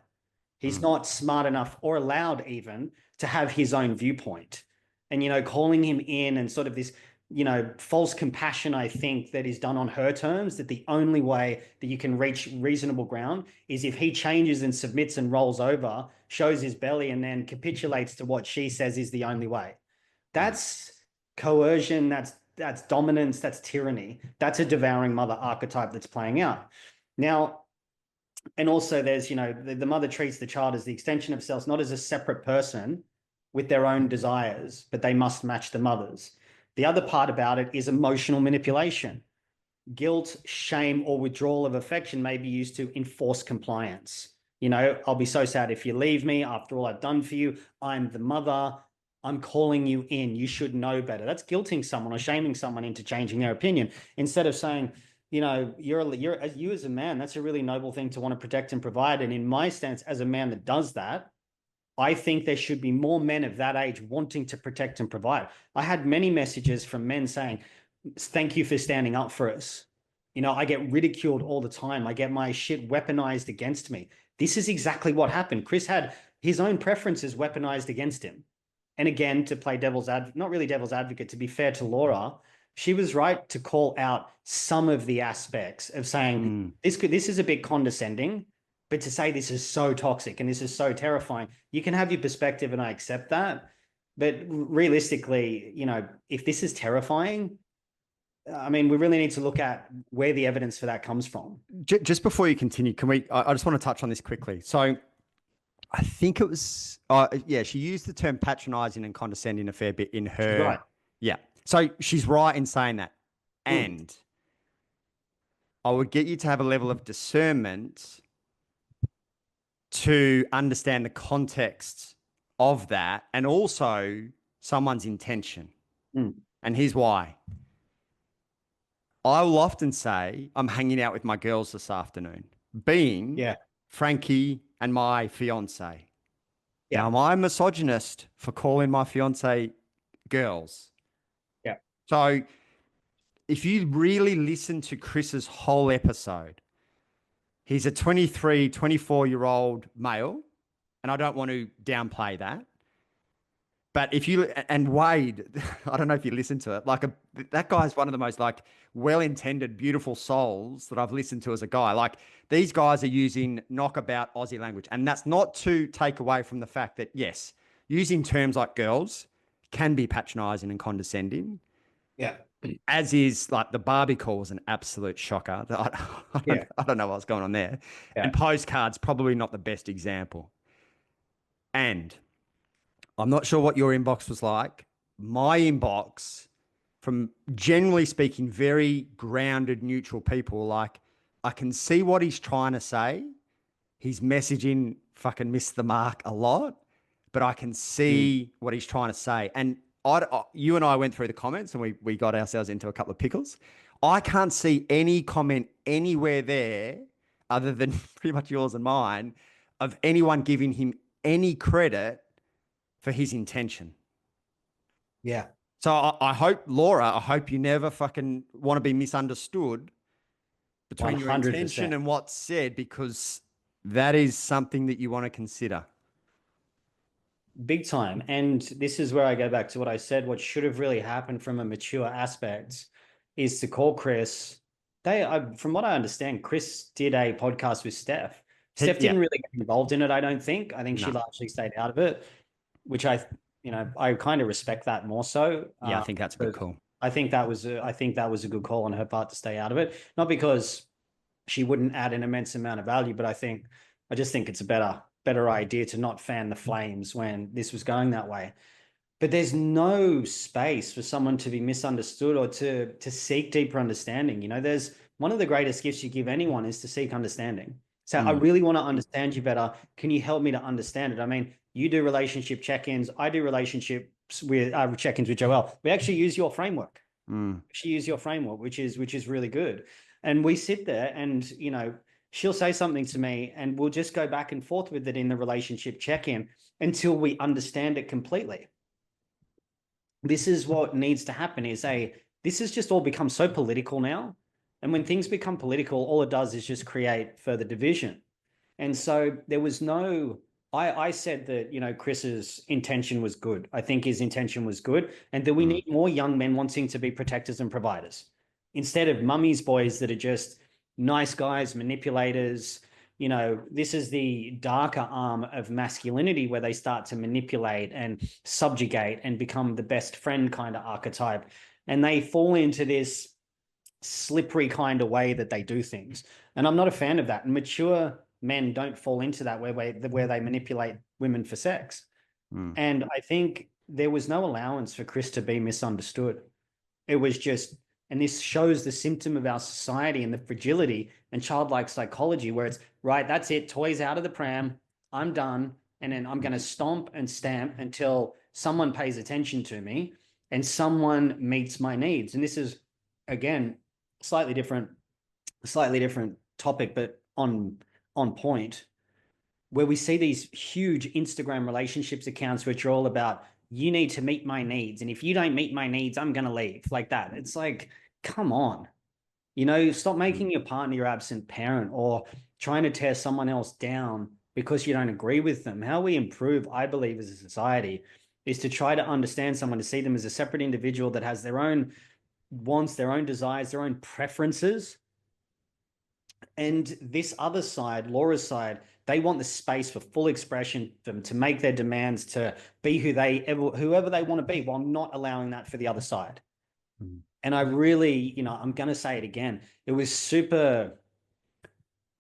S2: He's not smart enough or allowed even to have his own viewpoint. And, you know, calling him in and sort of this, you know, false compassion, I think, that is done on her terms, that the only way that you can reach reasonable ground is if he changes and submits and rolls over, shows his belly, and then capitulates to what she says is the only way. That's coercion, that's dominance, that's tyranny. That's a devouring mother archetype that's playing out. Now, and also there's, you know, the mother treats the child as the extension of herself, not as a separate person with their own desires, but they must match the mother's. The other part about it is emotional manipulation. Guilt, shame, or withdrawal of affection may be used to enforce compliance. You know, I'll be so sad if you leave me after all I've done for you. I'm the mother. I'm calling you in. You should know better. That's guilting someone or shaming someone into changing their opinion. Instead of saying, you know, you as a man, that's a really noble thing to want to protect and provide. And in my stance, as a man that does that, I think there should be more men of that age wanting to protect and provide. I had many messages from men saying, thank you for standing up for us. You know, I get ridiculed all the time. I get my shit weaponized against me. This is exactly what happened. Chris had his own preferences weaponized against him. And again, to play not really devil's advocate, to be fair to Laura, she was right to call out some of the aspects of saying, this is a bit condescending. But to say this is so toxic and this is so terrifying, you can have your perspective and I accept that. But realistically, you know, if this is terrifying, I mean, we really need to look at where the evidence for that comes from.
S1: Just before you continue, I just want to touch on this quickly. So I think it was, she used the term patronizing and condescending a fair bit in her.
S2: She's right.
S1: Yeah. So she's right in saying that. And I would get you to have a level of discernment to understand the context of that and also someone's intention. And here's why. I will often say I'm hanging out with my girls this afternoon, being Frankie and my fiance. Now, am I a misogynist for calling my fiance girls?
S2: Yeah.
S1: So if you really listen to Chris's whole episode, he's a 23, 24-year-old male, and I don't want to downplay that. But if you, and Wade, I don't know if you listen to it, like that guy's one of the most like well-intended, beautiful souls that I've listened to as a guy. Like these guys are using knockabout Aussie language. And that's not to take away from the fact that, yes, using terms like girls can be patronizing and condescending.
S2: Yeah.
S1: as is like the Barbie call was an absolute shocker. I don't know what's going on there.
S2: Yeah.
S1: And postcards, probably not the best example. And I'm not sure what your inbox was like. My inbox, from generally speaking, very grounded, neutral people, like, I can see what he's trying to say. He's messaging fucking missed the mark a lot, but I can see what he's trying to say. And you and I went through the comments and we got ourselves into a couple of pickles. I can't see any comment anywhere there other than pretty much yours and mine of anyone giving him any credit for his intention.
S2: Yeah.
S1: So I hope, Laura, I hope you never fucking want to be misunderstood between 100%. Your intention and what's said, because that is something that you want to consider.
S2: Big time. And this is where I go back to what I said. What should have really happened from a mature aspect is to call Chris. From what I understand, Chris did a podcast with Steph. Steph didn't really get involved in it, I don't think. I think she largely stayed out of it, which I kind of respect that more so.
S1: Yeah, I think that's a good call.
S2: I think that was a good call on her part to stay out of it. Not because she wouldn't add an immense amount of value, but I just think it's a better idea to not fan the flames when this was going that way. But there's no space for someone to be misunderstood or to seek deeper understanding. There's one of the greatest gifts you give anyone is to seek understanding. So I really want to understand you better. Can you help me to understand it? I mean, you do relationship check-ins. I do relationships with check-ins with Joelle. We actually use your framework. She use your framework, which is really good. And we sit there and, she'll say something to me and we'll just go back and forth with it in the relationship check-in until we understand it completely. This is what needs to happen this has just all become so political now. And when things become political, all it does is just create further division. And so there was I said that, Chris's intention was good. I think his intention was good. And that we need more young men wanting to be protectors and providers instead of mummy's boys that are just nice guys, manipulators. This is the darker arm of masculinity where they start to manipulate and subjugate and become the best friend kind of archetype. And they fall into this slippery kind of way that they do things. And I'm not a fan of that. And mature men don't fall into that where they manipulate women for sex. And I think there was no allowance for Chris to be misunderstood. It was just, and this shows the symptom of our society and the fragility and childlike psychology where it's, right, that's it, toys out of the pram, I'm done, and then I'm going to stomp and stamp until someone pays attention to me and someone meets my needs. And this is, again, slightly different topic, but on point, where we see these huge Instagram relationships accounts which are all about, you need to meet my needs, and if you don't meet my needs, I'm going to leave, like that. It's like, come on, stop making your partner your absent parent or trying to tear someone else down because you don't agree with them. How we improve, I believe, as a society is to try to understand someone, to see them as a separate individual that has their own wants, their own desires, their own preferences. And this other side, Laura's side, they want the space for full expression, for them to make their demands, to be whoever they want to be, while not allowing that for the other side. And I really, I'm going to say it again. It was super,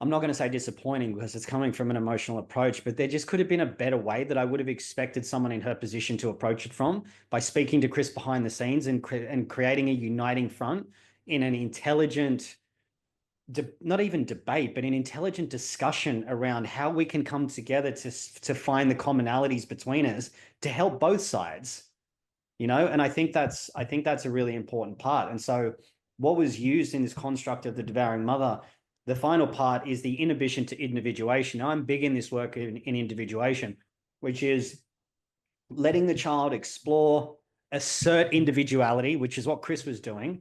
S2: I'm not going to say disappointing because it's coming from an emotional approach, but there just could have been a better way that I would have expected someone in her position to approach it from, by speaking to Chris behind the scenes and creating a uniting front in an intelligent, not even debate, but an intelligent discussion around how we can come together to find the commonalities between us to help both sides, and I think that's a really important part. And so what was used in this construct of the devouring mother, the final part is the inhibition to individuation. Now, I'm big in this work in individuation, which is letting the child explore, assert individuality, which is what Chris was doing.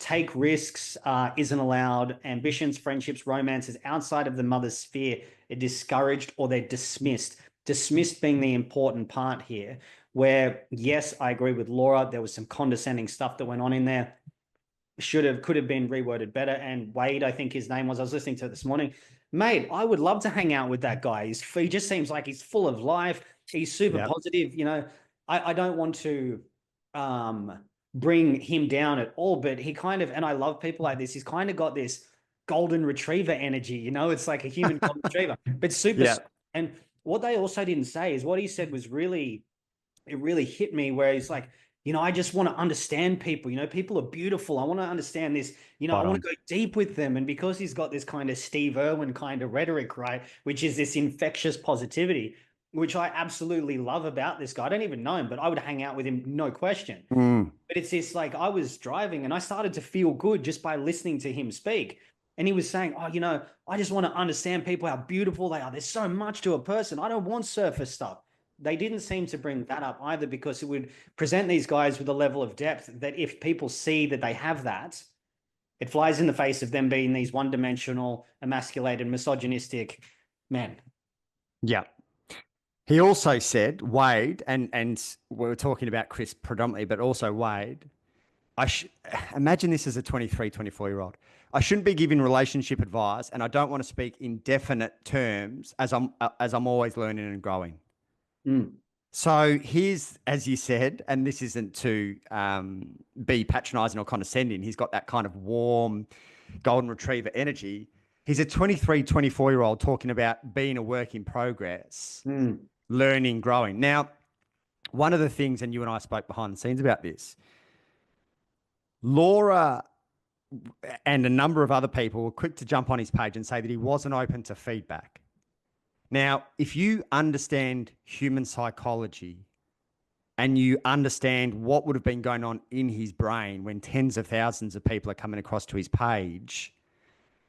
S2: Take risks isn't allowed. Ambitions, friendships, romances outside of the mother's sphere are discouraged or they're dismissed. Dismissed being the important part here, where, yes, I agree with Laura, there was some condescending stuff that went on in there. Could have been reworded better. And Wade, I think his name was, I was listening to it this morning. Mate, I would love to hang out with that guy. He just seems like he's full of life. He's super positive. I don't want to bring him down at all, but he kind of, and I love people like this, he's kind of got this golden retriever energy, it's like a human golden retriever, but super.
S1: Yeah.
S2: And what they also didn't say is what he said was really, it really hit me, where he's like, I just want to understand people. People are beautiful. I want to understand this. I want to go deep with them. And because he's got this kind of Steve Irwin kind of rhetoric, right, which is this infectious positivity, which I absolutely love about this guy. I don't even know him, but I would hang out with him, no question. But it's this, like, I was driving and I started to feel good just by listening to him speak. And he was saying, I just want to understand people, how beautiful they are. There's so much to a person. I don't want surface stuff. They didn't seem to bring that up either, because it would present these guys with a level of depth that if people see that they have that, it flies in the face of them being these one-dimensional, emasculated, misogynistic men.
S1: Yeah. He also said, Wade, and we were talking about Chris predominantly, but also Wade, imagine this as a 23, 24-year-old. I shouldn't be giving relationship advice, and I don't want to speak in definite terms as I'm always learning and growing. So here's, as you said, and this isn't to be patronizing or condescending, he's got that kind of warm golden retriever energy. He's a 23, 24-year-old talking about being a work in progress, learning, growing. Now, one of the things, and you and I spoke behind the scenes about this, Laura and a number of other people were quick to jump on his page and say that he wasn't open to feedback. Now, if you understand human psychology and you understand what would have been going on in his brain when tens of thousands of people are coming across to his page,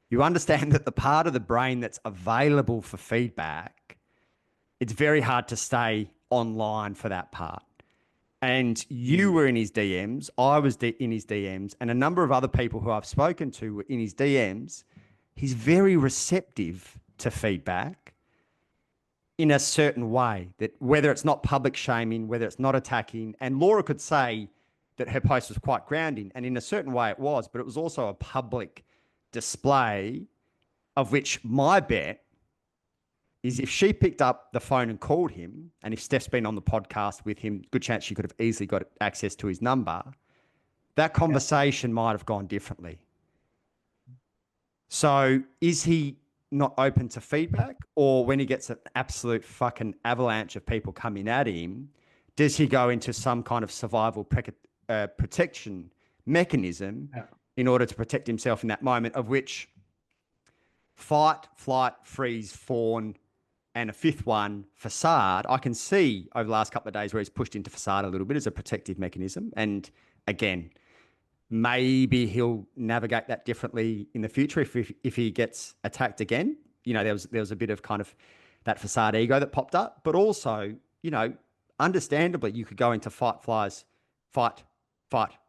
S1: you understand that the part of the brain that's available for feedback, it's very hard to stay online for that part. And you were in his DMs, I was in his DMs, and a number of other people who I've spoken to were in his DMs. He's very receptive to feedback in a certain way, that whether it's not public shaming, whether it's not attacking. And Laura could say that her post was quite grounding, and in a certain way it was, but it was also a public display, of which my bet is if she picked up the phone and called him, and if Steph's been on the podcast with him, good chance she could have easily got access to his number, that conversation might have gone differently. So is he not open to feedback? Or when he gets an absolute fucking avalanche of people coming at him, does he go into some kind of survival protection mechanism in order to protect himself in that moment, of which fight, flight, freeze, fawn, and a fifth one, facade, I can see over the last couple of days where he's pushed into facade a little bit as a protective mechanism. And again, maybe he'll navigate that differently in the future if he gets attacked again. There was a bit of kind of that facade ego that popped up, but also, understandably, you could go into fight, flies, fight,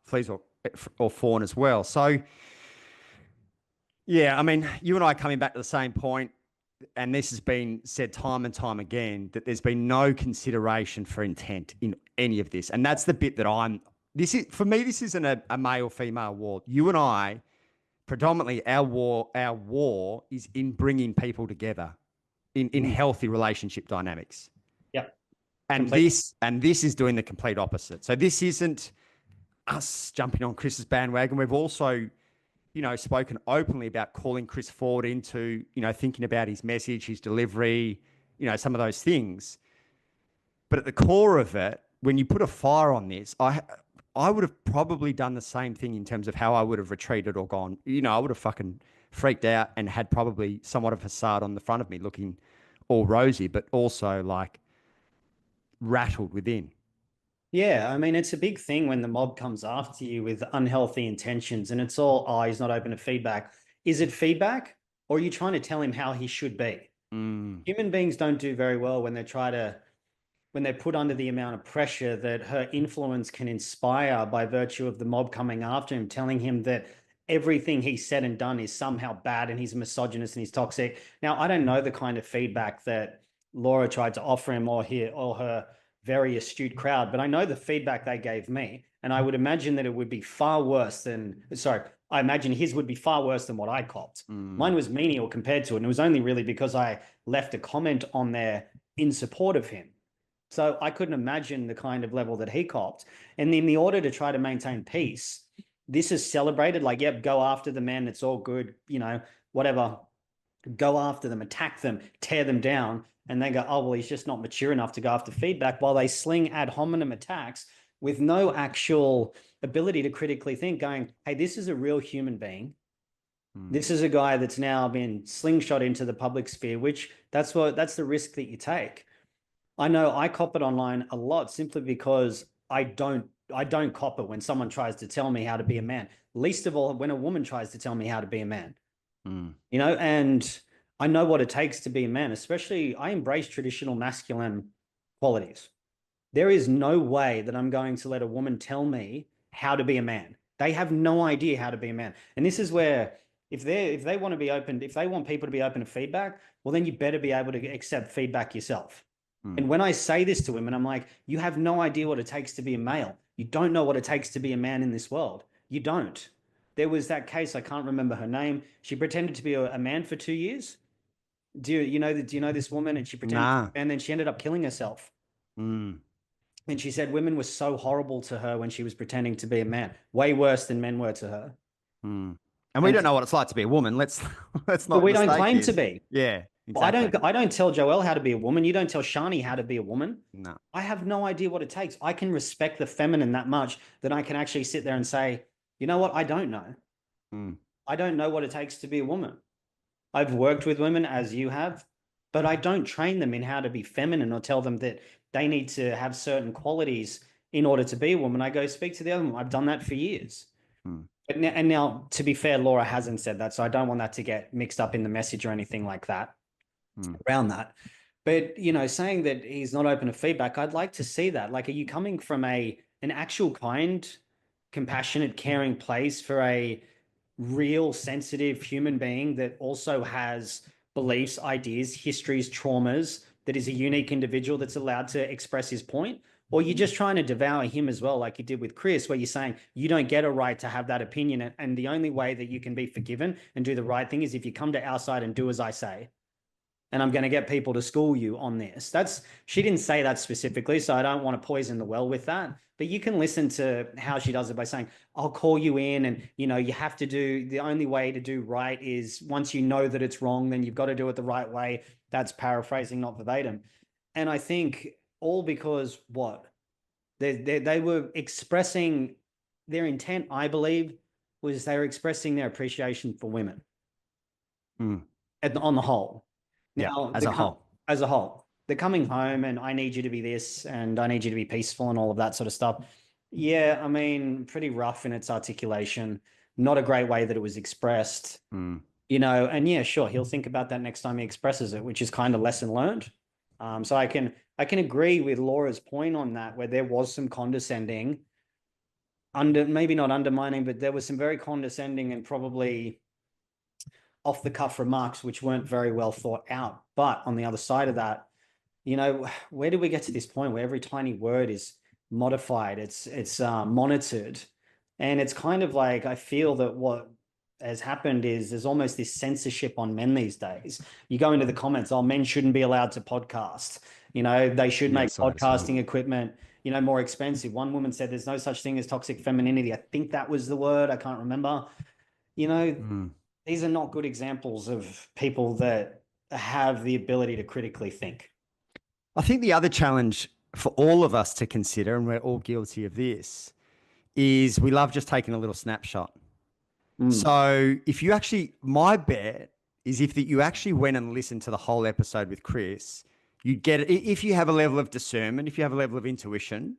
S1: fleas, or fawn as well. So, yeah, I mean, you and I are coming back to the same point, and this has been said time and time again, that there's been no consideration for intent in any of this. And that's the bit that for me, this isn't a male-female war. You and I, predominantly our war is in bringing people together in healthy relationship dynamics.
S2: Yep.
S1: And this is doing the complete opposite. So this isn't us jumping on Chris's bandwagon. We've also, spoken openly about calling Chris forward into, thinking about his message, his delivery, some of those things. But at the core of it, when you put a fire on this, I would have probably done the same thing in terms of how I would have retreated or gone. I would have fucking freaked out and had probably somewhat of a facade on the front of me looking all rosy, but also like rattled within.
S2: Yeah, I mean, it's a big thing when the mob comes after you with unhealthy intentions and it's all, he's not open to feedback. Is it feedback, or are you trying to tell him how he should be? Human beings don't do very well when they're put under the amount of pressure that her influence can inspire by virtue of the mob coming after him, telling him that everything he's said and done is somehow bad and he's a misogynist and he's toxic. Now, I don't know the kind of feedback that Laura tried to offer him or her very astute crowd, but I know the feedback they gave me, and I would imagine that it would be far worse than, I imagine his would be far worse than what I copped. Mine was menial compared to it, and it was only really because I left a comment on there in support of him. So I couldn't imagine the kind of level that he copped. And in the order to try to maintain peace, this is celebrated like, yep, go after the men. It's all good, whatever. Go after them, attack them, tear them down. And they go, oh, well, he's just not mature enough to go after feedback, while they sling ad hominem attacks with no actual ability to critically think, going, hey, this is a real human being. This is a guy that's now been slingshot into the public sphere, which that's the risk that you take. I know I cop it online a lot simply because I don't cop it when someone tries to tell me how to be a man. Least of all when a woman tries to tell me how to be a man. And I know what it takes to be a man, especially I embrace traditional masculine qualities. There is no way that I'm going to let a woman tell me how to be a man. They have no idea how to be a man. And this is where if they want to be open, if they want people to be open to feedback, well, then you better be able to accept feedback yourself. And when I say this to women, I'm like, you have no idea what it takes to be a male. You don't know what it takes to be a man in this world. You don't. There was that case, I can't remember her name. She pretended to be a man for 2 years. Do you know this woman? And she pretended, and then she ended up killing herself. And she said women were so horrible to her when she was pretending to be a man, way worse than men were to her.
S1: And we don't know what it's like to be a woman. Let's not.
S2: But we don't claim to be.
S1: Yeah. Exactly.
S2: I don't tell Joelle how to be a woman. You don't tell Shani how to be a woman.
S1: No.
S2: I have no idea what it takes. I can respect the feminine that much that I can actually sit there and say, you know what? I don't know. I don't know what it takes to be a woman. I've worked with women as you have, but I don't train them in how to be feminine or tell them that they need to have certain qualities in order to be a woman. I go speak to the other one. I've done that for years. And now, to be fair, Laura hasn't said that, so I don't want that to get mixed up in the message or anything like that around that. But, saying that he's not open to feedback, I'd like to see that. Like, are you coming from an actual kind, compassionate, caring place for a real, sensitive human being that also has beliefs, ideas, histories, traumas, that is a unique individual that's allowed to express his point? Or you're just trying to devour him as well, like you did with Chris, where you're saying you don't get a right to have that opinion. And the only way that you can be forgiven and do the right thing is if you come to our side and do as I say. And I'm going to get people to school you on this. She didn't say that specifically, so I don't want to poison the well with that. But you can listen to how she does it by saying, I'll call you in and, you have to do, the only way to do right is once you know that it's wrong, then you've got to do it the right way. That's paraphrasing, not verbatim. And I think all because what? They were expressing their intent, I believe, was they were expressing their appreciation for women on the whole. Now,
S1: as a
S2: whole, they're coming home and I need you to be this and I need you to be peaceful and all of that sort of stuff. Yeah, I mean, pretty rough in its articulation. Not a great way that it was expressed, and yeah, sure, he'll think about that next time he expresses it, which is kind of lesson learned. So I can agree with Laura's point on that, where there was some condescending, maybe not undermining, but there was some very condescending and probably off the cuff remarks, which weren't very well thought out. But on the other side of that, where did we get to this point where every tiny word is modified? It's monitored. And it's kind of like, I feel that what has happened is there's almost this censorship on men these days. You go into the comments, oh, men shouldn't be allowed to podcast. They should make podcasting equipment, more expensive. One woman said there's no such thing as toxic femininity. I think that was the word. I can't remember. These are not good examples of people that have the ability to critically think.
S1: I think the other challenge for all of us to consider, and we're all guilty of this, is we love just taking a little snapshot. So if you actually, my bet is if you actually went and listened to the whole episode with Chris, you'd get, if you have a level of discernment, if you have a level of intuition,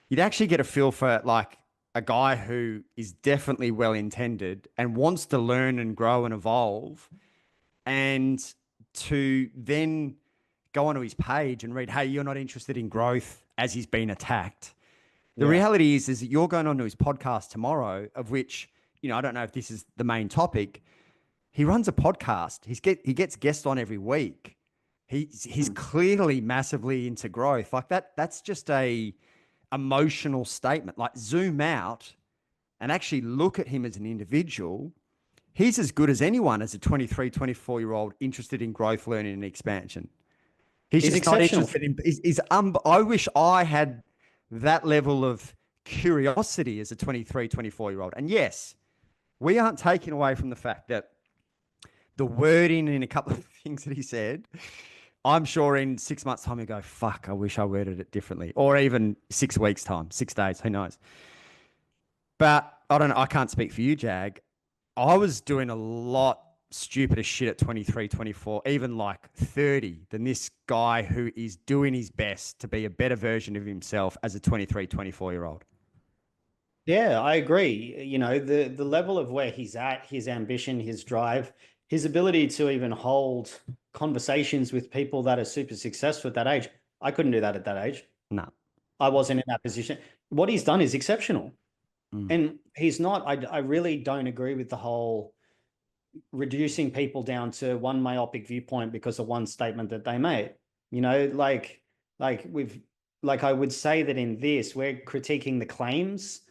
S1: you'd actually get a feel for like a guy who is definitely well-intended and wants to learn and grow and evolve, and to then go onto his page and read, hey, you're not interested in growth, as he's been attacked. The reality is that you're going onto his podcast tomorrow, of which, I don't know if this is the main topic. He runs a podcast. He gets guests on every week. He's clearly massively into growth. Like that's just a emotional statement. Like zoom out and actually look at him as an individual. He's as good as anyone as a 23, 24-year-old interested in growth, learning and expansion. He's
S2: He's
S1: just not
S2: exceptional.
S1: interested in. I wish I had that level of curiosity as a 23, 24-year-old. And yes, we aren't taking away from the fact that the wording in a couple of things that he said, I'm sure in 6 months' time, you go, fuck, I wish I worded it differently. Or even 6 weeks' time, 6 days, who knows? But I don't know. I can't speak for you, Jag. I was doing a lot stupider shit at 23, 24, even like 30 than this guy who is doing his best to be a better version of himself as a 23, 24-year-old.
S2: Yeah, I agree. You know, the level of where he's at, his ambition, his drive, his ability to even hold conversations with people that are super successful at that age. I couldn't do that at that age.
S1: No.
S2: I wasn't in that position. What he's done is exceptional.
S1: Mm.
S2: And he's not, I really don't agree with the whole reducing people down to one myopic viewpoint because of one statement that they made. You know, like we've like I would say that in this, we're critiquing the claims,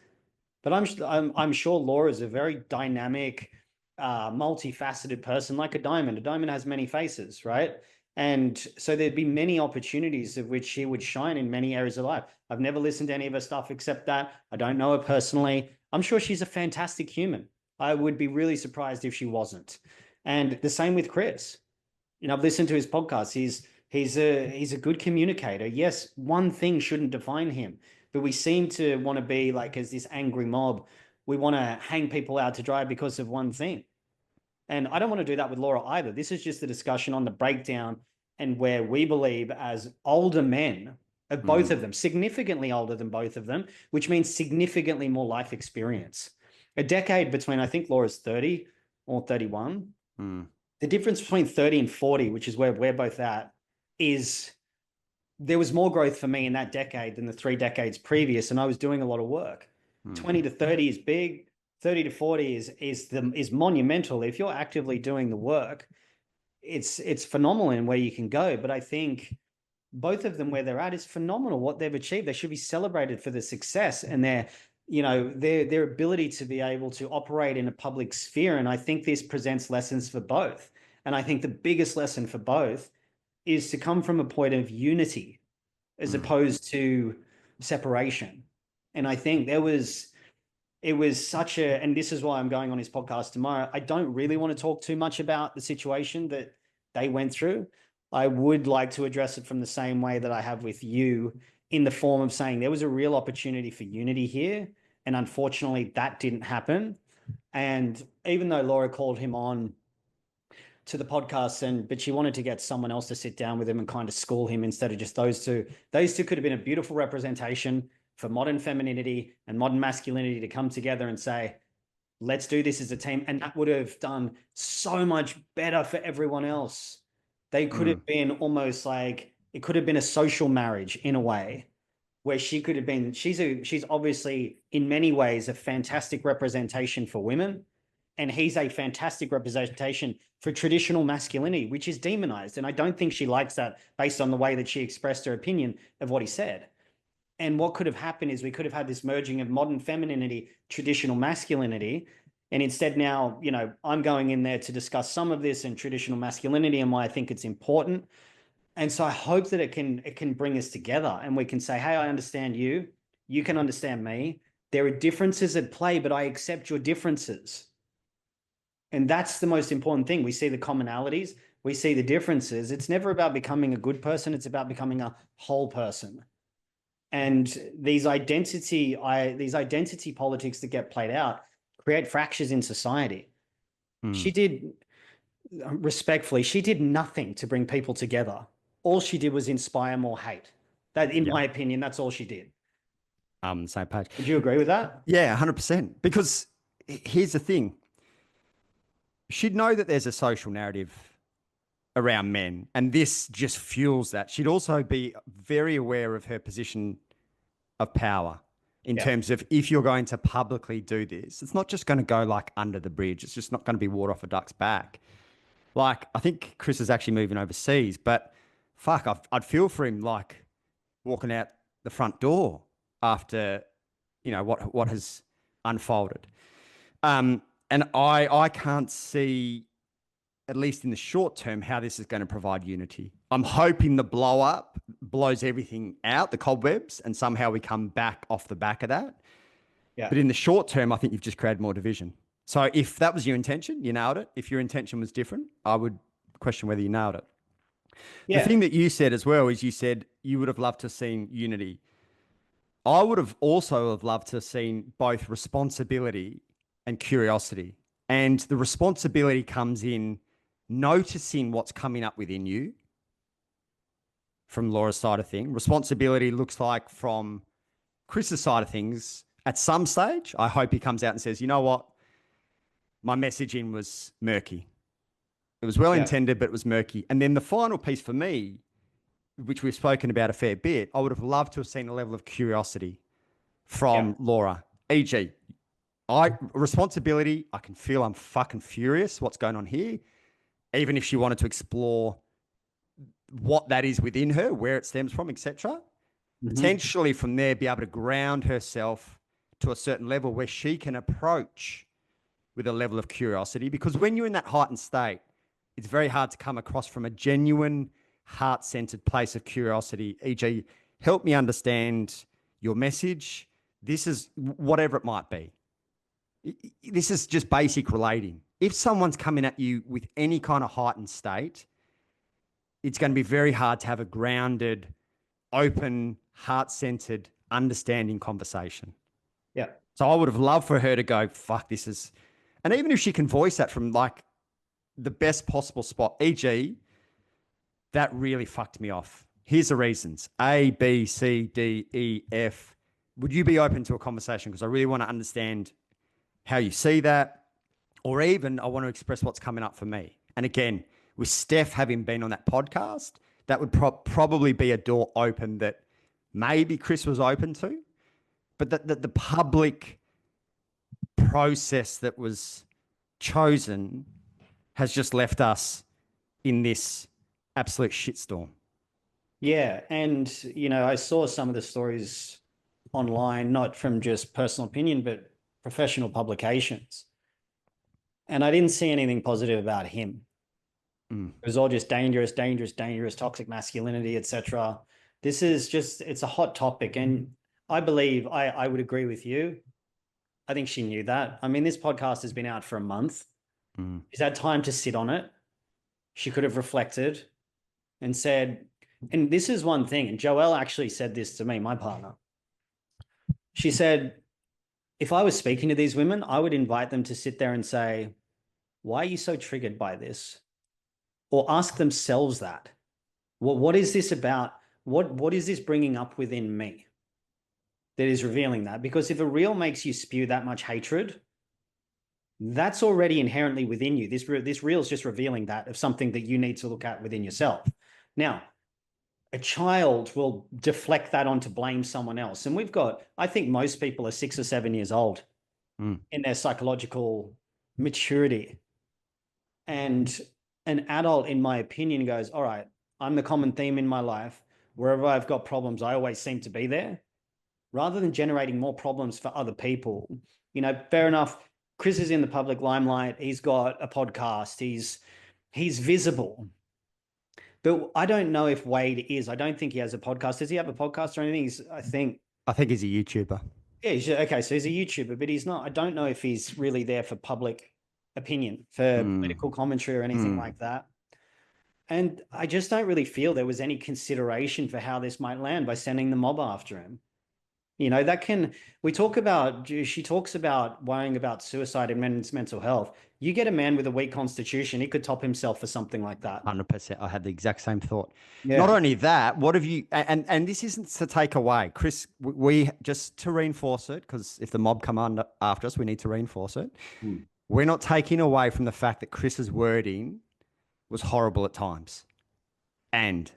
S2: but I'm sure Laura's a very dynamic, multifaceted person, like a diamond. A diamond has many faces, right? And so there'd be many opportunities of which she would shine in many areas of life. I've never listened to any of her stuff except that. I don't know her personally. I'm sure she's a fantastic human. I would be really surprised if she wasn't. And the same with Chris. You know, I've listened to his podcast. He's a good communicator. Yes, one thing shouldn't define him, but we seem to want to be like as this angry mob. We want to hang people out to dry because of one thing. And I don't want to do that with Laura either. This is just a discussion on the breakdown and where we believe as older men of both of them, significantly older than both of them, which means significantly more life experience. A decade between, I think Laura's 30 or 31. The difference between 30 and 40, which is where we're both at, is there was more growth for me in that decade than the 3 decades previous, and I was doing a lot of work. 20 to 30 is big. 30 to 40 is monumental. If you're actively doing the work, it's phenomenal in where you can go. But I think both of them where they're at is phenomenal. What they've achieved, they should be celebrated for the success and their ability to be able to operate in a public sphere. And I think this presents lessons for both. And I think the biggest lesson for both is to come from a point of unity as opposed to separation. And I think it was and this is why I'm going on his podcast tomorrow. I don't really want to talk too much about the situation that they went through. I would like to address it from the same way that I have with you, in the form of saying there was a real opportunity for unity here. And unfortunately, that didn't happen. And even though Laura called him on to the podcast, but she wanted to get someone else to sit down with him and kind of school him instead of just those two. Those two could have been a beautiful representation for modern femininity and modern masculinity to come together and say, let's do this as a team. And that would have done so much better for everyone else. They could have been almost like, it could have been a social marriage in a way where she could have been, she's obviously in many ways a fantastic representation for women. And he's a fantastic representation for traditional masculinity, which is demonized. And I don't think she likes that based on the way that she expressed her opinion of what he said. And what could have happened is we could have had this merging of modern femininity, traditional masculinity. And instead now, you know, I'm going in there to discuss some of this and traditional masculinity and why I think it's important. And so I hope that it can bring us together and we can say, hey, I understand you. You can understand me. There are differences at play, but I accept your differences. And that's the most important thing. We see the commonalities, we see the differences. It's never about becoming a good person. It's about becoming a whole person. And these identity politics that get played out create fractures in society. She did, respectfully, she did nothing to bring people together. All she did was inspire more hate. That, in my opinion, that's all she did.
S1: Same page.
S2: Would you agree with that?
S1: Yeah, 100%. Because here's the thing. She'd know that there's a social narrative around men, and this just fuels that. She'd also be very aware of her position of power in terms of, if you're going to publicly do this, it's not just going to go like under the bridge. It's just not going to be water off a duck's back. Like, I think Chris is actually moving overseas, but fuck, I'd feel for him like walking out the front door after, you know, what has unfolded. And I can't see at least in the short term, how this is going to provide unity. I'm hoping the blow up blows everything out, the cobwebs, and somehow we come back off the back of that.
S2: Yeah.
S1: But in the short term, I think you've just created more division. So if that was your intention, you nailed it. If your intention was different, I would question whether you nailed it.
S2: Yeah.
S1: The thing that you said as well is you said you would have loved to have seen unity. I would have also have loved to have seen both responsibility and curiosity. And the responsibility comes in noticing what's coming up within you from Laura's side of things. Responsibility looks like from Chris's side of things. At some stage, I hope he comes out and says, you know what? My messaging was murky. It was well intended, but it was murky. And then the final piece for me, which we've spoken about a fair bit, I would have loved to have seen a level of curiosity from Laura. E.g., responsibility, I can feel I'm fucking furious what's going on here. Even if she wanted to explore what that is within her, where it stems from, etc. Potentially from there be able to ground herself to a certain level where she can approach with a level of curiosity. Because when you're in that heightened state, it's very hard to come across from a genuine, heart-centered place of curiosity, e.g., help me understand your message. This is whatever it might be. This is just basic relating. If someone's coming at you with any kind of heightened state, it's going to be very hard to have a grounded, open, heart-centered, understanding conversation.
S2: Yeah.
S1: So I would have loved for her to go, fuck, this is... And even if she can voice that from like the best possible spot, e.g., that really fucked me off. Here's the reasons. A, B, C, D, E, F. Would you be open to a conversation? Because I really want to understand how you see that. Or even I want to express what's coming up for me. And again, with Steph having been on that podcast, that would probably be a door open that maybe Chris was open to. But the public process that was chosen has just left us in this absolute shitstorm.
S2: Yeah. And, I saw some of the stories online, not from just personal opinion, but professional publications. And I didn't see anything positive about him. It was all just dangerous, toxic masculinity, etc. This is just, it's a hot topic. And I believe I would agree with you. I think she knew that. I mean, this podcast has been out for a month. She's had time to sit on it. She could have reflected and said, and this is one thing, and Joelle actually said this to me, my partner. She said, if I was speaking to these women, I would invite them to sit there and say, why are you so triggered by this? Or ask themselves that. What is this about? What is this bringing up within me that is revealing that? Because if a reel makes you spew that much hatred, that's already inherently within you. This reel is just revealing that of something that you need to look at within yourself. Now, a child will deflect that on to blame someone else. And I think most people are 6 or 7 years old in their psychological maturity. And an adult, in my opinion, goes, all right, I'm the common theme in my life. Wherever I've got problems, I always seem to be there. Rather than generating more problems for other people, fair enough. Chris is in the public limelight. He's got a podcast. He's visible. But I don't know if Wade is. I don't think he has a podcast. Does he have a podcast or anything? I think
S1: he's a YouTuber.
S2: Yeah, okay. So he's a YouTuber, but he's not. I don't know if he's really there for public opinion, for political commentary or anything like that. And I just don't really feel there was any consideration for how this might land by sending the mob after him. She talks about worrying about suicide and men's mental health. You get a man with a weak constitution, he could top himself for something like that.
S1: 100%. I had the exact same thought.
S2: Yeah.
S1: Not only that, what have you, and this isn't to take away, Chris, we just to reinforce it, because if the mob come after us, we need to reinforce it. We're not taking away from the fact that Chris's wording was horrible at times. And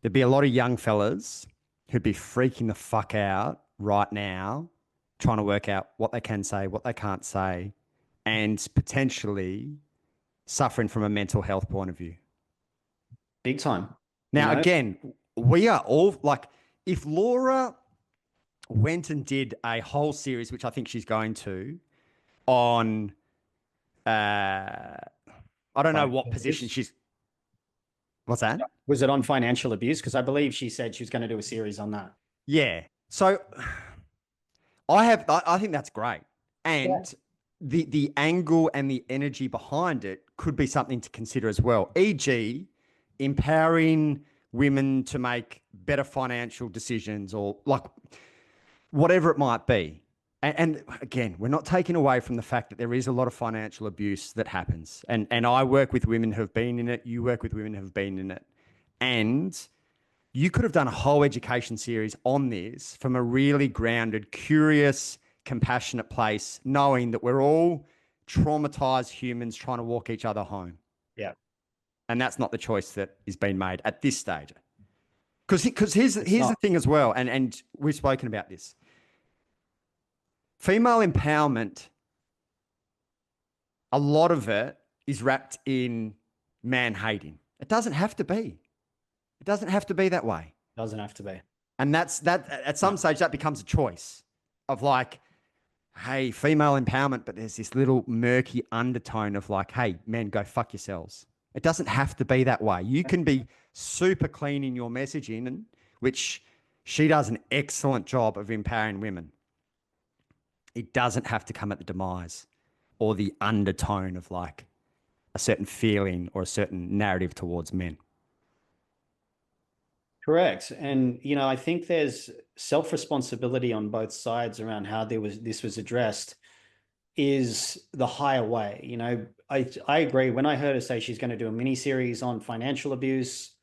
S1: there'd be a lot of young fellas who'd be freaking the fuck out right now, trying to work out what they can say, what they can't say, and potentially suffering from a mental health point of view.
S2: Big time.
S1: Now, again, we are all like, if Laura went and did a whole series, which I think she's going to, on I don't know
S2: Financial
S1: what position
S2: abuse?
S1: she's. What's that?
S2: Was it on financial abuse? Because I believe she said she was going to do a series on that.
S1: Yeah. So I think that's great.
S2: Yeah.
S1: And the angle and the energy behind it could be something to consider as well. E.g., empowering women to make better financial decisions or like whatever it might be. And again, we're not taking away from the fact that there is a lot of financial abuse that happens. And I work with women who have been in it. You work with women who have been in it. And you could have done a whole education series on this from a really grounded, curious, compassionate place, knowing that we're all traumatized humans trying to walk each other home.
S2: Yeah.
S1: And that's not the choice that is being made at this stage. Because here's the thing as well, and we've spoken about this. Female empowerment, a lot of it is wrapped in man hating. It doesn't have to be. It doesn't have to be that way.
S2: Doesn't have to be.
S1: And that's that at some stage that becomes a choice of like, hey, female empowerment, but there's this little murky undertone of like, hey, men, go fuck yourselves. It doesn't have to be that way. You can be super clean in your messaging, and which she does an excellent job of empowering women. It doesn't have to come at the demise or the undertone of like a certain feeling or a certain narrative towards men.
S2: Correct. And, I think there's self-responsibility on both sides around how this was addressed is the higher way. I agree. When I heard her say she's going to do a mini series on financial abuse,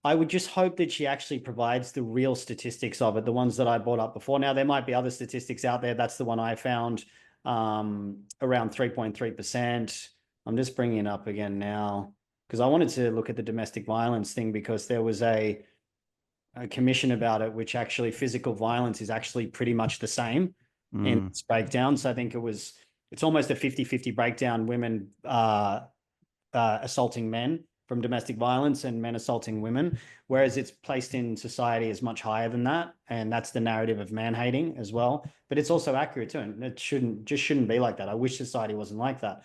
S2: I would just hope that she actually provides the real statistics of it, the ones that I brought up before. Now, there might be other statistics out there. That's the one I found, around 3.3%. I'm just bringing it up again now because I wanted to look at the domestic violence thing because there was a commission about it, which actually physical violence is actually pretty much the same in its breakdown. So I think it's almost a 50-50 breakdown, women assaulting men from domestic violence and men assaulting women, whereas it's placed in society as much higher than that. And that's the narrative of man hating as well. But it's also accurate too. And it shouldn't be like that. I wish society wasn't like that.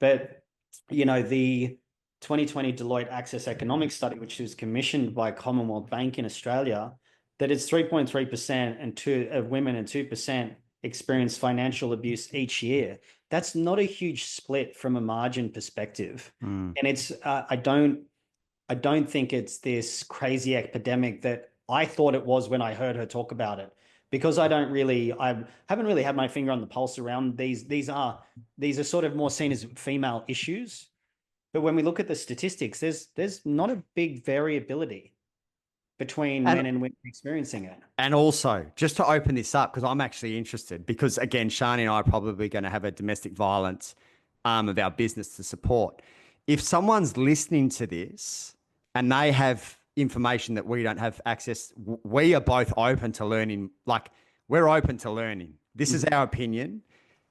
S2: But, the 2020 Deloitte Access Economics Study, which was commissioned by Commonwealth Bank in Australia, that it's 3.3% of women and 2% experience financial abuse each year. That's not a huge split from a margin perspective. And it's I don't think it's this crazy epidemic that I thought it was when I heard her talk about it. Because I haven't really had my finger on the pulse around these. These are sort of more seen as female issues. But when we look at the statistics, there's not a big variability between men and women experiencing it.
S1: And also, just to open this up, because I'm actually interested, because again, Shani and I are probably going to have a domestic violence arm of our business to support. If someone's listening to this and they have information that we don't have access, we are both open to learning. Like, we're open to learning. This is our opinion.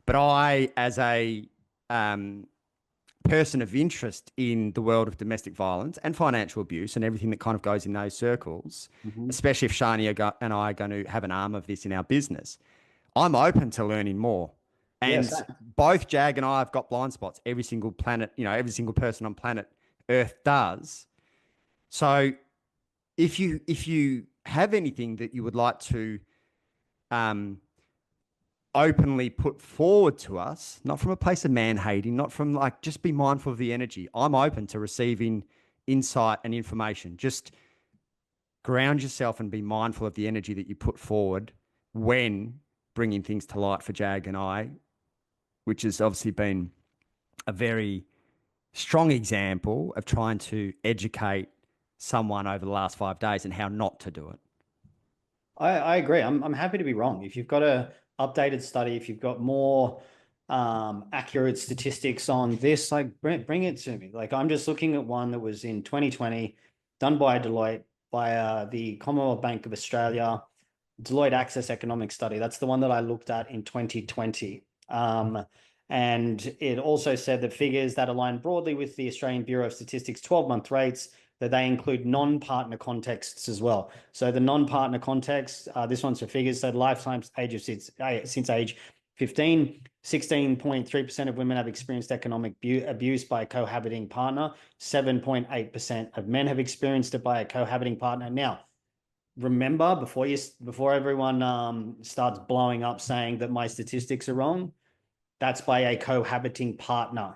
S1: But I, as a person of interest in the world of domestic violence and financial abuse and everything that kind of goes in those circles, especially if Shani and I are going to have an arm of this in our business, I'm open to learning more. And
S2: Yes.
S1: both Jag and I have got blind spots. Every single planet, every single person on planet Earth does. So if you have anything that you would like to openly put forward to us, not from a place of man hating, not from like, just be mindful of the energy. I'm open to receiving insight and information. Just ground yourself and be mindful of the energy that you put forward when bringing things to light for Jag and I, which has obviously been a very strong example of trying to educate someone over the last 5 days and how not to do it.
S2: I agree. I'm happy to be wrong. If you've got a updated study, if you've got more accurate statistics on this, like bring it to me. Like, I'm just looking at one that was in 2020, done by Deloitte, by the Commonwealth Bank of Australia, Deloitte Access Economic Study. That's the one that I looked at in 2020. And it also said that figures that align broadly with the Australian Bureau of Statistics 12-month rates, that they include non-partner contexts as well. So the non-partner context, this one's for figures, so lifetime age of since age 16.3% of women have experienced economic abuse by a cohabiting partner. 7.8% of men have experienced it by a cohabiting partner. Now, remember, before everyone starts blowing up saying that my statistics are wrong, that's by a cohabiting partner.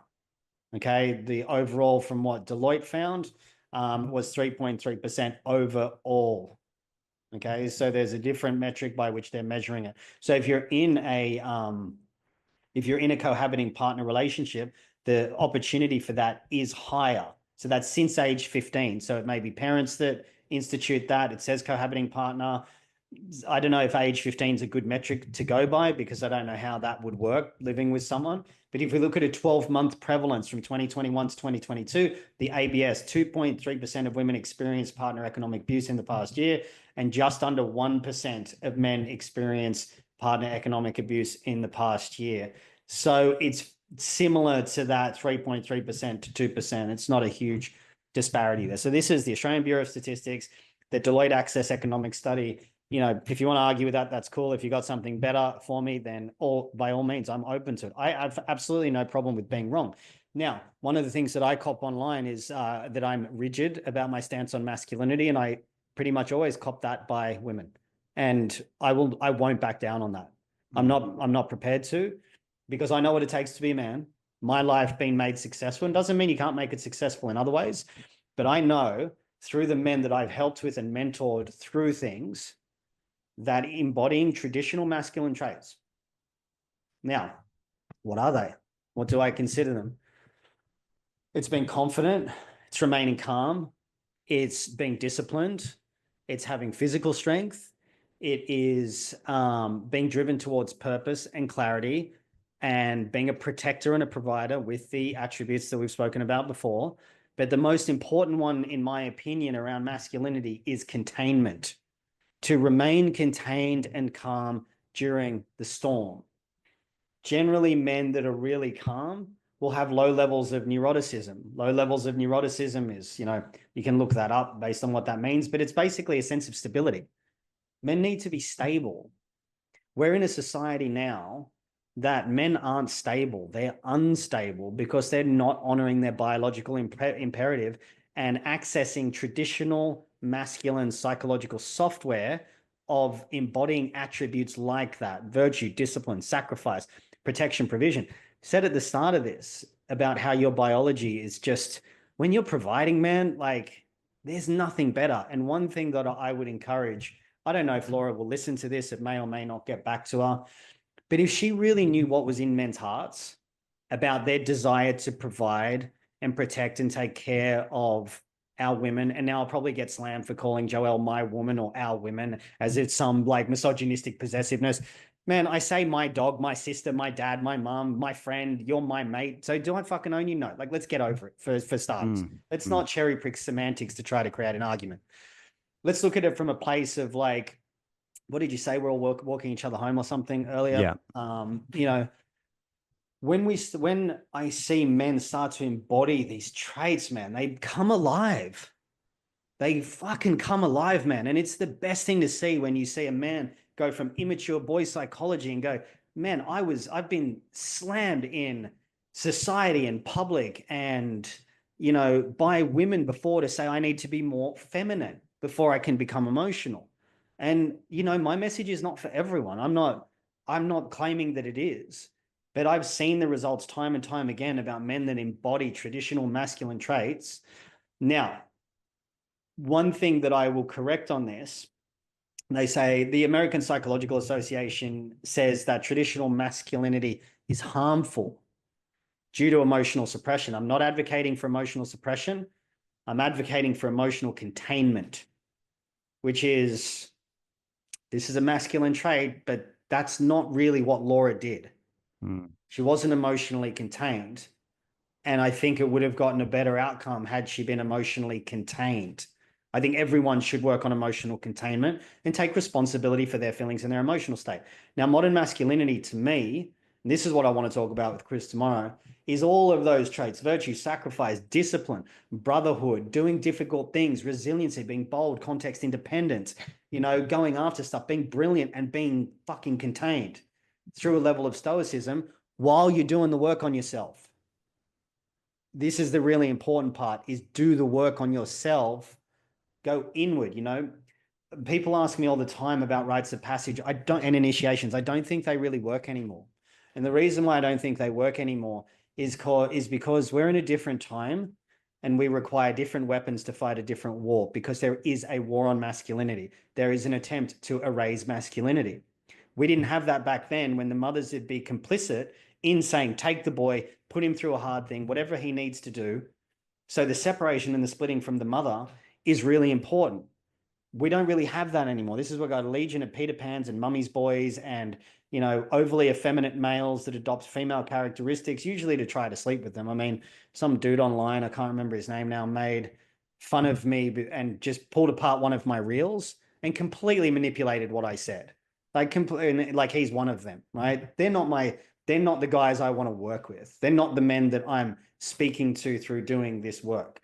S2: Okay, the overall from what Deloitte found was 3.3% overall. Okay, so there's a different metric by which they're measuring it. So if you're in a cohabiting partner relationship, the opportunity for that is higher. So that's since age 15. So it may be parents that institute that. It says cohabiting partner. I don't know if age 15 is a good metric to go by, because I don't know how that would work living with someone. But if we look at a 12-month prevalence from 2021 to 2022, the ABS, 2.3% of women experienced partner economic abuse in the past year, and just under 1% of men experience partner economic abuse in the past year. So it's similar to that 3.3% to 2%. It's not a huge disparity there. So this is the Australian Bureau of Statistics, the Deloitte Access Economic Study. You know, if you want to argue with that, that's cool. If you got something better for me, then by all means, I'm open to it. I have absolutely no problem with being wrong. Now, one of the things that I cop online is that I'm rigid about my stance on masculinity, and I pretty much always cop that by women. And I won't back down on that. I'm not prepared to, because I know what it takes to be a man. My life being made successful, and doesn't mean you can't make it successful in other ways, but I know through the men that I've helped with and mentored through things, that embodying traditional masculine traits. Now, what are they? What do I consider them? It's being confident. It's remaining calm. It's being disciplined. It's having physical strength. It is being driven towards purpose and clarity, and being a protector and a provider with the attributes that we've spoken about before. But the most important one, in my opinion, around masculinity is containment. To remain contained and calm during the storm. Generally, men that are really calm will have low levels of neuroticism. Low levels of neuroticism is, you can look that up based on what that means, but it's basically a sense of stability. Men need to be stable. We're in a society now that men aren't stable. They're unstable because they're not honoring their biological imperative and accessing traditional masculine psychological software of embodying attributes like that: virtue, discipline, sacrifice, protection, provision. Said at the start of this about how your biology is just, when you're providing, man, like there's nothing better. And one thing that I would encourage, I don't know if Laura will listen to this, it may or may not get back to her, but if she really knew what was in men's hearts about their desire to provide and protect and take care of our women, and now I'll probably get slammed for calling Joelle my woman or our women as if some like misogynistic possessiveness. Man, I say my dog, my sister, my dad, my mom, my friend, you're my mate. So do I fucking own you? No. Like, let's get over it for starters. Let's not cherry pick semantics to try to create an argument. Let's look at it from a place of like, what did you say? We're all walking each other home or something earlier. Yeah. When I see men start to embody these traits, man, they come alive. They fucking come alive, man. And it's the best thing to see when you see a man go from immature boy psychology and go, man, I've been slammed in society and public and, by women before to say I need to be more feminine before I can become emotional. And, my message is not for everyone. I'm not claiming that it is, but I've seen the results time and time again about men that embody traditional masculine traits. Now, one thing that I will correct on this, they say the American Psychological Association says that traditional masculinity is harmful due to emotional suppression. I'm not advocating for emotional suppression. I'm advocating for emotional containment, which is, this is a masculine trait, but that's not really what Laura did. She wasn't emotionally contained. And I think it would have gotten a better outcome had she been emotionally contained. I think everyone should work on emotional containment and take responsibility for their feelings and their emotional state. Now, modern masculinity to me, and this is what I want to talk about with Chris tomorrow, is all of those traits: virtue, sacrifice, discipline, brotherhood, doing difficult things, resiliency, being bold, context independent, going after stuff, being brilliant and being fucking contained. through a level of stoicism while you're doing the work on yourself. This is the really important part, is do the work on yourself, go inward. You know, people ask me all the time about rites of passage and initiations. I don't think they really work anymore. And the reason why I don't think they work anymore is because we're in a different time and we require different weapons to fight a different war, because there is a war on masculinity. There is an attempt to erase masculinity. We didn't have that back then, when the mothers would be complicit in saying, take the boy, put him through a hard thing, whatever he needs to do. So the separation and the splitting from the mother is really important. We don't really have that anymore. This is what got a legion of Peter Pans and mummy's boys and, you know, overly effeminate males that adopt female characteristics, usually to try to sleep with them. I mean, some dude online, I can't remember his name now, made fun of me and just pulled apart one of my reels and completely manipulated what I said. Like he's one of them, right? They're not the guys I want to work with. They're not the men that I'm speaking to through doing this work.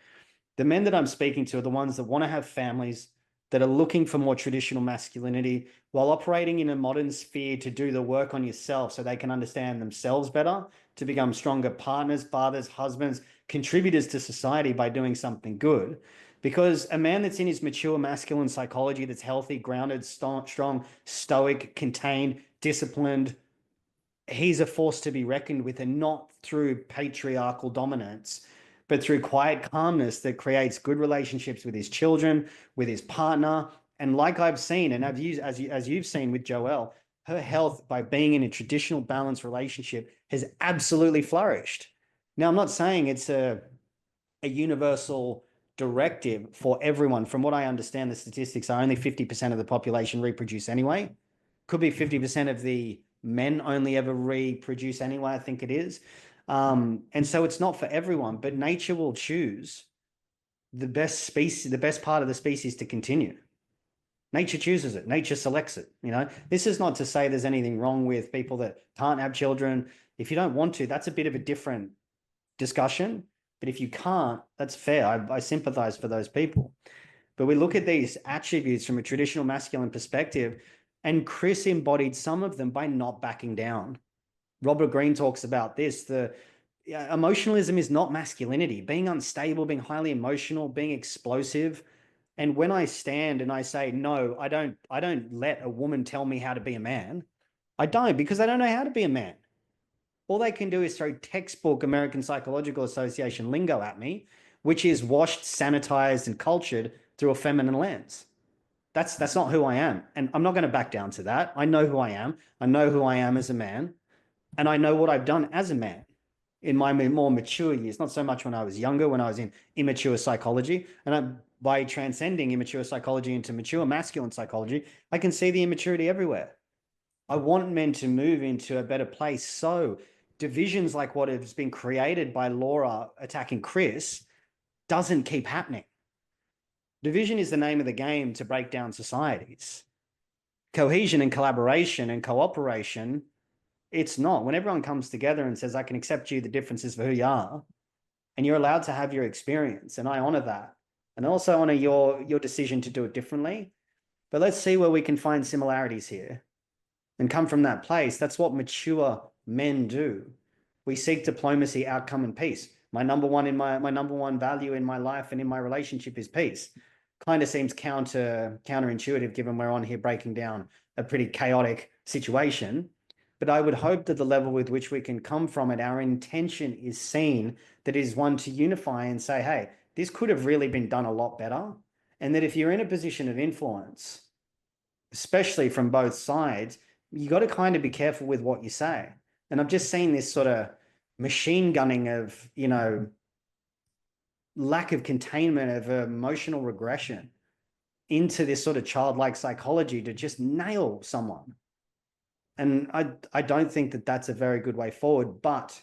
S2: The men that I'm speaking to are the ones that want to have families, that are looking for more traditional masculinity while operating in a modern sphere to do the work on yourself so they can understand themselves better, to become stronger partners, fathers, husbands, contributors to society by doing something good. Because a man that's in his mature masculine psychology, that's healthy, grounded, strong, stoic, contained, disciplined, he's a force to be reckoned with, and not through patriarchal dominance, but through quiet calmness that creates good relationships with his children, with his partner. And like I've seen, and I've used, as you've seen with Joelle, her health by being in a traditional balanced relationship has absolutely flourished. Now, I'm not saying it's a universal directive for everyone. From what I understand, the statistics are only 50% of the population reproduce anyway. Could be 50% of the men only ever reproduce anyway, I think it is. And so it's not for everyone, but nature will choose the best species, the best part of the species to continue. Nature chooses it. Nature selects it. You know, this is not to say there's anything wrong with people that can't have children. If you don't want to, that's a bit of a different discussion. But if you can't, that's fair. I sympathize for those people. But we look at these attributes from a traditional masculine perspective, and Chris embodied some of them by not backing down. Robert Greene talks about this. Emotionalism is not masculinity. Being unstable, being highly emotional, being explosive. And when I stand and I say, no, I don't let a woman tell me how to be a man. I don't, because I don't know how to be a man. All they can do is throw textbook American Psychological Association lingo at me, which is washed, sanitized, and cultured through a feminine lens. That's not who I am. And I'm not going to back down to that. I know who I am. I know who I am as a man. And I know what I've done as a man in my more mature years, not so much when I was younger, when I was in immature psychology. And by transcending immature psychology into mature masculine psychology, I can see the immaturity everywhere. I want men to move into a better place. So divisions like what has been created by Laura attacking Chris doesn't keep happening. Division is the name of the game to break down societies. Cohesion and collaboration and cooperation, it's not. When everyone comes together and says, I can accept you, the differences for who you are, and you're allowed to have your experience, and I honor that. And I also honor your decision to do it differently. But let's see where we can find similarities here and come from that place. That's what mature men do. We seek diplomacy, outcome, and peace. My number one value in my life and in my relationship is peace. Kind of seems counterintuitive, given we're on here breaking down a pretty chaotic situation. But I would hope that the level with which we can come from it, our intention is seen, that is one to unify and say, hey, this could have really been done a lot better. And that if you're in a position of influence, especially from both sides, you got to kind of be careful with what you say. And I've just seen this sort of machine gunning of, you know, lack of containment, of emotional regression into this sort of childlike psychology to just nail someone. And I don't think that that's a very good way forward, but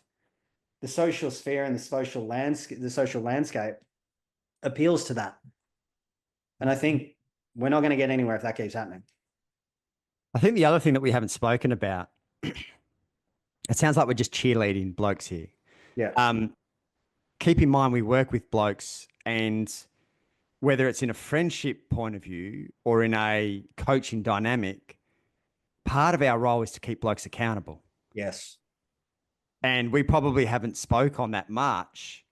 S2: the social sphere and the social landscape appeals to that. And I think we're not going to get anywhere if that keeps happening.
S1: I think the other thing that we haven't spoken about, it sounds like we're just cheerleading blokes here.
S2: Yeah.
S1: Keep in mind, we work with blokes, and whether it's in a friendship point of view or in a coaching dynamic, part of our role is to keep blokes accountable.
S2: Yes.
S1: And we probably haven't spoke on that much,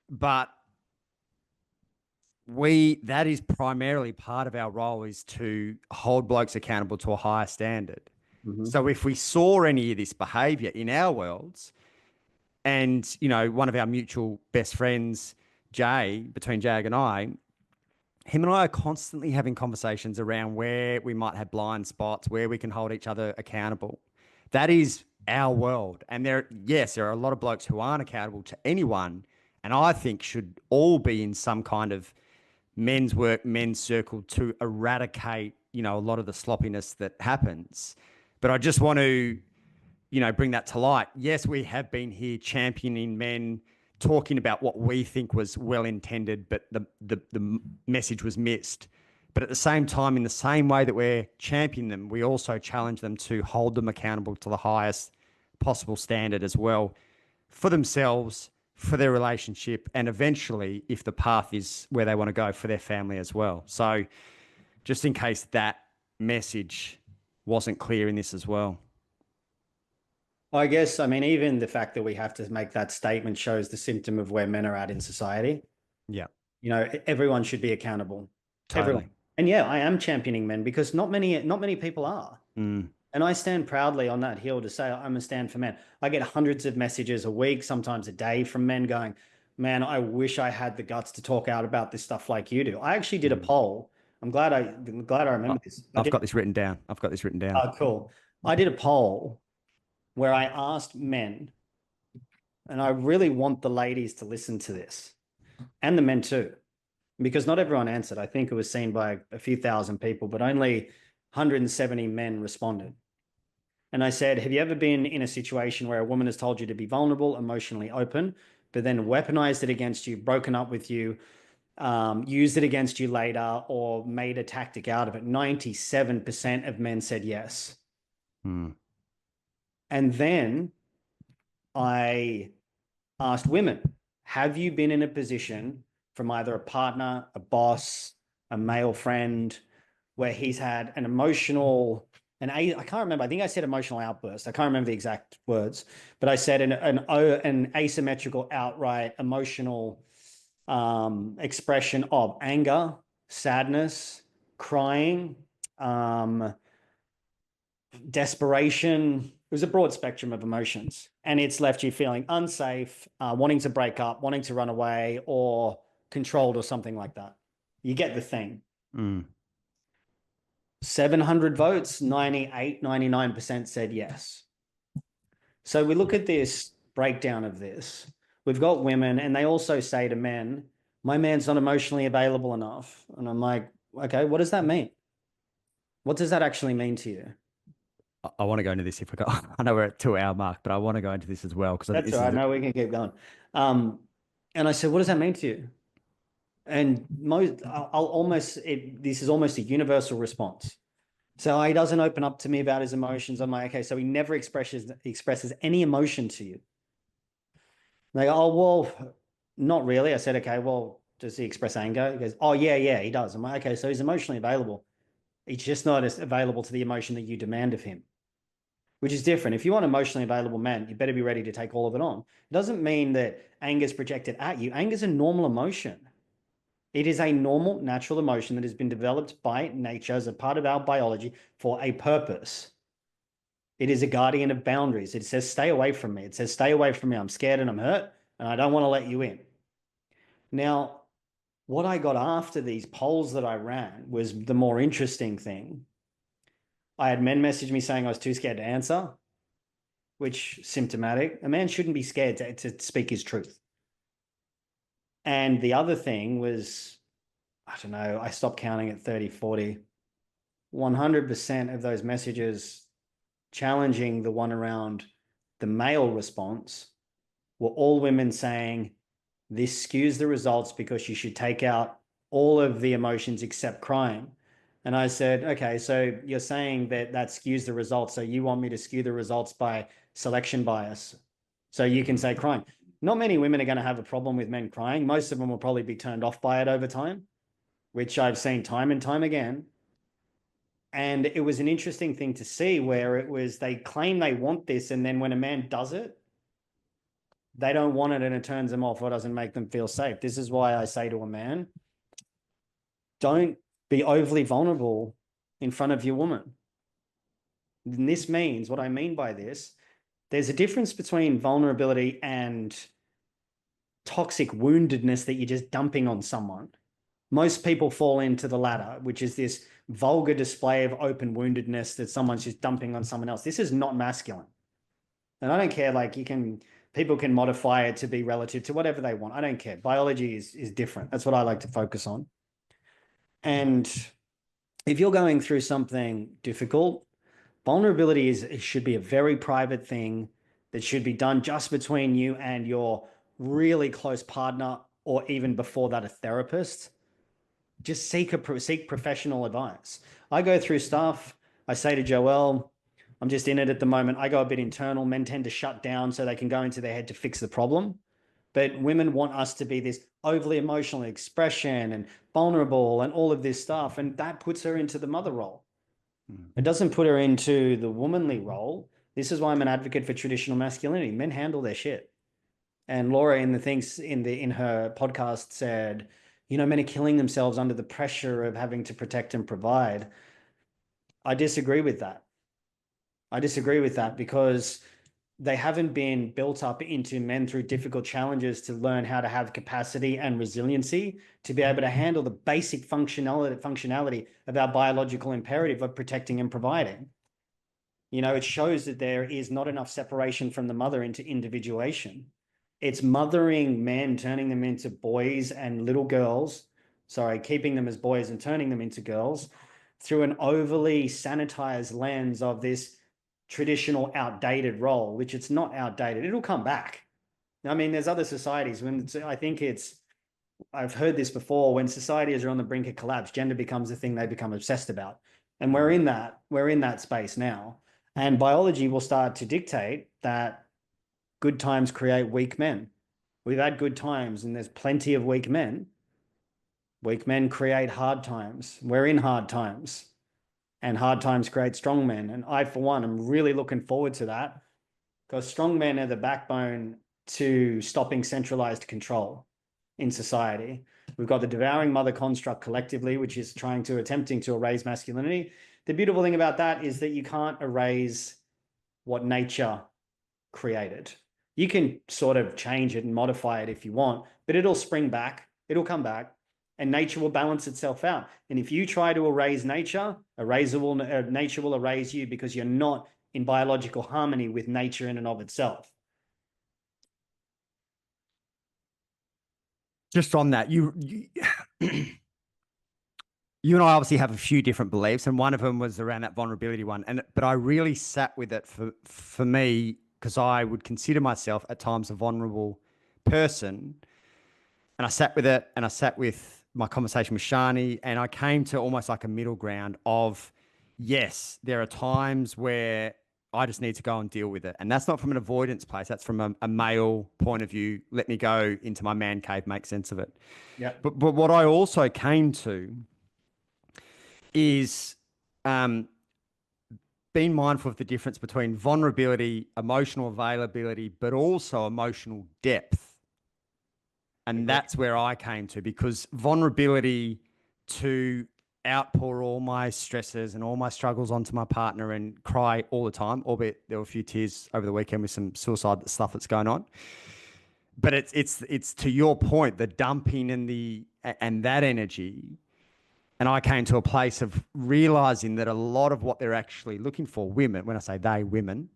S1: but that is primarily part of our role, is to hold blokes accountable to a higher standard.
S2: Mm-hmm.
S1: So if we saw any of this behavior in our worlds, and, one of our mutual best friends, Jay, between Jag and I, him and I are constantly having conversations around where we might have blind spots, where we can hold each other accountable. That is our world. And there are a lot of blokes who aren't accountable to anyone, and I think should all be in some kind of men's work, men's circle to eradicate, a lot of the sloppiness that happens. But I just want to, bring that to light. Yes, we have been here championing men, talking about what we think was well intended, but the message was missed. But at the same time, in the same way that we're championing them, we also challenge them to hold them accountable to the highest possible standard as well, for themselves, for their relationship, and eventually, if the path is where they want to go, for their family as well. So just in case that message wasn't clear in this as well.
S2: I guess, I mean, even the fact that we have to make that statement shows the symptom of where men are at in society.
S1: Yeah.
S2: Everyone should be accountable.
S1: Totally.
S2: Everyone. And yeah, I am championing men because not many people are.
S1: Mm.
S2: And I stand proudly on that hill to say I'm a stand for men. I get hundreds of messages a week, sometimes a day, from men going, man, I wish I had the guts to talk out about this stuff like you do. I actually did a poll. I'm glad I remember this.
S1: I've got this written down.
S2: Oh, cool. I did a poll where I asked men, and I really want the ladies to listen to this, and the men too, because not everyone answered. I think it was seen by a few thousand people, but only 170 men responded. And I said, have you ever been in a situation where a woman has told you to be vulnerable, emotionally open, but then weaponized it against you, broken up with you, used it against you later, or made a tactic out of it? 97% of men said yes. And then I asked women, have you been in a position from either a partner, a boss, a male friend, where he's had an emotional, I can't remember, I think I said emotional outburst. I can't remember the exact words, but I said an asymmetrical, outright emotional expression of anger, sadness, crying, desperation. It was a broad spectrum of emotions, and it's left you feeling unsafe, wanting to break up, wanting to run away, or controlled, or something like that. You get the thing. 700 votes, 98, 99% said yes. So we look at this breakdown of this. We've got women, and they also say to men, my man's not emotionally available enough. And I'm like, okay, what does that mean? What does that actually mean to you?
S1: I want to go into this if we got. I know we're at 2 hour mark, but I want to go into this as well because
S2: that's all right. No, we can keep going. And I said, what does that mean to you? And this is almost a universal response. So he doesn't open up to me about his emotions. I'm like, okay, so he never expresses any emotion to you. They go, oh, well, not really. I said, okay, well, does he express anger? He goes, oh, yeah, he does. I'm like, okay, so he's emotionally available. He's just not as available to the emotion that you demand of him, which is different. If you want an emotionally available man, you better be ready to take all of it on. It doesn't mean that anger is projected at you. Anger is a normal emotion. It is a normal, natural emotion that has been developed by nature as a part of our biology for a purpose. It is a guardian of boundaries. It says, stay away from me. It says, stay away from me. I'm scared and I'm hurt, and I don't want to let you in. Now, what I got after these polls that I ran was the more interesting thing. I had men message me saying I was too scared to answer, which is symptomatic. A man shouldn't be scared to speak his truth. And the other thing was, I don't know, I stopped counting at 30, 40. 100% of those messages challenging the one around the male response were all women saying, this skews the results because you should take out all of the emotions except crying. And I said, okay, so you're saying that skews the results. So you want me to skew the results by selection bias. So you can say crying. Not many women are going to have a problem with men crying. Most of them will probably be turned off by it over time, which I've seen time and time again. And it was an interesting thing to see where it was, they claim they want this. And then when a man does it, they don't want it and it turns them off or doesn't make them feel safe. This is why I say to a man, don't be overly vulnerable in front of your woman. And this means, what I mean by this, there's a difference between vulnerability and toxic woundedness that you're just dumping on someone. Most people fall into the latter, which is this vulgar display of open woundedness that someone's just dumping on someone else. This is not masculine. And I don't care, like people can modify it to be relative to whatever they want. I don't care. Biology is different. That's what I like to focus on. And if you're going through something difficult, vulnerability should be a very private thing that should be done just between you and your really close partner, or even before that, a therapist. Just seek professional advice. I go through stuff. I say to Joelle, I'm just in it at the moment. I go a bit internal. Men tend to shut down so they can go into their head to fix the problem. But women want us to be this overly emotional expression and vulnerable and all of this stuff. And that puts her into the mother role. It doesn't put her into the womanly role. This is why I'm an advocate for traditional masculinity. Men handle their shit. And Laura in her podcast said, men are killing themselves under the pressure of having to protect and provide. I disagree with that. Because they haven't been built up into men through difficult challenges to learn how to have capacity and resiliency to be able to handle the basic functionality of our biological imperative of protecting and providing. It shows that there is not enough separation from the mother into individuation. It's mothering men, turning them into boys and little girls, keeping them as boys and turning them into girls through an overly sanitized lens of this traditional outdated role, which it's not outdated. It'll come back. I mean, there's other societies I've heard this before, when societies are on the brink of collapse, gender becomes the thing they become obsessed about. And we're in that space now. And biology will start to dictate that good times create weak men. We've had good times and there's plenty of weak men. Weak men create hard times. We're in hard times. And hard times create strong men. And I, for one, am really looking forward to that, because strong men are the backbone to stopping centralized control in society. We've got the devouring mother construct collectively, which is attempting to erase masculinity. The beautiful thing about that is that you can't erase what nature created. You can sort of change it and modify it if you want, but it'll spring back. It'll come back. And nature will balance itself out. And if you try to erase nature, nature will erase you, because you're not in biological harmony with nature in and of itself.
S1: Just on that, you and I obviously have a few different beliefs, and one of them was around that vulnerability one. But I really sat with it for me, because I would consider myself at times a vulnerable person. And I sat with it, and I sat with my conversation with Shani, and I came to almost like a middle ground of, yes, there are times where I just need to go and deal with it. And that's not from an avoidance place. That's from a male point of view. Let me go into my man cave, make sense of it.
S2: Yeah.
S1: But what I also came to is being mindful of the difference between vulnerability, emotional availability, but also emotional depth. And that's where I came to, because vulnerability to outpour all my stresses and all my struggles onto my partner and cry all the time, albeit there were a few tears over the weekend with some suicide stuff that's going on. But it's to your point, the dumping and that energy. And I came to a place of realizing that a lot of what they're actually looking for, women, when I say they, women,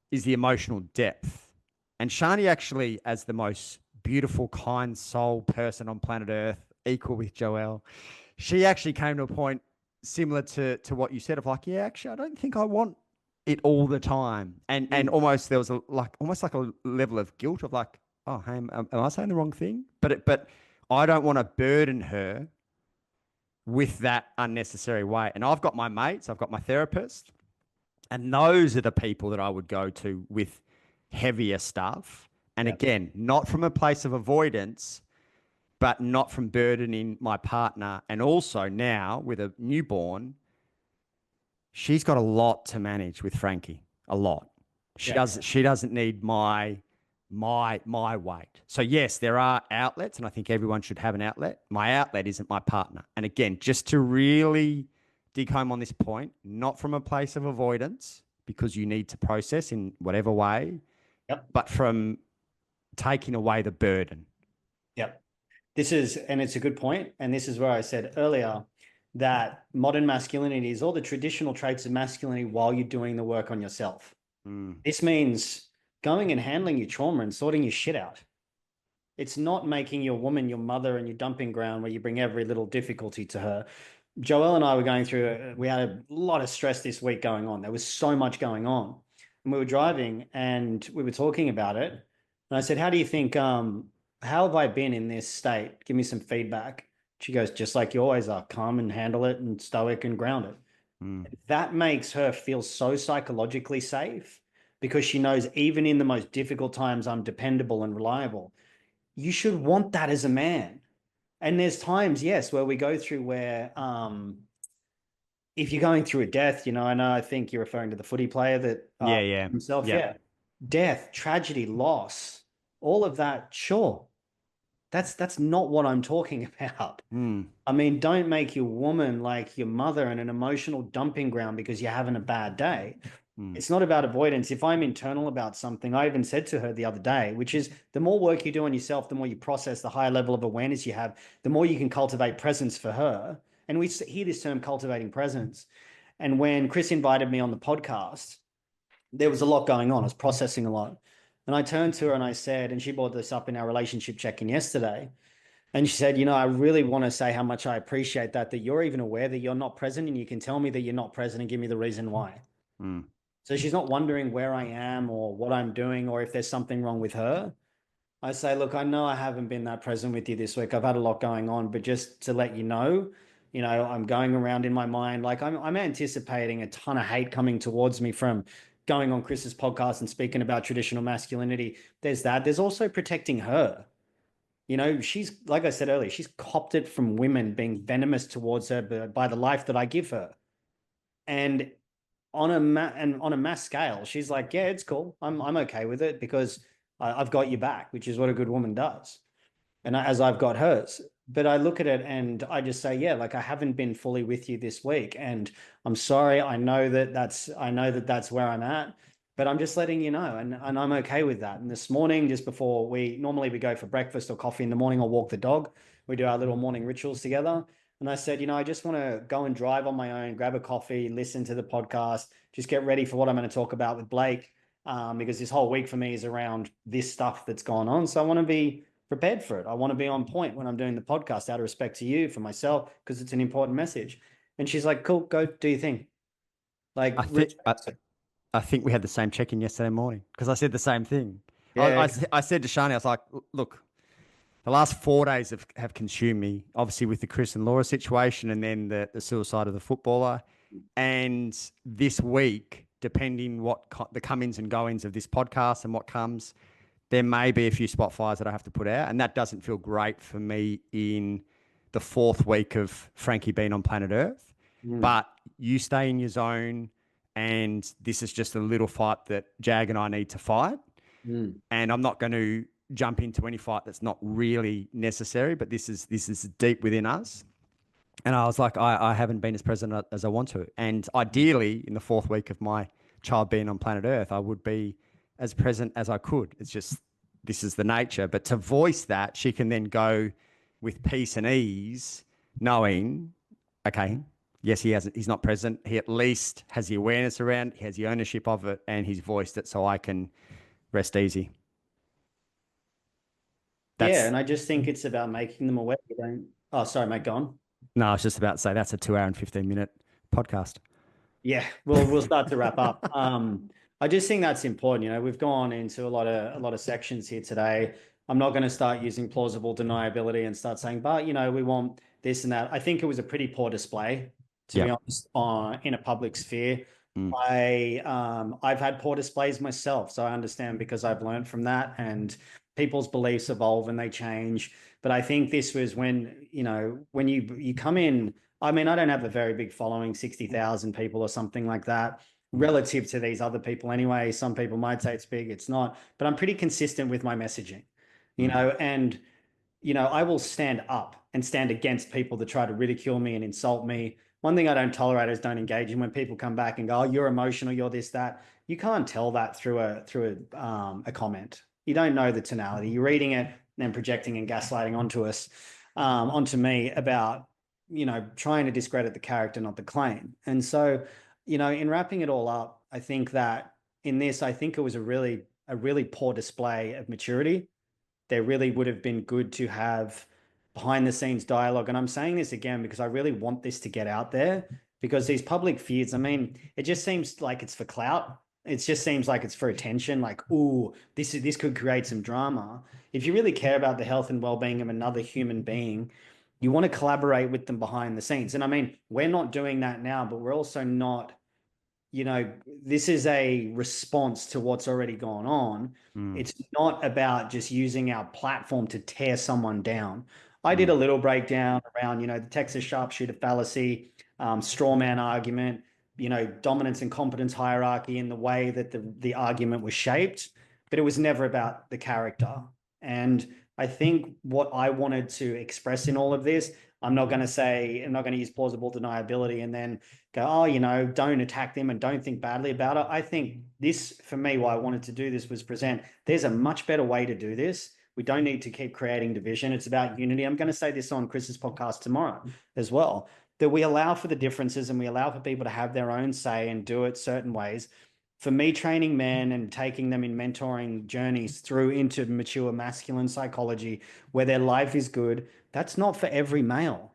S1: is the emotional depth. And Shani actually, as the most beautiful, kind soul person on planet Earth, equal with Joelle, she actually came to a point similar to what you said, of like, yeah, actually, I don't think I want it all the time. And almost there was almost like a level of guilt of like, oh, hey, am I saying the wrong thing? But I don't want to burden her with that unnecessary weight. And I've got my mates, I've got my therapist, and those are the people that I would go to with heavier stuff. And again, not from a place of avoidance, but not from burdening my partner. And also now with a newborn, she's got a lot to manage with Frankie, a lot. She doesn't need my weight. So yes, there are outlets, and I think everyone should have an outlet. My outlet isn't my partner. And again, just to really dig home on this point, not from a place of avoidance, because you need to process in whatever way, but from taking away the burden.
S2: Yep. And it's a good point. And this is where I said earlier that modern masculinity is all the traditional traits of masculinity while you're doing the work on yourself. This means going and handling your trauma and sorting your shit out. It's not making your woman your mother and your dumping ground where you bring every little difficulty to her. Joelle and I were going through, we had a lot of stress this week going on. There was so much going on. And we were driving and we were talking about it. And I said, how do you think, how have I been in this state? Give me some feedback. She goes, just like you always are, calm and handle it and stoic and grounded. That makes her feel so psychologically safe because she knows even in the most difficult times, I'm dependable and reliable. You should want that as a man. And there's times, yes, where we go through where if you're going through a death, I think you're referring to the footy player that himself, death, tragedy, loss, all of that, sure. That's not what I'm talking about. I mean, don't make your woman like your mother and an emotional dumping ground because you're having a bad day. It's not about avoidance. If I'm internal about something, I even said to her the other day, which is the more work you do on yourself, the more you process, the higher level of awareness you have, the more you can cultivate presence for her. And we hear this term cultivating presence. And when Chris invited me on the podcast, there was a lot going on. I was processing a lot. And I turned to her and I said, and she brought this up in our relationship check-in yesterday. And she said, I really want to say how much I appreciate that you're even aware that you're not present and you can tell me that you're not present and give me the reason why. So she's not wondering where I am or what I'm doing or if there's something wrong with her. I say, look, I know I haven't been that present with you this week. I've had a lot going on, but just to let you know, I'm going around in my mind. Like I'm anticipating a ton of hate coming towards me from going on Chris's podcast and speaking about traditional masculinity. There's that. There's also protecting her. She's, like I said earlier, she's copped it from women being venomous towards her by the life that I give her. And on a mass scale, she's like, yeah, it's cool. I'm okay with it because I've got your back, which is what a good woman does. And as I've got hers. But I look at it and I just say, yeah, like I haven't been fully with you this week. And I'm sorry. I know that that's where I'm at, but I'm just letting you know. And I'm okay with that. And this morning, just before we go for breakfast or coffee in the morning or walk the dog, we do our little morning rituals together. And I said, I just want to go and drive on my own, grab a coffee, listen to the podcast, just get ready for what I'm going to talk about with Blake. Because this whole week for me is around this stuff that's gone on. So I want to be prepared for it. I want to be on point when I'm doing the podcast out of respect to you, for myself, because it's an important message. And she's like, cool, go do your thing. Like,
S1: I think we had the same check-in yesterday morning because I said the same thing. Yeah. I said to Shani, I was like, look, the last 4 days have consumed me, obviously with the Chris and Laura situation and then the suicide of the footballer. And this week, depending what the come-ins and go-ins of this podcast and what comes, there may be a few spot fires that I have to put out. And that doesn't feel great for me in the 4th week of Frankie being on planet Earth. But you stay in your zone. And this is just a little fight that Jag and I need to fight. And I'm not going to jump into any fight that's not really necessary, but this is deep within us. And I was like, I haven't been as present as I want to. And ideally, in the 4th week of my child being on planet Earth, I would be as present as I could. It's just, this is the nature. But to voice that, she can then go with peace and ease, knowing, okay, yes, he's not present. He at least has the awareness around, he has the ownership of it, and he's voiced it so I can rest easy.
S2: And I just think it's about making them aware. Oh, sorry, mate, go on.
S1: No, I was just about to say that's a 2 hour and 15-minute podcast.
S2: Yeah, we'll start to wrap up. I just think that's important. We've gone into a lot of sections here today. I'm not going to start using plausible deniability and start saying, but we want this and that. I think it was a pretty poor display, to be honest, in a public sphere. I've had poor displays myself, so I understand because I've learned from that, and people's beliefs evolve and they change. But I think this was when you come in I mean, I don't have a very big following, 60,000 people or something like that, relative to these other people anyway. Some people might say it's big, it's not, but I'm pretty consistent with my messaging, and, I will stand up and stand against people that try to ridicule me and insult me. One thing I don't tolerate is don't engage. And when people come back and go, "Oh, you're emotional, you're this, that," you can't tell that through a comment. You don't know the tonality. You're reading it and then projecting and gaslighting onto us, onto me about, trying to discredit the character, not the claim. And so, in wrapping it all up, I think that in this, I think it was a really poor display of maturity. There really would have been good to have behind the scenes dialogue. And I'm saying this again because I really want this to get out there, because these public feuds, I mean, it just seems like it's for clout. It just seems like it's for attention. Like, ooh, this could create some drama. If you really care about the health and well-being of another human being, you want to collaborate with them behind the scenes. And I mean, we're not doing that now, but we're also not, this is a response to what's already gone on. It's not about just using our platform to tear someone down. I did a little breakdown around, the Texas sharpshooter fallacy, straw man argument, dominance and competence hierarchy, in the way that the argument was shaped, but it was never about the character. And I think what I wanted to express in all of this, I'm not going to use plausible deniability and then go, oh, don't attack them and don't think badly about it. I think this, for me, why I wanted to do this was present, there's a much better way to do this. We don't need to keep creating division. It's about unity. I'm going to say this on Chris's podcast tomorrow as well, that we allow for the differences and we allow for people to have their own say and do it certain ways. For me, training men and taking them in mentoring journeys through into mature masculine psychology where their life is good, that's not for every male.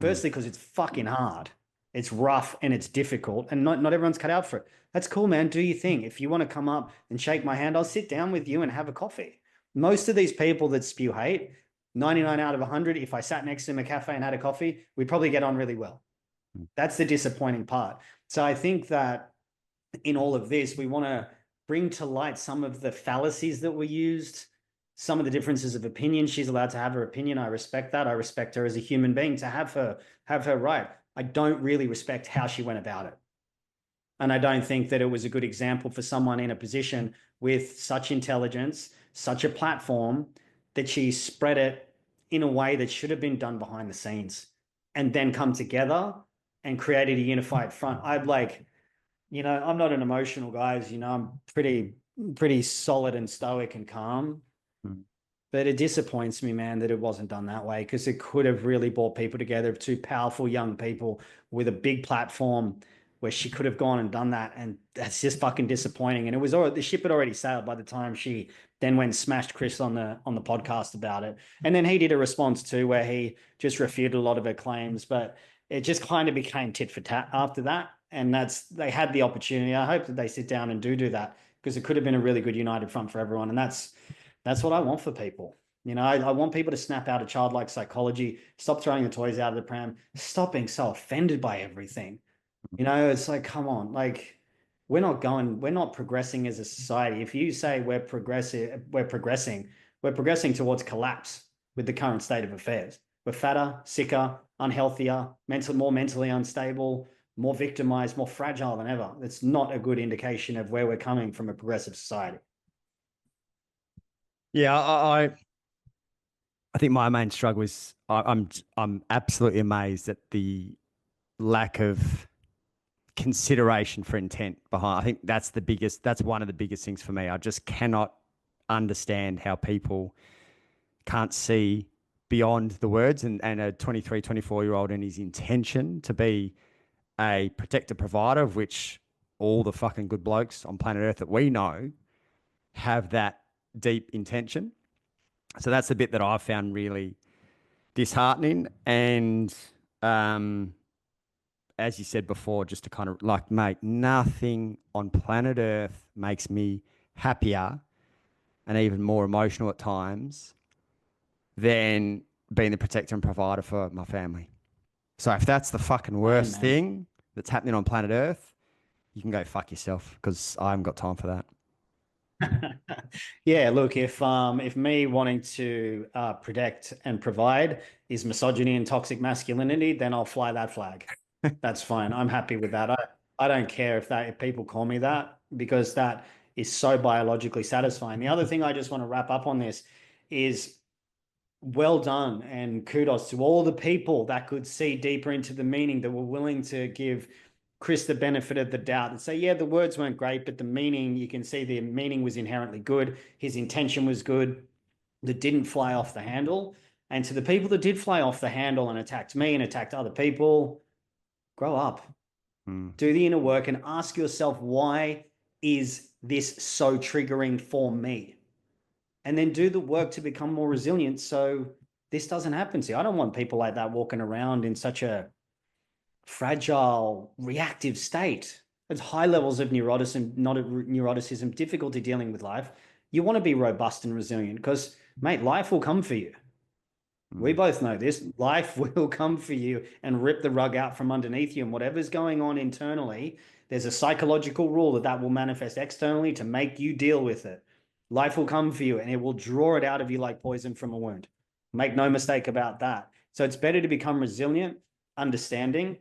S2: Firstly, because it's fucking hard. It's rough and it's difficult, and not everyone's cut out for it. That's cool, man. Do your thing. If you want to come up and shake my hand, I'll sit down with you and have a coffee. Most of these people that spew hate, 99 out of 100, if I sat next to them in a cafe and had a coffee, we'd probably get on really well. That's the disappointing part. So I think that in all of this, we want to bring to light some of the fallacies that were used, some of the differences of opinion. She's allowed to have her opinion. I respect that. I respect her as a human being to have her right. I don't really respect how she went about it. And I don't think that it was a good example for someone in a position with such intelligence, such a platform, that she spread it in a way that should have been done behind the scenes and then come together and created a unified front. I'm not an emotional guy, I'm pretty solid and stoic and calm. But it disappoints me, man, that it wasn't done that way, because it could have really brought people together, two powerful young people with a big platform where she could have gone and done that. And that's just fucking disappointing. And the ship had already sailed by the time she then went and smashed Chris on the podcast about it. And then he did a response too, where he just refuted a lot of her claims, but it just kind of became tit for tat after that. And they had the opportunity. I hope that they sit down and do that, because it could have been a really good united front for everyone. And that's what I want for people. I want people to snap out of childlike psychology, stop throwing the toys out of the pram, stop being so offended by everything. It's like, come on, like we're not progressing as a society. If you say we're progressing towards collapse with the current state of affairs. We're fatter, sicker, unhealthier, more mentally unstable, more victimized, more fragile than ever. That's not a good indication of where we're coming from a progressive society.
S1: Yeah, I think my main struggle is I'm absolutely amazed at the lack of consideration for intent behind. I think that's one of the biggest things for me. I just cannot understand how people can't see beyond the words, and a 23, 24-year-old and his intention to be a protector provider, of which all the fucking good blokes on planet Earth that we know have that deep intention. So that's the bit that I've found really disheartening. And as you said before, just to kind of like, mate, nothing on planet Earth makes me happier and even more emotional at times than being the protector and provider for my family. So if that's the fucking worst thing that's happening on planet Earth, you can go fuck yourself, because I haven't got time for that.
S2: Yeah, look, if me wanting to protect and provide is misogyny and toxic masculinity, then I'll fly that flag. That's fine. I'm happy with that. I don't care if people call me that, because that is so biologically satisfying. The other thing I just want to wrap up on this is, well done and kudos to all the people that could see deeper into the meaning, that were willing to give Chris the benefit of the doubt and say, yeah, the words weren't great, but the meaning, you can see the meaning was inherently good. His intention was good, that didn't fly off the handle. And to the people that did fly off the handle and attacked me and attacked other people, grow up, do the inner work and ask yourself, why is this so triggering for me? And then do the work to become more resilient so this doesn't happen to you. I don't want people like that walking around in such a fragile, reactive state. It's high levels of neuroticism, not neuroticism, difficulty dealing with life. You want to be robust and resilient because, mate, life will come for you. We both know this. Life will come for you and rip the rug out from underneath you. And whatever's going on internally, there's a psychological rule that will manifest externally to make you deal with it. Life will come for you and it will draw it out of you like poison from a wound. Make no mistake about that. So it's better to become resilient, understanding,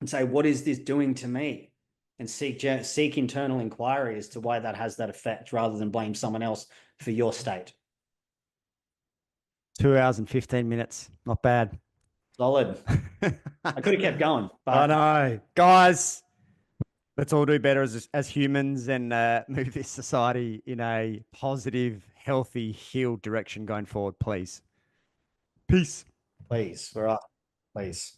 S2: and say, what is this doing to me? And seek internal inquiry as to why that has that effect, rather than blame someone else for your state.
S1: 2 hours and 15 minutes. Not bad.
S2: Solid. I could have kept going,
S1: I
S2: but
S1: know. Guys, let's all do better as humans and move this society in a positive, healthy, healed direction going forward, please. Peace.
S2: please, we're up. Please.